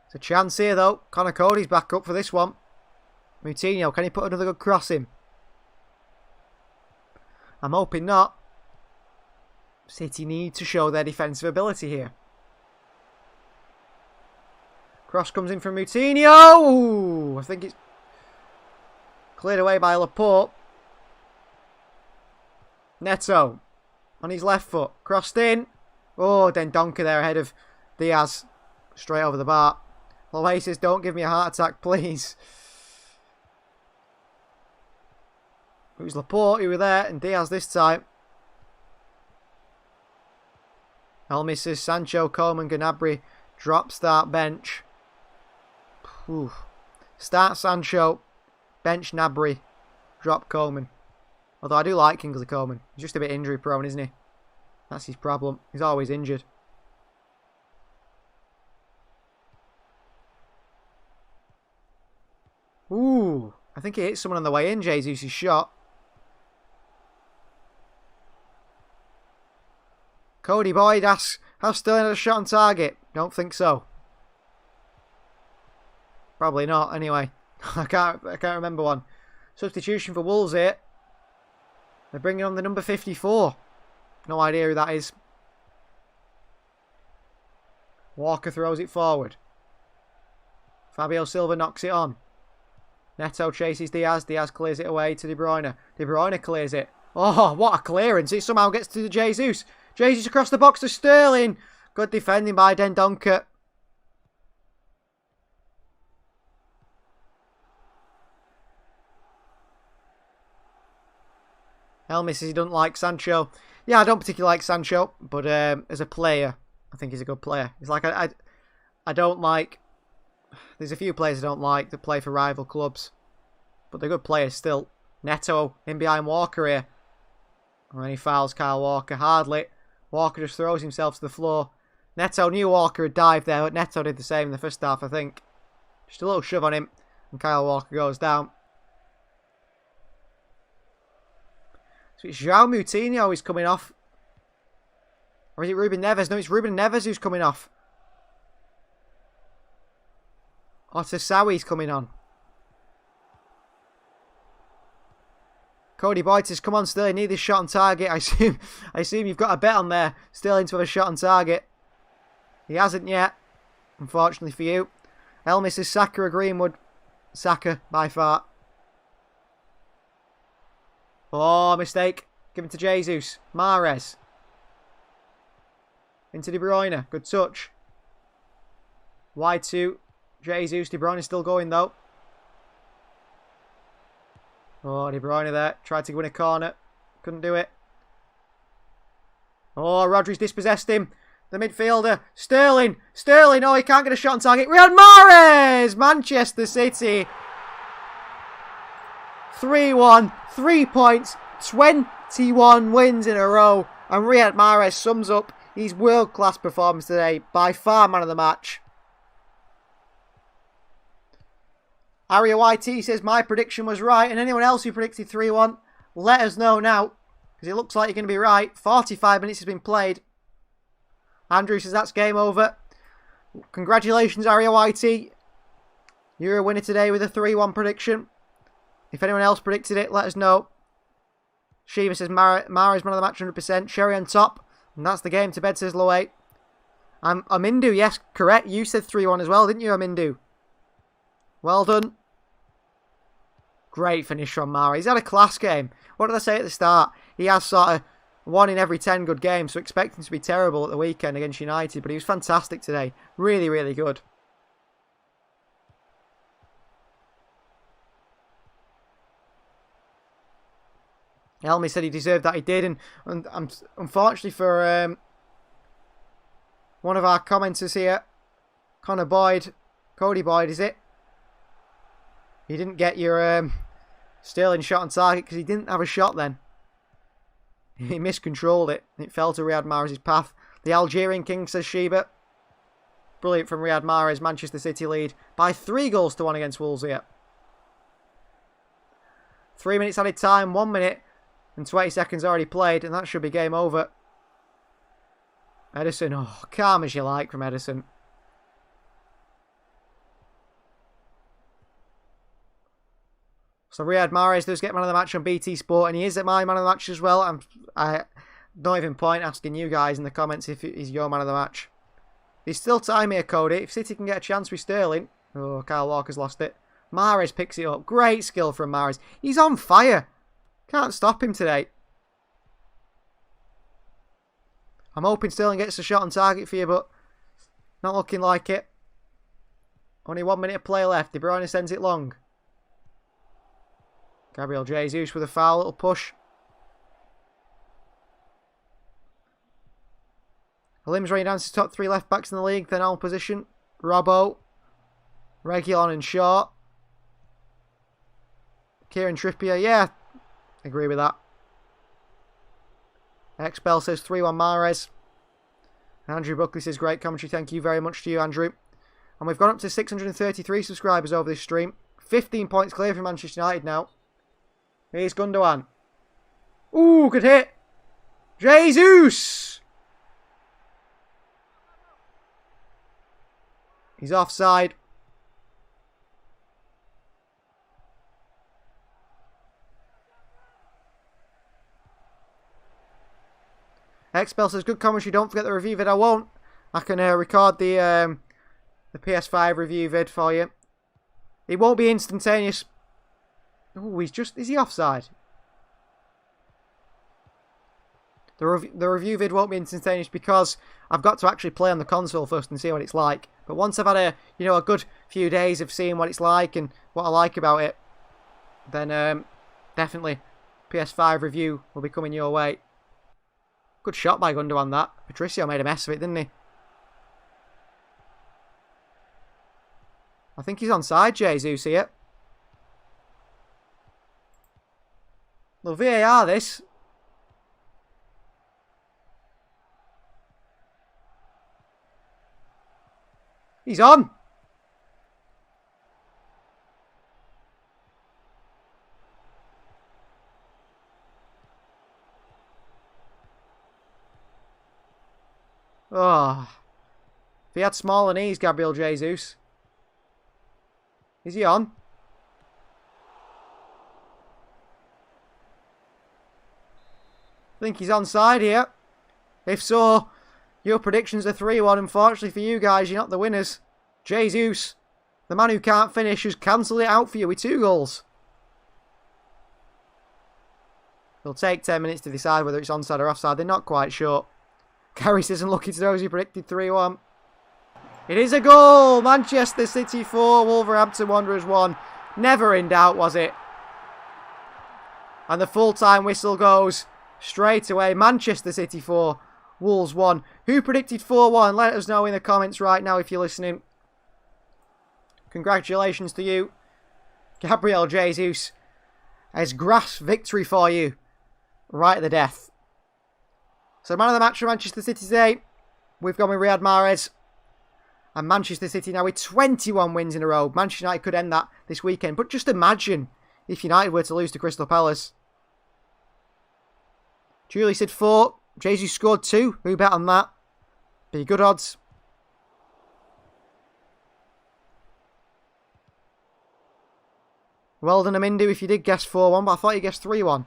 It's a chance here, though. Connor Cody's back up for this one. Moutinho, can he put another good cross in? I'm hoping not. City need to show their defensive ability here. Cross comes in from Moutinho. Ooh, I think it's cleared away by Laporte. Neto on his left foot. Crossed in. Oh, Dendonka there ahead of Diaz. Straight over the bar. Lowe says, don't give me a heart attack, please. It was Laporte who were there, and Diaz this time. El misses. Sancho, Coleman, Gnabry. Drop, start, bench. Whew. Start Sancho. Bench Gnabry. Drop Coleman. Although I do like Kingsley Coleman. He's just a bit injury prone, isn't he? That's his problem. He's always injured. Ooh. I think he hit someone on the way in, Jesus' shot. Cody Boyd asks, has Sterling had a shot on target? Don't think so. Probably not, anyway. I can't remember one. Substitution for Wolves here. They're bringing on the number 54. No idea who that is. Walker throws it forward. Fabio Silva knocks it on. Neto chases Diaz. Diaz clears it away to De Bruyne. De Bruyne clears it. Oh, what a clearance. It somehow gets to Jesus. Jesus across the box to Sterling. Good defending by Dendoncker. Elmis says he doesn't like Sancho. Yeah, I don't particularly like Sancho, but as a player, I think he's a good player. He's like, I don't like... There's a few players I don't like that play for rival clubs, but they're good players still. Neto in behind Walker here. And then he fouls Kyle Walker hardly. Walker just throws himself to the floor. Neto knew Walker had dived there, but Neto did the same in the first half, I think. Just a little shove on him, and Kyle Walker goes down. So it's João Moutinho who's coming off. Or is it Ruben Neves? No, it's Ruben Neves who's coming off. Otasawi's coming on. Cody Boyd says, come on Sterling, need this shot on target. I assume you've got a bet on there. Sterling to have a shot on target. He hasn't yet, unfortunately for you. Elmis says Saka or Greenwood. Saka, by far. Oh, mistake. Give it to Jesus. Mahrez. Into De Bruyne. Good touch. Wide to Jesus. De Bruyne is still going though. Oh, De Bruyne there. Tried to win a corner. Couldn't do it. Oh, Rodri's dispossessed him. The midfielder. Sterling. Sterling. Oh, he can't get a shot on target. Riyad Mahrez. Manchester City. 3-1. 3 points. 21 wins in a row. And Riyad Mahrez sums up his world-class performance today. By far man of the match. Aria YT says my prediction was right, and anyone else who predicted 3-1, let us know now, because it looks like you're going to be right. 45 minutes has been played. Andrew says that's game over. Congratulations, Aria YT. You're a winner today with a 3-1 prediction. If anyone else predicted it, let us know. Shiva says Mahrez man of the match 100%. Sherry on top, and that's the game to bed, says Low 8. Amindu, yes, correct. You said 3-1 as well, didn't you, Amindu? Well done. Great finish from Mahrez. He's had a class game. What did I say at the start? He has sort of 1 in every 10 good games, so expect him to be terrible at the weekend against United, but he was fantastic today. Really, really good. Elmi said he deserved that. He did, and unfortunately for one of our commenters here, Connor Boyd, Cody Boyd, is it? You didn't get your Sterling shot on target because he didn't have a shot then. He miscontrolled it. It fell to Riyad Mahrez's path. The Algerian King, says Sheba. Brilliant from Riyad Mahrez. Manchester City lead by 3-1 against Wolves here. 3 minutes added time, 1 minute and 20 seconds already played, and that should be game over. Edison, oh, calm as you like from Edison. So Riyad Mahrez does get man of the match on BT Sport, and he is at my man of the match as well. I don't even point asking you guys in the comments if he's your man of the match. There's still time here, Cody. If City can get a chance with Sterling. Oh, Kyle Walker's lost it. Mahrez picks it up. Great skill from Mahrez. He's on fire. Can't stop him today. I'm hoping Sterling gets a shot on target for you, but not looking like it. Only 1 minute of play left. De Bruyne sends it long. Gabriel Jesus with a foul, little push. Halim's running down to top 3 left backs in the league. Then on position. Robbo, Reguilon and Shaw. Kieran Trippier, yeah, agree with that. Expel says 3-1 Mahrez. Andrew Buckley says great commentary. Thank you very much to you, Andrew. And we've gone up to 633 subscribers over this stream. 15 points clear from Manchester United now. Here's Gundogan. Ooh, good hit. Jesus! He's offside. Expel says good commentary. Don't forget the review vid. I won't. I can record the PS5 review vid for you. It won't be instantaneous. Oh, is he offside? The review vid won't be instantaneous because I've got to actually play on the console first and see what it's like. But once I've had a good few days of seeing what it's like and what I like about it, then definitely PS5 review will be coming your way. Good shot by Gundogan, that. Patricio made a mess of it, didn't he? I think he's onside, Jesus, here. Well, VAR, this. He's on. Oh. If he had smaller knees, Gabriel Jesus. Is he on? I think he's onside here. If so, your predictions are 3-1. Unfortunately for you guys, you're not the winners. Jesus, the man who can't finish, has cancelled it out for you with 2 goals. It'll take 10 minutes to decide whether it's onside or offside. They're not quite sure. Garris isn't lucky to know as he predicted 3-1. It is a goal! Manchester City 4, Wolverhampton Wanderers 1. Never in doubt, was it? And the full-time whistle goes straight away. Manchester City 4, Wolves 1. Who predicted 4-1? Let us know in the comments right now if you're listening. Congratulations to you. Gabriel Jesus has grasped victory for you right at the death. So man of the match for Manchester City today, we've gone with Riyad Mahrez. And Manchester City now with 21 wins in a row. Manchester United could end that this weekend. But just imagine if United were to lose to Crystal Palace. Julie said 4. Jesus scored 2. Who bet on that? Be good odds. Well done, Amindu, if you did guess 4-1, but I thought you guessed 3-1.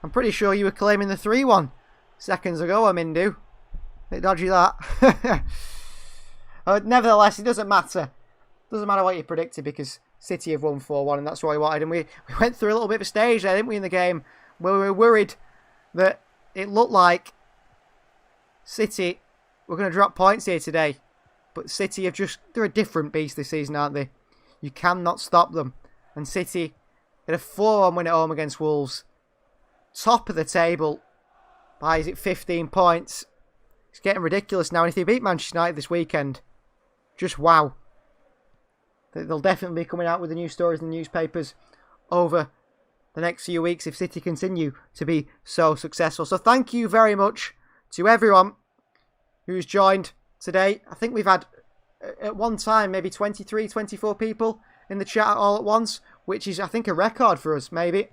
I'm pretty sure you were claiming the 3-1 seconds ago, Amindu. Bit dodgy that. Nevertheless, it doesn't matter. Doesn't matter what you predicted because City have won 4-1 and that's what we wanted. And we went through a little bit of a stage there, didn't we, in the game where we were worried that it looked like City were going to drop points here today. But City have they're a different beast this season, aren't they? You cannot stop them. And City had a 4-1 win at home against Wolves. Top of the table by, 15 points? It's getting ridiculous now. And if they beat Manchester United this weekend, just wow. They'll definitely be coming out with the news stories in the newspapers over the next few weeks if City continue to be so successful. So thank you very much to everyone who's joined today. I think we've had, at one time, maybe 23, 24 people in the chat all at once, which is, I think, a record for us, maybe.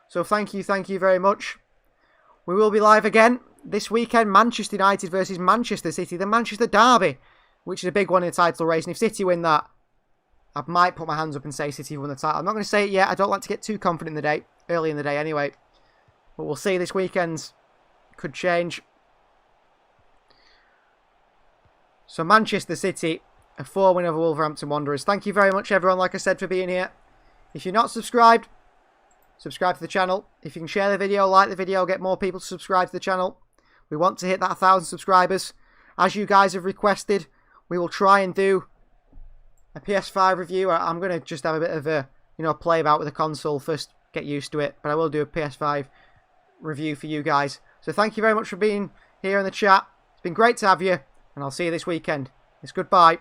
So thank you very much. We will be live again this weekend. Manchester United versus Manchester City, the Manchester Derby, which is a big one in the title race. And if City win that, I might put my hands up and say City won the title. I'm not going to say it yet. I don't like to get too confident in the day, early in the day anyway. But we'll see. This weekend's could change. So Manchester City, a 4-win over Wolverhampton Wanderers. Thank you very much, everyone, like I said, for being here. If you're not subscribed, subscribe to the channel. If you can share the video, like the video, get more people to subscribe to the channel. We want to hit that 1,000 subscribers. As you guys have requested, we will try and do a PS5 review. I'm going to just have a bit of a, play about with the console first, get used to it. But I will do a PS5 review for you guys. So thank you very much for being here in the chat. It's been great to have you, and I'll see you this weekend. It's goodbye.